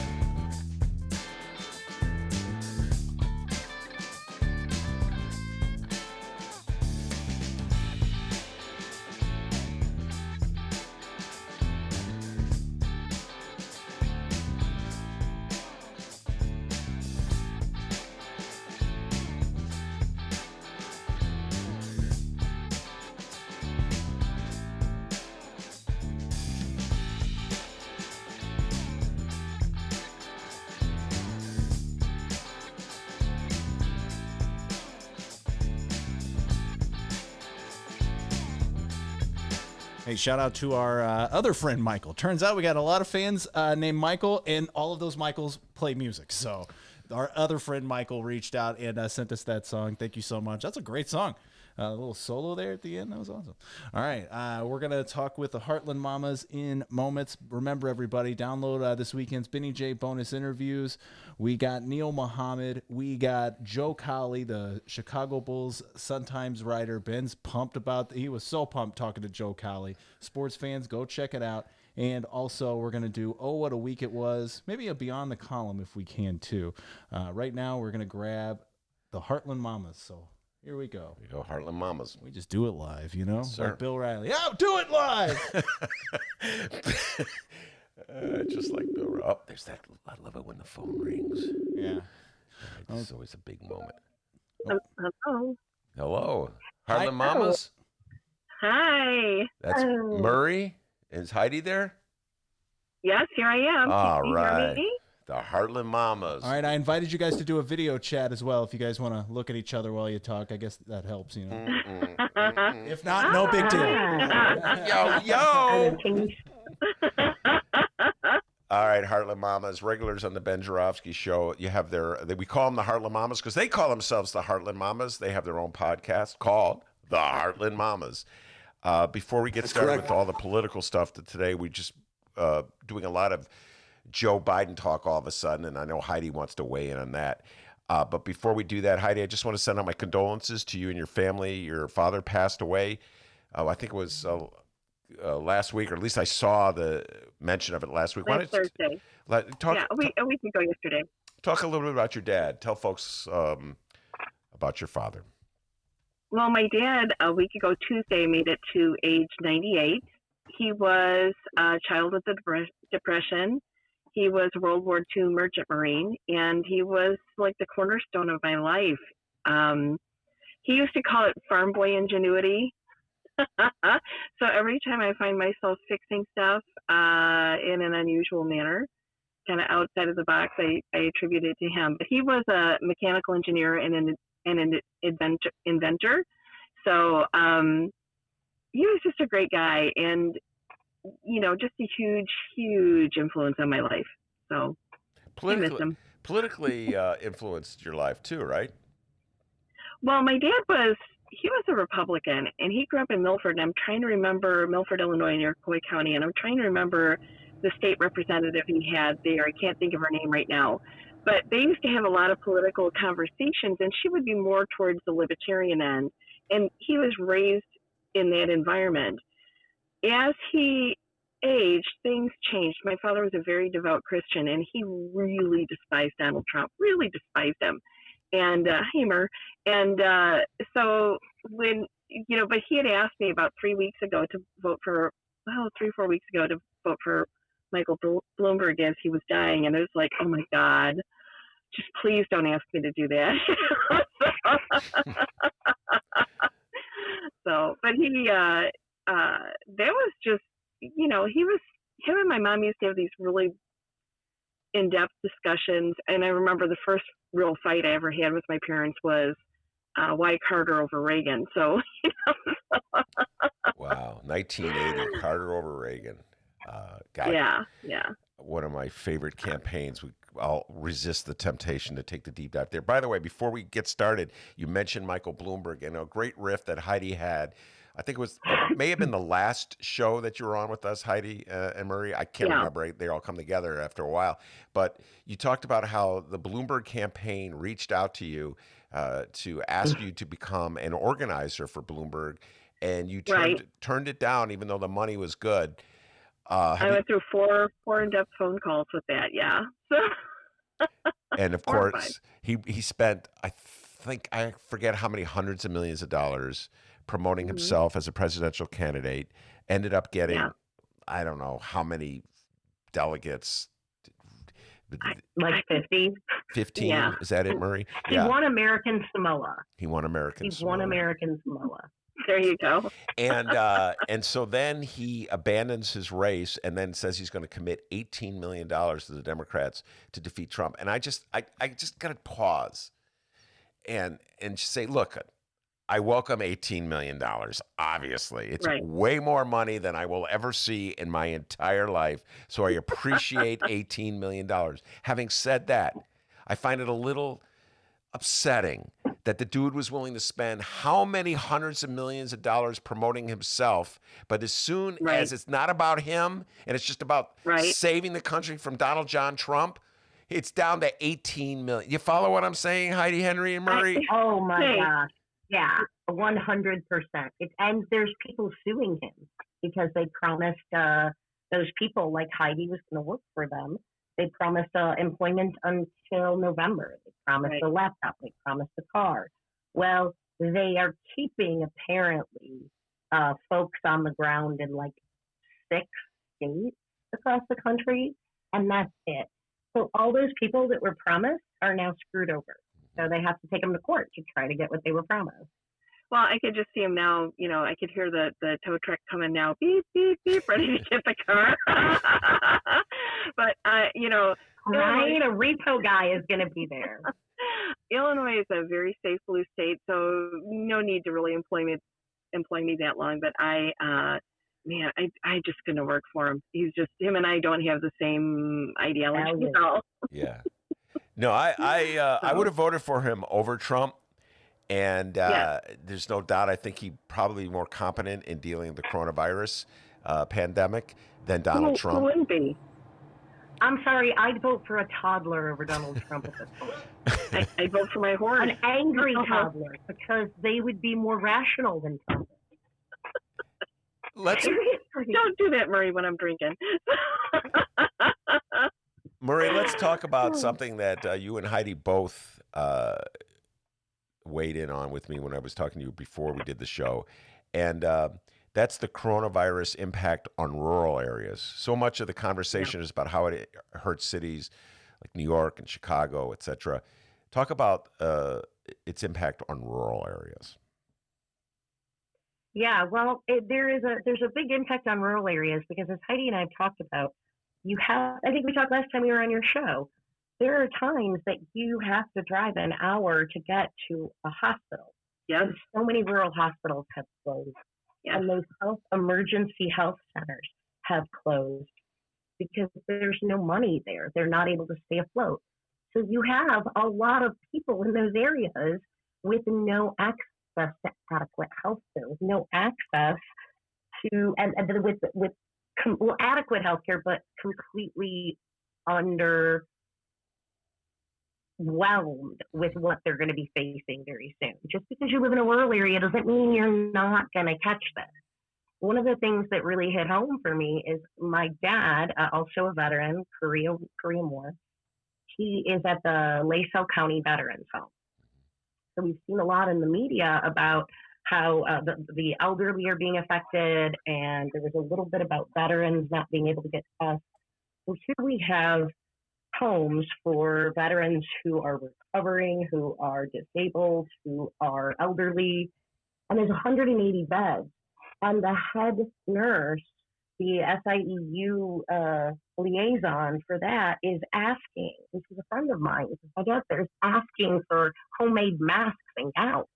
Hey, shout out to our other friend, Michael. Turns out we got a lot of fans named Michael, and all of those Michaels play music. So our other friend, Michael, reached out and sent us that song. Thank you so much. That's a great song. A little solo there at the end. That was awesome. All right. We're going to talk with the Heartland Mamas in moments. Remember, everybody, download this weekend's Benny J bonus interviews. We got Neil Muhammad. We got Joe Colley, the Chicago Bulls Sun-Times writer. Ben's pumped about he was so pumped talking to Joe Colley. Sports fans, go check it out. And also, we're going to do Oh, What a Week It Was. Maybe a Beyond the Column if we can, too. Right now, we're going to grab the Heartland Mamas. So here we go. Here we go, Heartland Mamas. We just do it live, you know? Yes, sir. Like Bill Riley. Oh, do it live! Just like Bill Riley. Oh, there's that. I love it when the phone rings. Yeah. This is always a big moment. Hello. Hello. Heartland Mamas? Hi. That's Murray. Is Heidi there? Yes, here I am. All Can you hear right. me? The Heartland Mamas. All right, I invited you guys to do a video chat as well. If you guys want to look at each other while you talk, I guess that helps, you know. If not, no big deal. Yo. All right, Heartland Mamas, regulars on the Ben Joravsky Show. You have we call them the Heartland Mamas because they call themselves the Heartland Mamas. They have their own podcast called the Heartland Mamas. Before we get started with all the political stuff today, we just doing a lot of Joe Biden talk all of a sudden, and I know Heidi wants to weigh in on that. But before we do that, Heidi, I just want to send out my condolences to you and your family. Your father passed away. I think it was last week, or at least I saw the mention of it last week. Last Thursday. A week ago yesterday. Talk a little bit about your dad. Tell folks about your father. Well, my dad, a week ago Tuesday, made it to age 98. He was a child of the Depression. He was a World War II merchant marine, and he was like the cornerstone of my life. He used to call it farm boy ingenuity. So every time I find myself fixing stuff in an unusual manner, kind of outside of the box, I attribute it to him. But he was a mechanical engineer and an inventor. So he was just a great guy, and just a huge influence on my life. So I miss him. Politically influenced your life too, right? Well, my dad was a Republican, and he grew up in Milford, and I'm trying to remember Milford, Illinois, in Iroquois County, and I'm trying to remember the state representative he had there. I can't think of her name right now. But they used to have a lot of political conversations, and she would be more towards the libertarian end. And he was raised in that environment. As he aged, things changed. My father was a very devout Christian, and he really despised Donald Trump, really despised him. And Hamer. And so when, but he had asked me about 3 weeks ago to vote for, 3-4 weeks ago to vote for Michael Bloomberg as he was dying. And it was like, oh my God, just please don't ask me to do that. So, but that was just, him and my mom used to have these really in-depth discussions. And I remember the first real fight I ever had with my parents was why Carter over Reagan. So, Wow. 1980, Carter over Reagan. God, yeah. One of my favorite campaigns. I'll resist the temptation to take the deep dive there. By the way, before we get started, you mentioned Michael Bloomberg and a great riff that Heidi had. I think it may have been the last show that you were on with us, Heidi and Murray. I can't remember. They all come together after a while. But you talked about how the Bloomberg campaign reached out to you to ask you to become an organizer for Bloomberg, and you turned it down even though the money was good. I went through four in-depth phone calls with that, yeah. And of course, he spent, I forget how many hundreds of millions of dollars promoting himself as a presidential candidate, ended up getting, I don't know how many delegates. Like 50. 15? Yeah. Is that it, Murray? He won American Samoa. He won American Samoa. Won American Samoa. There you go. And so then he abandons his race and then says he's going to commit $18 million to the Democrats to defeat Trump. And I just got to pause and say, look, I welcome $18 million, obviously. It's Right. way more money than I will ever see in my entire life. So I appreciate $18 million. Having said that, I find it a little upsetting that the dude was willing to spend how many hundreds of millions of dollars promoting himself, but as soon as it's not about him and it's just about saving the country from Donald John Trump, it's down to 18 million. You follow what I'm saying, Heidi, Henry, and Murray? Oh my gosh. Yeah, 100%. And there's people suing him because they promised those people, like Heidi was going to work for them. They promised employment until November. They promised a laptop. They promised a car. Well, they are keeping, apparently, folks on the ground in like 6 states across the country, and that's it. So all those people that were promised are now screwed over. So they have to take them to court to try to get what they were promised. Well, I could just see him now, I could hear the tow truck coming now, beep, beep, beep, ready to get the car. But, Right, a repo guy is going to be there. Illinois is a very safe blue state, so no need to really employ me that long. But I just couldn't work for him. Him and I don't have the same ideology at all. Yeah. No, I would have voted for him over Trump. And there's no doubt, I think he's probably more competent in dealing with the coronavirus pandemic than Donald Trump. Who wouldn't be? I'm sorry, I'd vote for a toddler over Donald Trump at this point. I'd vote for my horse. An angry toddler, because they would be more rational than Trump. Don't do that, Murray, when I'm drinking. Murray, let's talk about something that you and Heidi both weighed in on with me when I was talking to you before we did the show. And that's the coronavirus impact on rural areas. So much of the conversation is about how it hurts cities like New York and Chicago, et cetera. Talk about its impact on rural areas. Yeah, well, there's a big impact on rural areas because, as Heidi and I have talked about, I think we talked last time we were on your show, there are times that you have to drive an hour to get to a hospital. Yes. And so many rural hospitals have closed. Yes. And those emergency health centers have closed because there's no money there. They're not able to stay afloat. So you have a lot of people in those areas with no access to adequate health care, with no access to, and with adequate health care, but completely underwhelmed with what they're going to be facing very soon. Just because you live in a rural area doesn't mean you're not going to catch this. One of the things that really hit home for me is my dad, also a veteran, Korean War. He is at the Lacell County Veterans Home. So we've seen a lot in the media about how the elderly are being affected, and there was a little bit about veterans not being able to get tests. Well, here we have homes for veterans who are recovering, who are disabled, who are elderly, and there's 180 beds. And the head nurse, the SIEU liaison for that, is asking, this is a friend of mine, I guess there's asking for homemade masks and gowns.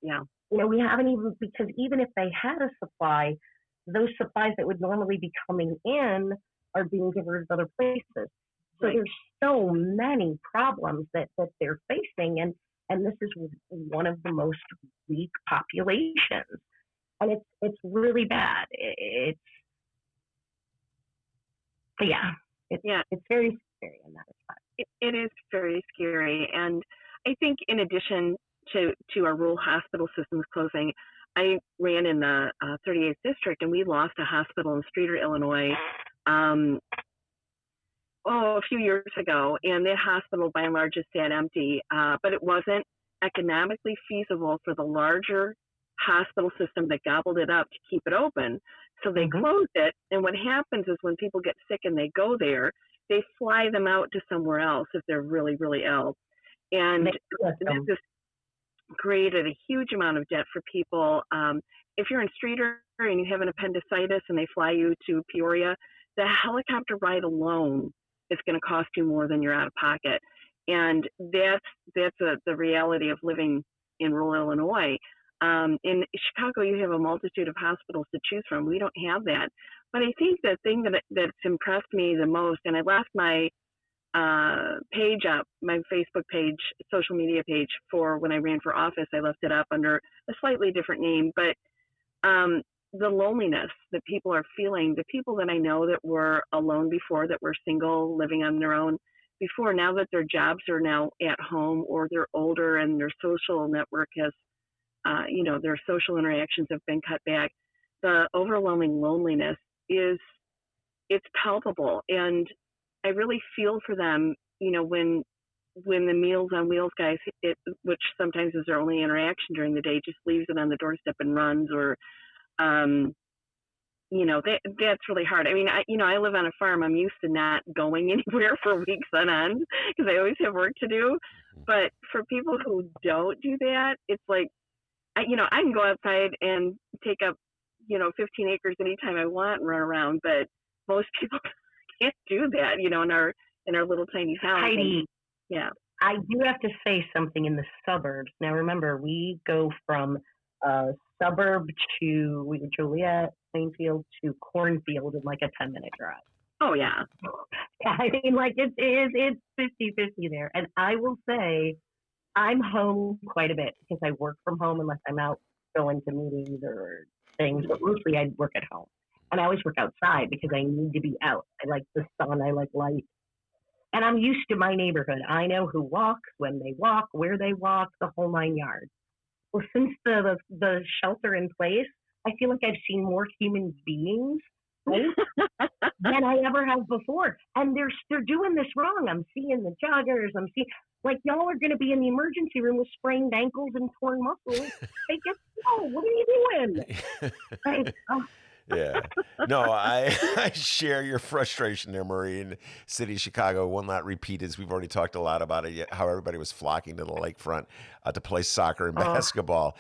Yeah. We haven't even, because even if they had a supply, those supplies that would normally be coming in are being diverted to other places. So there's so many problems that they're facing, and this is one of the most weak populations. And it's really bad. It's very scary in that respect. It is very scary. And I think in addition to our rural hospital systems closing, I ran in the 38th district, and we lost a hospital in Streator, Illinois, a few years ago. And that hospital, by and large, is sat empty. But it wasn't economically feasible for the larger hospital system that gobbled it up to keep it open. So they closed it. And what happens is when people get sick and they go there, they fly them out to somewhere else if they're really, really ill. And this has created a huge amount of debt for people. If you're in Streator and you have an appendicitis and they fly you to Peoria, the helicopter ride alone is going to cost you more than you're out of pocket. And that's the reality of living in rural Illinois. In Chicago, you have a multitude of hospitals to choose from. We don't have that. But I think the thing that's impressed me the most, and I left my page up, my Facebook page, social media page for when I ran for office. I left it up under a slightly different name, but the loneliness that people are feeling, the people that I know that were alone before, that were single, living on their own before, now that their jobs are now at home or they're older and their social network has, their social interactions have been cut back, the overwhelming loneliness it's palpable. And I really feel for them, when the Meals on Wheels guys, which sometimes is their only interaction during the day, just leaves it on the doorstep and runs, or, that's really hard. I mean, I live on a farm. I'm used to not going anywhere for weeks on end because I always have work to do. But for people who don't do that, it's like, I can go outside and take up, 15 acres anytime I want and run around, but most people can't do that, in our little tiny house. Heidi, yeah. I do have to say something in the suburbs. Now, remember, we go from suburb to Joliet, Plainfield to Cornfield in like a 10-minute drive. Oh, yeah. I mean, like, it's 50-50 there. And I will say I'm home quite a bit because I work from home unless I'm out going to meetings or things. But mostly I work at home. And I always work outside because I need to be out. I like the sun. I like light. And I'm used to my neighborhood. I know who walks, when they walk, where they walk, the whole 9 yards. Well, since the shelter in place, I feel like I've seen more human beings, right, than I ever have before. And they're doing this wrong. I'm seeing the joggers. I'm seeing, like, y'all are going to be in the emergency room with sprained ankles and torn muscles. They just, what are you doing? Like, Yeah. No, I share your frustration there, Marie. In the city of Chicago, will not repeat, as we've already talked a lot about it, yet how everybody was flocking to the lakefront to play soccer and basketball,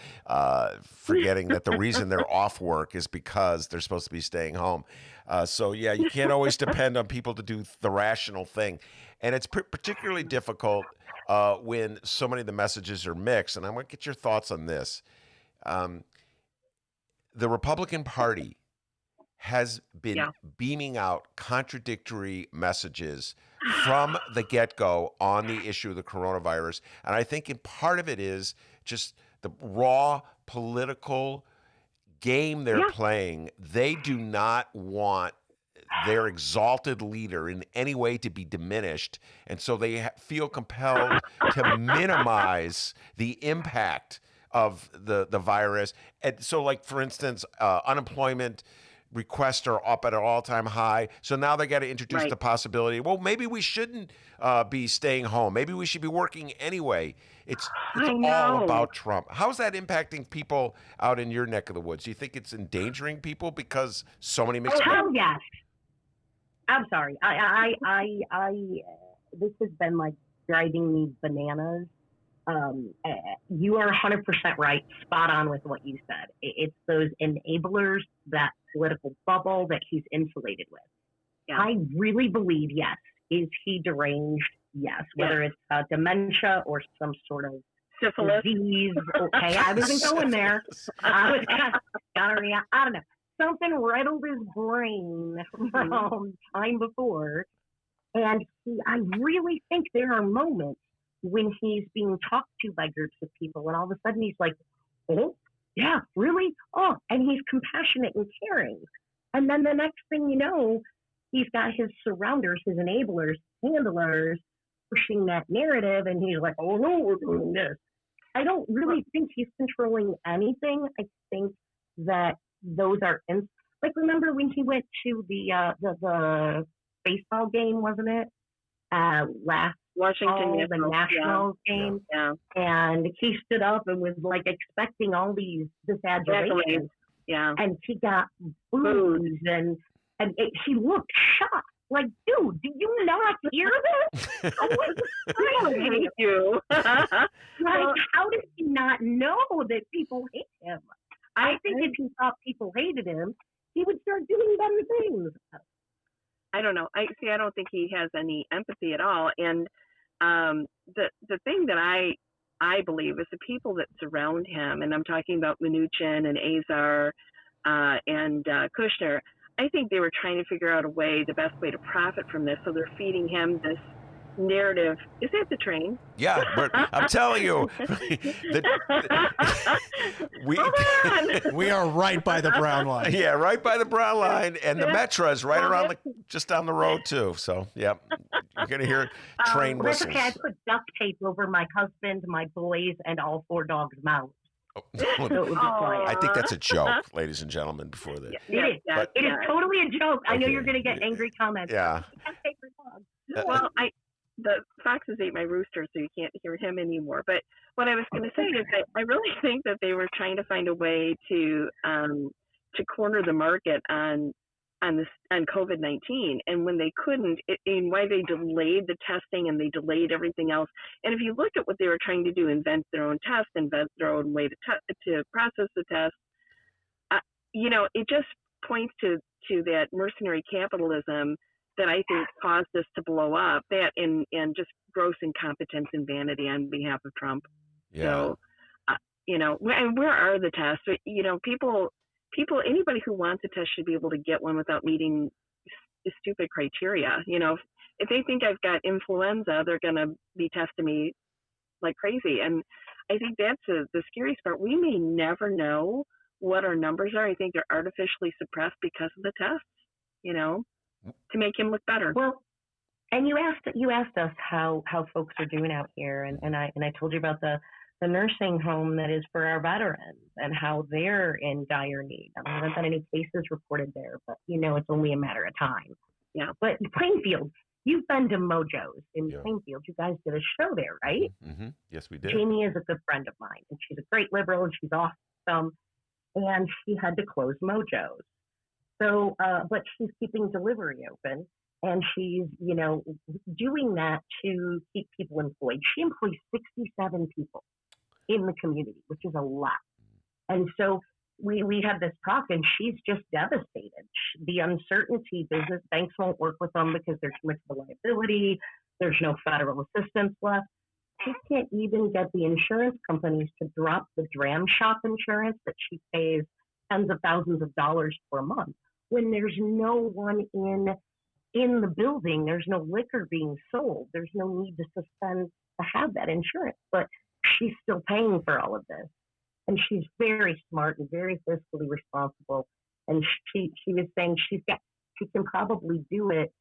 forgetting that the reason they're off work is because they're supposed to be staying home. So, yeah, you can't always depend on people to do the rational thing. And it's particularly difficult when so many of the messages are mixed. And I want to get your thoughts on this. The Republican Party has been beaming out contradictory messages from the get-go on the issue of the coronavirus. And I think part of it is just the raw political game they're playing. They do not want their exalted leader in any way to be diminished. And so they feel compelled to minimize the impact of the virus. And so, like, for instance, unemployment requests are up at an all-time high. So now they got to introduce the possibility, well, maybe we shouldn't be staying home. Maybe we should be working anyway. It's all about Trump. How's that impacting people out in your neck of the woods? Do you think it's endangering people because so many mixed yes. I'm sorry. I this has been like driving me bananas. You are 100% right, spot on with what you said. It's those enablers, that political bubble that he's insulated with. Yeah. I really believe, yes. Is he deranged? Yes. Whether it's dementia or some sort of syphilis disease. Okay, I wasn't going there. I don't know. Something rattled his brain from time before. And I really think there are moments when he's being talked to by groups of people, and all of a sudden he's like, oh, yeah, really? Oh, and he's compassionate and caring. And then the next thing you know, he's got his surrounders, his enablers, handlers, pushing that narrative, and he's like, oh, no, we're doing this. I don't really think he's controlling anything. I think that those are, like, remember when he went to the baseball game, wasn't it? Last Washington the Nationals game, and he stood up and was like expecting all this adulation, and he got booze, and he looked shocked, like, dude, do you not hear this? I hate you. Like, how did he not know that people hate him? I think if he thought people hated him, he would start doing better things. I don't know. I don't think he has any empathy at all. And the thing that I I believe, is the people that surround him, and I'm talking about Mnuchin and Azar and Kushner. I think they were trying to figure out the best way to profit from this, so they're feeding him this narrative. Is that the train? Yeah, but I'm telling you, we are right by the brown line. Yeah, right by the brown line, and the Metra's right around just down the road too. So, yeah, you're gonna hear train That's whistles. okay. I put duct tape over my husband, my boys, and all 4 dogs' mouths. So it would be quiet. I think that's a joke, ladies and gentlemen. Before this, It is totally a joke. I know you're going to get angry comments. Yeah. You can't take your dog. Well, the foxes ate my rooster, so you can't hear him anymore. But what I was going to say is that I really think that they were trying to find a way to corner the market on COVID-19, and when they couldn't, and why they delayed the testing and they delayed everything else. And if you look at what they were trying to do, invent their own test, invent their own way to process the test, it just points to that mercenary capitalism that I think caused this to blow up, that and just gross incompetence and vanity on behalf of Trump. Yeah. So, where are the tests? People, anybody who wants a test should be able to get one without meeting stupid criteria. If they think I've got influenza, they're going to be testing me like crazy. And I think that's the scariest part. We may never know what our numbers are. I think they're artificially suppressed because of the tests, to make him look better. Well, and you asked us how folks are doing out here, and I told you about the nursing home that is for our veterans and how they're in dire need. I haven't had any cases reported there, but it's only a matter of time. Yeah. But Plainfield, you've been to Mojo's in Plainfield. You guys did a show there, right? Mm-hmm. Yes, we did. Jamie is a good friend of mine, and she's a great liberal, and she's awesome. And she had to close Mojo's. So, but she's keeping delivery open, and she's, doing that to keep people employed. She employs 67 people in the community, which is a lot. And so we had this talk, and she's just devastated. The uncertainty, business banks won't work with them because there's too much of a liability. There's no federal assistance left. She can't even get the insurance companies to drop the dram shop insurance that she pays tens of thousands of dollars per month. When there's no one in the building, there's no liquor being sold. There's no need to have that insurance. But she's still paying for all of this. And she's very smart and very fiscally responsible. And she was saying she can probably do it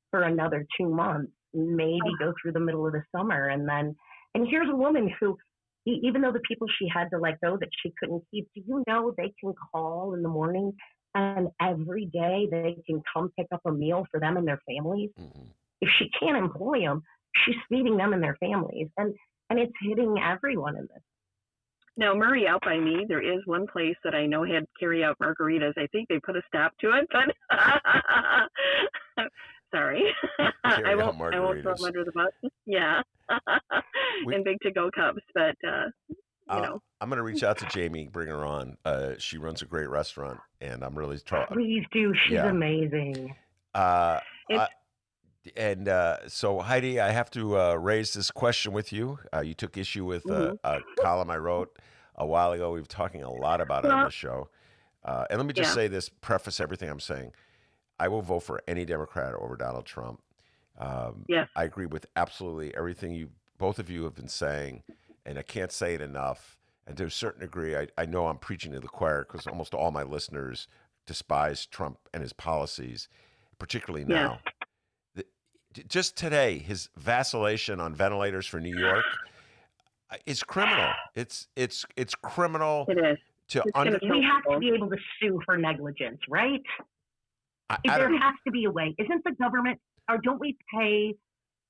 for another 2 months, maybe go through the middle of the summer. And here's a woman who, even though the people she had to let go that she couldn't keep, do you know they can call in the morning and every day they can come pick up a meal for them and their families? Mm-hmm. If she can't employ them, she's feeding them and their families. And it's hitting everyone in this. Now, Murray, out by me, there is one place that I know had carry out margaritas. I think they put a stop to it, but sorry. I won't throw them under the bus. Yeah. In big to-go cups, but, I'm going to reach out to Jamie, bring her on. She runs a great restaurant, and I'm really trying. Please do. She's amazing. So, Heidi, I have to raise this question with you. You took issue with a column I wrote a while ago. We've been talking a lot about it on the show. And let me just say this, preface everything I'm saying. I will vote for any Democrat over Donald Trump. Yes. I agree with absolutely everything both of you have been saying, and I can't say it enough. And to a certain degree, I know I'm preaching to the choir because almost all my listeners despise Trump and his policies, particularly now. Just today, his vacillation on ventilators for New York is criminal. It's criminal. It is. We have to be able to sue for negligence, right? There has to be a way. Isn't the government, or don't we pay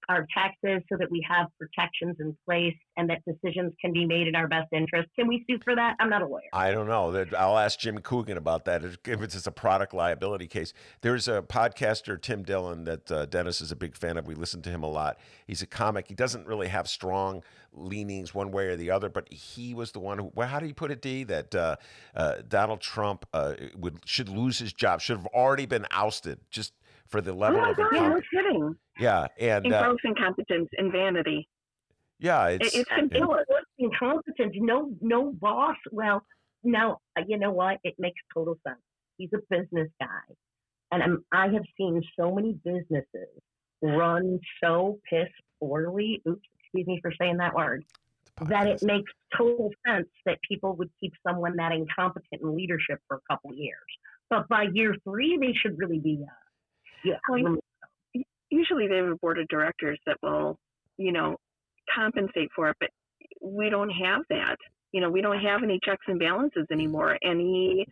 our taxes so that we have protections in place and that decisions can be made in our best interest? Can we sue for that? I'm not a lawyer. I don't know. I'll ask Jim Coogan about that if it's just a product liability case. There's a podcaster, Tim Dillon, that Dennis is a big fan of. We listen to him a lot. He's a comic. He doesn't really have strong leanings one way or the other, but he was the one who, how do you put it, D, that Donald Trump should lose his job, should have already been ousted just for the level of no kidding. Yeah, and gross incompetence and vanity. Yeah, It's yeah. incompetent. No boss. Well, now you know what? It makes total sense. He's a business guy, and I have seen so many businesses run so piss poorly. Oops, excuse me for saying that word. That it makes total sense that people would keep someone that incompetent in leadership for a couple of years. But by year 3, they should really be. Well, usually they have a board of directors that will, compensate for it, but we don't have that. We don't have any checks and balances anymore. And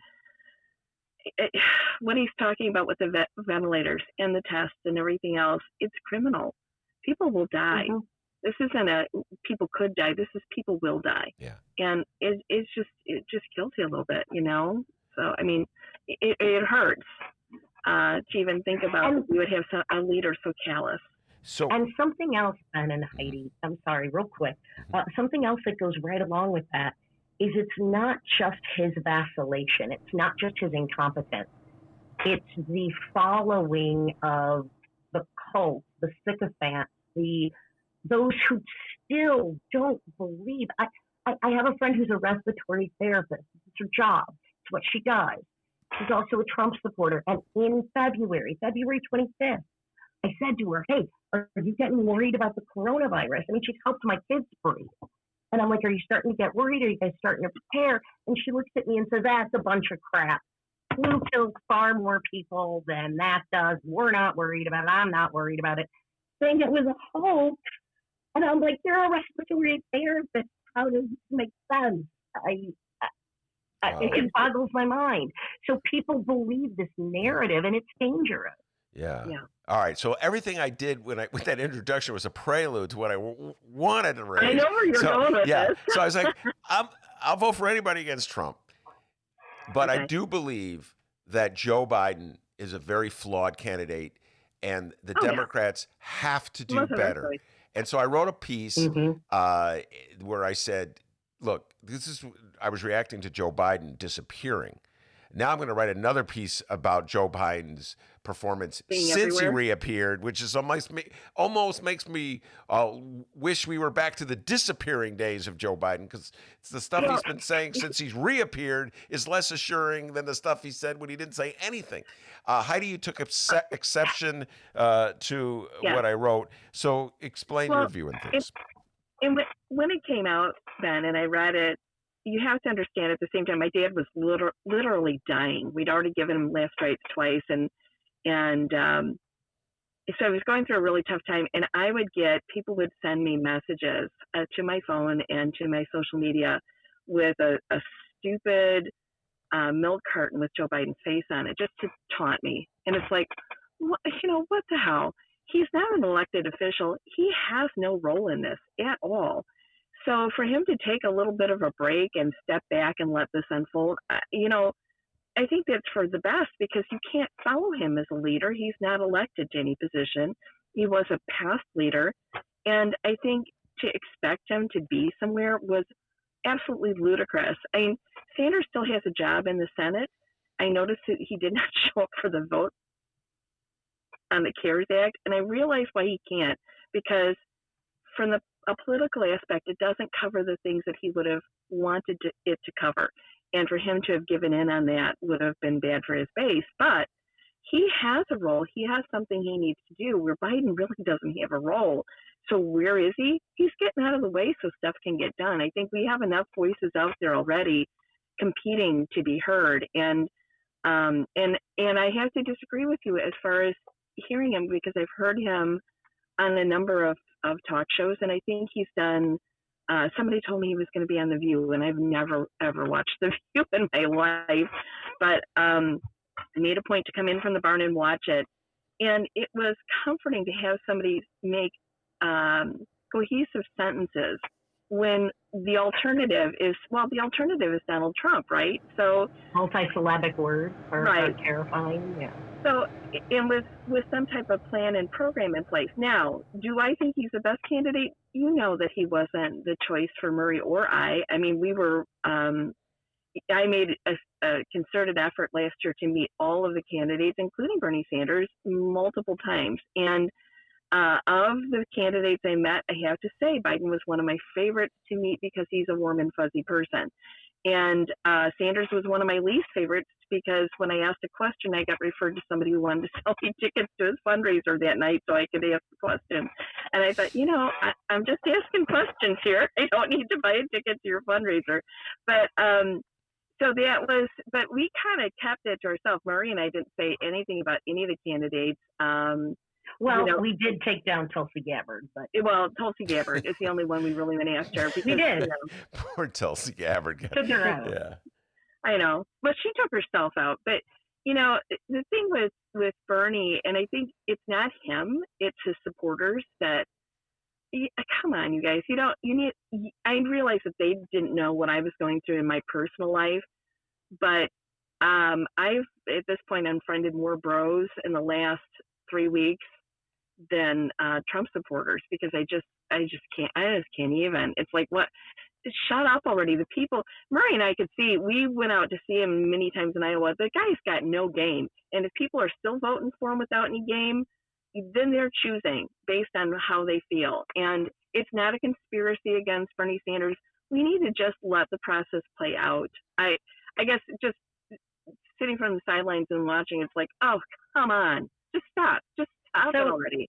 what he's talking about with the ventilators and the tests and everything else, it's criminal. People will die. Mm-hmm. This isn't people could die. This is people will die. Yeah. And it just kills you a little bit, So, I mean, it hurts to even think about that we would have a leader so callous. So, and something else, Ben and Heidi, I'm sorry, real quick. Something else that goes right along with that is it's not just his vacillation. It's not just his incompetence. It's the following of the cult, the sycophants, those who still don't believe. I have a friend who's a respiratory therapist. It's her job. It's what she does. She's also a Trump supporter. And in February 25th, I said to her, hey, are you getting worried about the coronavirus? I mean, she's helped my kids breathe. And I'm like, are you starting to get worried? Are you guys starting to prepare? And she looks at me and says, that's a bunch of crap. Flu kills far more people than that does. We're not worried about it. I'm not worried about it. Saying it was a hoax. And I'm like, you're a respiratory therapist. How does this make sense? It boggles my mind. So people believe this narrative, and it's dangerous. Yeah. All right. So everything I did with that introduction was a prelude to what I wanted to raise. I know where you're going with this. So I was like, I'll vote for anybody against Trump. But I do believe that Joe Biden is a very flawed candidate, and the Democrats have to do better. And so I wrote a piece where I said, look, I was reacting to Joe Biden disappearing. Now I'm going to write another piece about Joe Biden's performance since he reappeared, which is almost makes me wish we were back to the disappearing days of Joe Biden, because the stuff he's been saying since he's reappeared is less assuring than the stuff he said when he didn't say anything. Heidi, you took exception to what I wrote, so explain your view on things. When it came out, Ben, and I read it, you have to understand at the same time, my dad was literally dying. We'd already given him last rites twice. And so I was going through a really tough time, and people would send me messages to my phone and to my social media with a stupid milk carton with Joe Biden's face on it, just to taunt me. And it's like, what the hell? He's not an elected official. He has no role in this at all. So for him to take a little bit of a break and step back and let this unfold, I think that's for the best, because you can't follow him as a leader. He's not elected to any position. He was a past leader. And I think to expect him to be somewhere was absolutely ludicrous. I mean, Sanders still has a job in the Senate. I noticed that he did not show up for the vote on the CARES Act. And I realize why he can't, because from a political aspect, it doesn't cover the things that he would have wanted it to cover. And for him to have given in on that would have been bad for his base. But he has a role. He has something he needs to do, where Biden really doesn't have a role. So where is he? He's getting out of the way so stuff can get done. I think we have enough voices out there already competing to be heard. And I have to disagree with you as far as hearing him, because I've heard him on a number of talk shows, and I think he's done. Somebody told me he was going to be on The View, and I've never ever watched The View in my life, but I made a point to come in from the barn and watch it, and it was comforting to have somebody make cohesive sentences when the alternative is Donald Trump, right? So multisyllabic words are terrifying. Yeah. So, and with some type of plan and program in place. Now, do I think he's the best candidate? You know that he wasn't the choice for Murray or I. I mean, we were. I made a concerted effort last year to meet all of the candidates, including Bernie Sanders, multiple times, and of the candidates I met, I have to say Biden was one of my favorites to meet because he's a warm and fuzzy person. And Sanders was one of my least favorites because when I asked a question, I got referred to somebody who wanted to sell me tickets to his fundraiser that night so I could ask the question. And I thought, I'm just asking questions here. I don't need to buy a ticket to your fundraiser. But so that was, but we kind of kept it to ourselves. Murray and I didn't say anything about any of the candidates. Well, we did take down Tulsi Gabbard, but Tulsi Gabbard is the only one we really went after. Because, we did. Poor Tulsi Gabbard. Took her out. Yeah. I know, but she took herself out. But the thing with Bernie, and I think it's not him; it's his supporters. That come on, you guys, I realize that they didn't know what I was going through in my personal life, but I've at this point unfriended more bros in the last 3 weeks than Trump supporters because I just can't even. It's like, what? Shut up already. The people, Murray and I could see, we went out to see him many times in Iowa. The guy's got no game. And if people are still voting for him without any game, then they're choosing based on how they feel. And it's not a conspiracy against Bernie Sanders. We need to just let the process play out. I guess just sitting from the sidelines and watching, it's like, oh, come on. Just stop it already.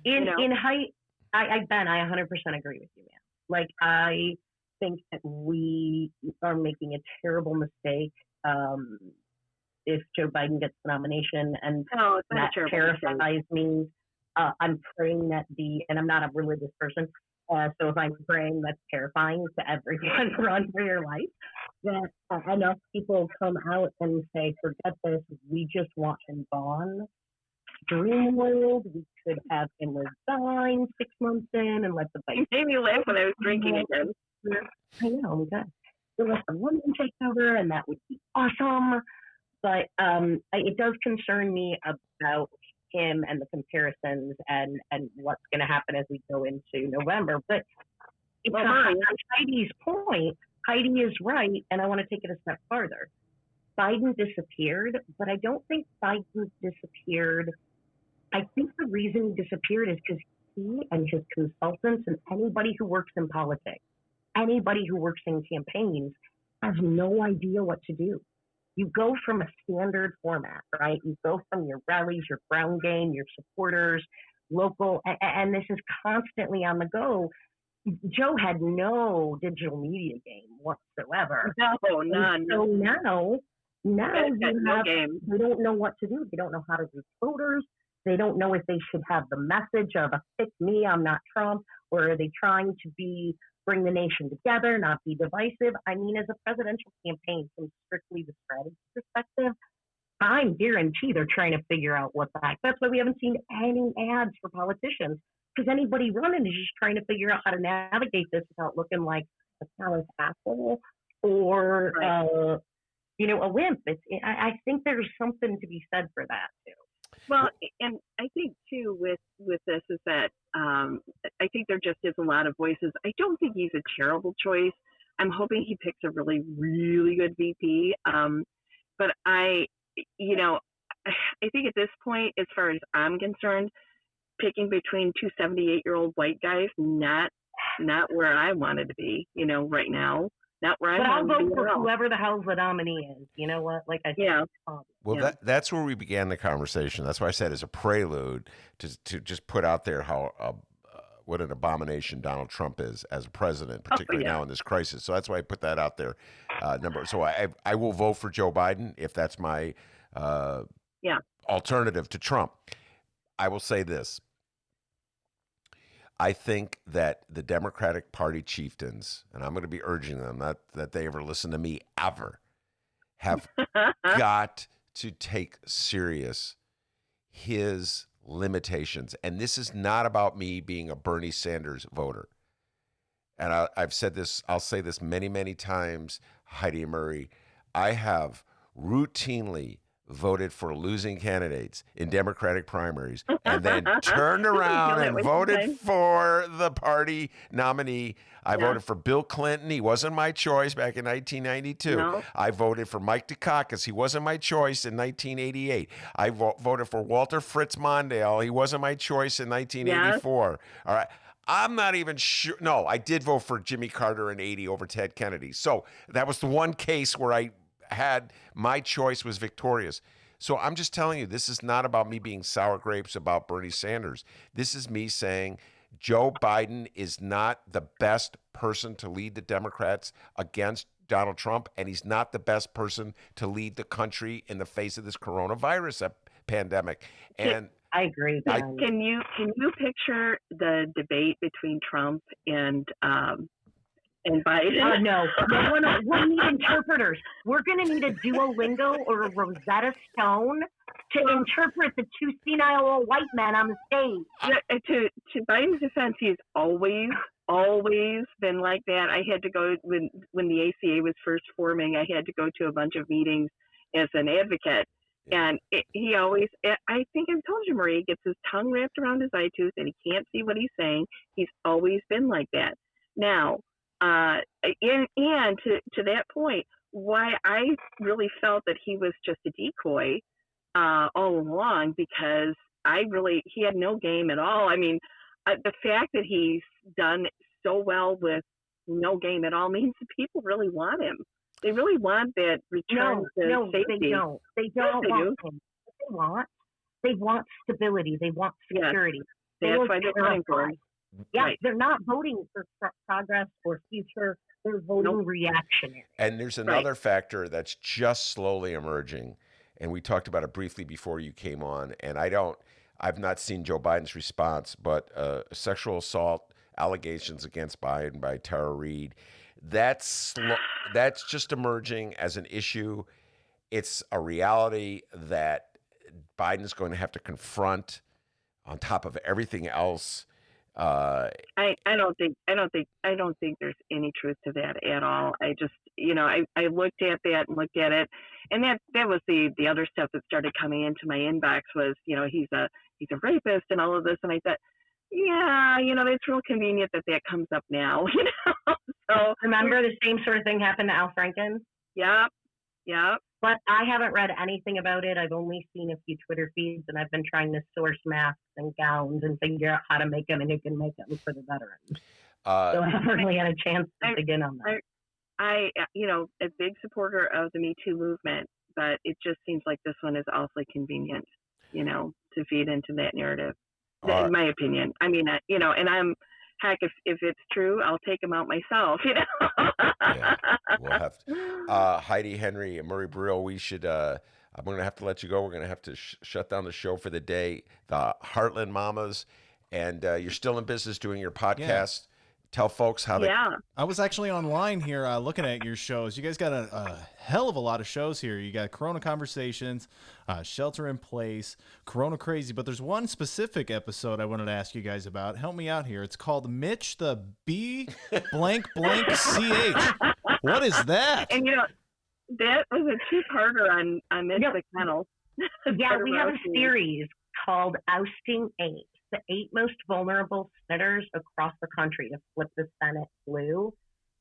Ben, I 100% agree with you, man. Like, I think that we are making a terrible mistake if Joe Biden gets the nomination, and that terrifies me. I'm praying that and I'm not a religious person, so if I'm praying, that's terrifying to everyone. Run for your life. That enough people come out and say, forget this, we just want him gone. Dream world, we could have him resign 6 months in and let the vice. You made me laugh when I was drinking again. I know, we got to let the women take over, and that would be awesome. But it does concern me about him and the comparisons and what's going to happen as we go into November. But on Heidi's point, Heidi is right, and I want to take it a step farther. Biden disappeared, but I don't think Biden disappeared. I think the reason he disappeared is because he and his consultants and anybody who works in politics, anybody who works in campaigns, has no idea what to do. You go from a standard format, right? You go from your rallies, your ground game, your supporters, local, and this is constantly on the go. Joe had no digital media game whatsoever. No, none. So now they don't know what to do. They don't know how to reach voters. They don't know if they should have the message of a pick me, I'm not Trump, or are they trying to bring the nation together, not be divisive? I mean, as a presidential campaign, from strictly the strategy perspective, I'm guarantee they're trying to figure out what the heck. That's why we haven't seen any ads for politicians, because anybody running is just trying to figure out how to navigate this without looking like a callous asshole or, a wimp. I think there's something to be said for that, too. Well, and I think, too, with this is that I think there just is a lot of voices. I don't think he's a terrible choice. I'm hoping he picks a really, really good VP. But I think at this point, as far as I'm concerned, picking between two 78-year-old white guys, not where I wanted to be, right now. Not where but I I'll vote for whoever the hell's the nominee is. You know what? Like I said. Well, that's where we began the conversation. That's why I said as a prelude to just put out there how what an abomination Donald Trump is as a president, particularly now in this crisis. So that's why I put that out there. So I will vote for Joe Biden if that's my alternative to Trump. I will say this. I think that the Democratic Party chieftains, and I'm going to be urging them, not that they ever listen to me ever, have got to take serious his limitations. And this is not about me being a Bernie Sanders voter. And I've said this, I'll say this many, many times, Heidi and Murray. I have routinely voted for losing candidates in Democratic primaries and then turned around and voted for the party nominee. I voted for Bill Clinton. He wasn't my choice back in 1992. No. I voted for Mike Dukakis. He wasn't my choice in 1988. I voted for Walter Fritz Mondale. He wasn't my choice in 1984. All right. I'm not even sure. No, I did vote for Jimmy Carter in 80 over Ted Kennedy. So that was the one case where I had my choice was victorious. So I'm just telling you, this is not about me being sour grapes about Bernie Sanders. This is me saying Joe Biden is not the best person to lead the Democrats against Donald Trump, and he's not the best person to lead the country in the face of this coronavirus pandemic. And I agree. Can you picture the debate between Trump and Biden? No. We need interpreters. We're going to need a Duolingo or a Rosetta Stone to interpret the two senile old white men on the stage. To Biden's defense, he's always been like that. I had to go when the ACA was first forming. I had to go to a bunch of meetings as an advocate. And he always, I think I've told you, Marie, gets his tongue wrapped around his eye tooth and he can't see what he's saying. He's always been like that. Now, and to that point, why I really felt that he was just a decoy all along, because he had no game at all. I mean, the fact that he's done so well with no game at all means that people really want him. They really want that return to safety. They don't. They don't want him. They want stability. They want security. That's why they're voting for him. Yeah, they're not voting for progress or future. They're voting reactionary. And there's another factor that's just slowly emerging, and we talked about it briefly before you came on, and I've not seen Joe Biden's response, but sexual assault allegations against Biden by Tara Reid, that's just emerging as an issue. It's a reality that Biden's going to have to confront on top of everything else. I don't think there's any truth to that at all. I just, I looked at that and looked at it, and that was the other stuff that started coming into my inbox was, he's a rapist and all of this, and I thought, yeah, it's real convenient that comes up now. So remember the same sort of thing happened to Al Franken? Yeah. But I haven't read anything about it. I've only seen a few Twitter feeds, and I've been trying to source masks and gowns and figure out how to make them and who can make them for the veterans. So I haven't really had a chance to dig in on that. I a big supporter of the Me Too movement, but it just seems like this one is awfully convenient, to feed into that narrative. In my opinion. I mean, and I'm, heck, if it's true, I'll take them out myself, Yeah, we'll have to. Heidi Henry and Murray Brill, we should, I'm going to have to let you go. We're going to have to shut down the show for the day. The Heartland Mamas, and you're still in business doing your podcast. Yeah. Tell folks how they... Yeah. I was actually online here looking at your shows. You guys got a hell of a lot of shows here. You got Corona Conversations, Shelter in Place, Corona Crazy, but there's one specific episode I wanted to ask you guys about. Help me out here. It's called Mitch the B blank blank CH. What is that? And that was a two-parter on Mitch the Kennel. Yeah, we have a series called Ousting 8. The 8 most vulnerable senators across the country to flip the Senate blue.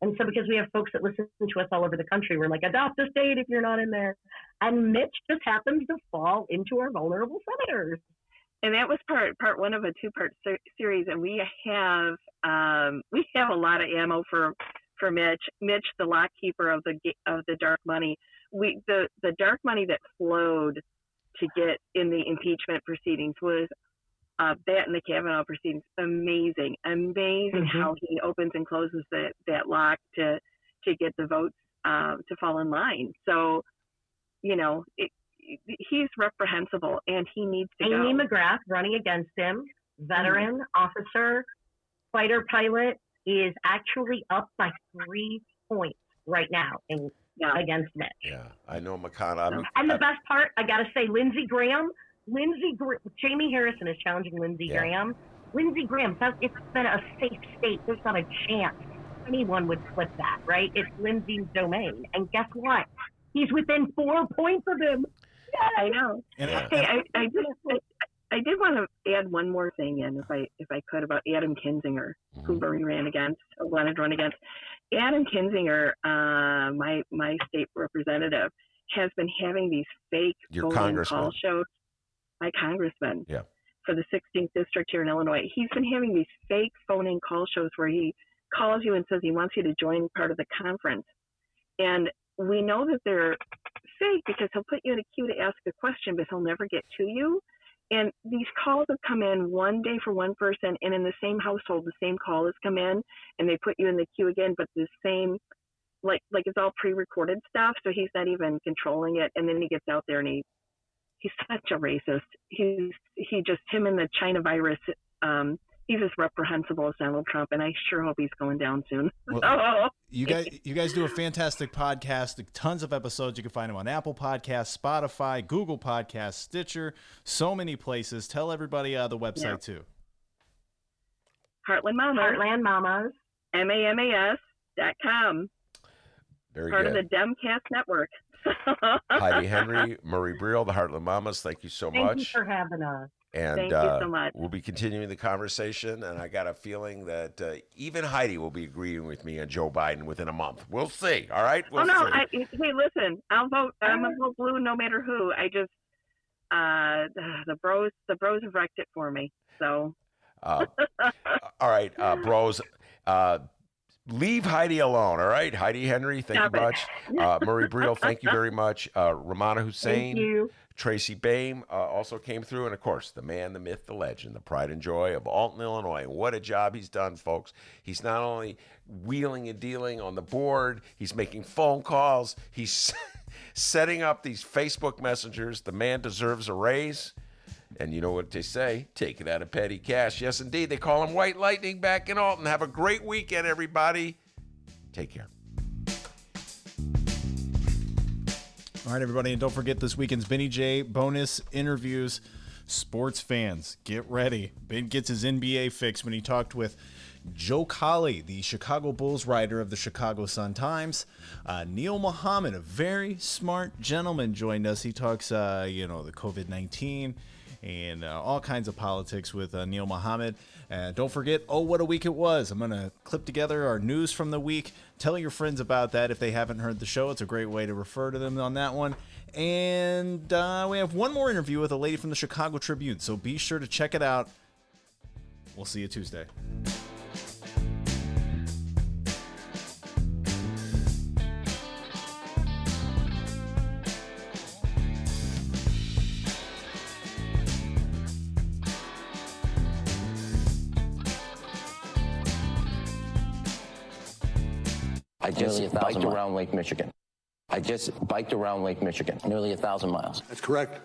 And so because we have folks that listen to us all over the country, we're like, adopt a state if you're not in there. And Mitch just happens to fall into our vulnerable senators. And that was part one of a two-part series. And we have a lot of ammo for Mitch. Mitch, the lock keeper of the dark money. The dark money that flowed to get in the impeachment proceedings was that and the Kavanaugh proceedings, amazing how he opens and closes that lock to get the votes to fall in line. So, he's reprehensible and he needs to go. Amy McGrath running against him, veteran officer, fighter pilot, is actually up by 3 points right now against Mitch. Yeah, I know McConnell. And the best part, I got to say, Lindsey Graham, Jamie Harrison is challenging Lindsey Graham. Lindsey Graham says it's been a safe state. There's not a chance anyone would flip that, right? It's Lindsey's domain. And guess what? He's within 4 points of him. I know. Hey, I did want to add one more thing in, if I could, about Adam Kinzinger, who Bernie wanted to run against. Adam Kinzinger, my state representative, has been having these fake phone-in call shows. My congressman. Yeah. For the 16th district here in Illinois, he's been having these fake phone-in call shows where he calls you and says he wants you to join part of the conference, and we know that they're fake because he'll put you in a queue to ask a question, but he'll never get to you. And these calls have come in one day for one person, and in the same household, the same call has come in, and they put you in the queue again, but the same, like it's all pre-recorded stuff, so he's not even controlling it. And then he gets out there and he's such a racist. Him and the China virus, he's as reprehensible as Donald Trump, and I sure hope he's going down soon. Well, you guys do a fantastic podcast. Tons of episodes. You can find them on Apple Podcasts, Spotify, Google Podcasts, Stitcher, so many places. Tell everybody the website too. Heartland Mamas. Heartland Mamas. MAMAS.com. Very Part good. of the Demcast network. Heidi Henry, Marie Briel, the Heartland Mamas, thank you so much. Thank you for having us. And Thank you so much. We'll be continuing the conversation, and I got a feeling that even Heidi will be agreeing with me on Joe Biden within a month. We'll see. All right. We'll see. Hey, listen, I'll vote. I'm gonna vote blue no matter who. I just the bros have wrecked it for me. So. All right, bros. Leave Heidi alone, all right? Heidi Henry, thank you much. Marie Briel, thank you very much. Rummana Hussain, Thank you. Tracy Baim also came through. And, of course, the man, the myth, the legend, the pride and joy of Alton, Illinois. What a job he's done, folks. He's not only wheeling and dealing on the board, he's making phone calls. He's setting up these Facebook messengers. The man deserves a raise. And you know what they say, take it out of petty cash. Yes, indeed. They call him White Lightning back in Alton. Have a great weekend, everybody. Take care. All right, everybody. And don't forget this weekend's Benny J bonus interviews. Sports fans, get ready. Ben gets his NBA fix when he talked with Joe Colley, the Chicago Bulls writer of the Chicago Sun-Times. Neil Muhammad, a very smart gentleman, joined us. He talks, the COVID-19 and all kinds of politics with Neil Muhammad. Don't forget, oh, what a week it was. I'm going to clip together our news from the week. Tell your friends about that if they haven't heard the show. It's a great way to refer to them on that one. And we have one more interview with a lady from the Chicago Tribune, so be sure to check it out. We'll see you Tuesday. I just biked around Lake Michigan. Nearly 1,000 miles. That's correct.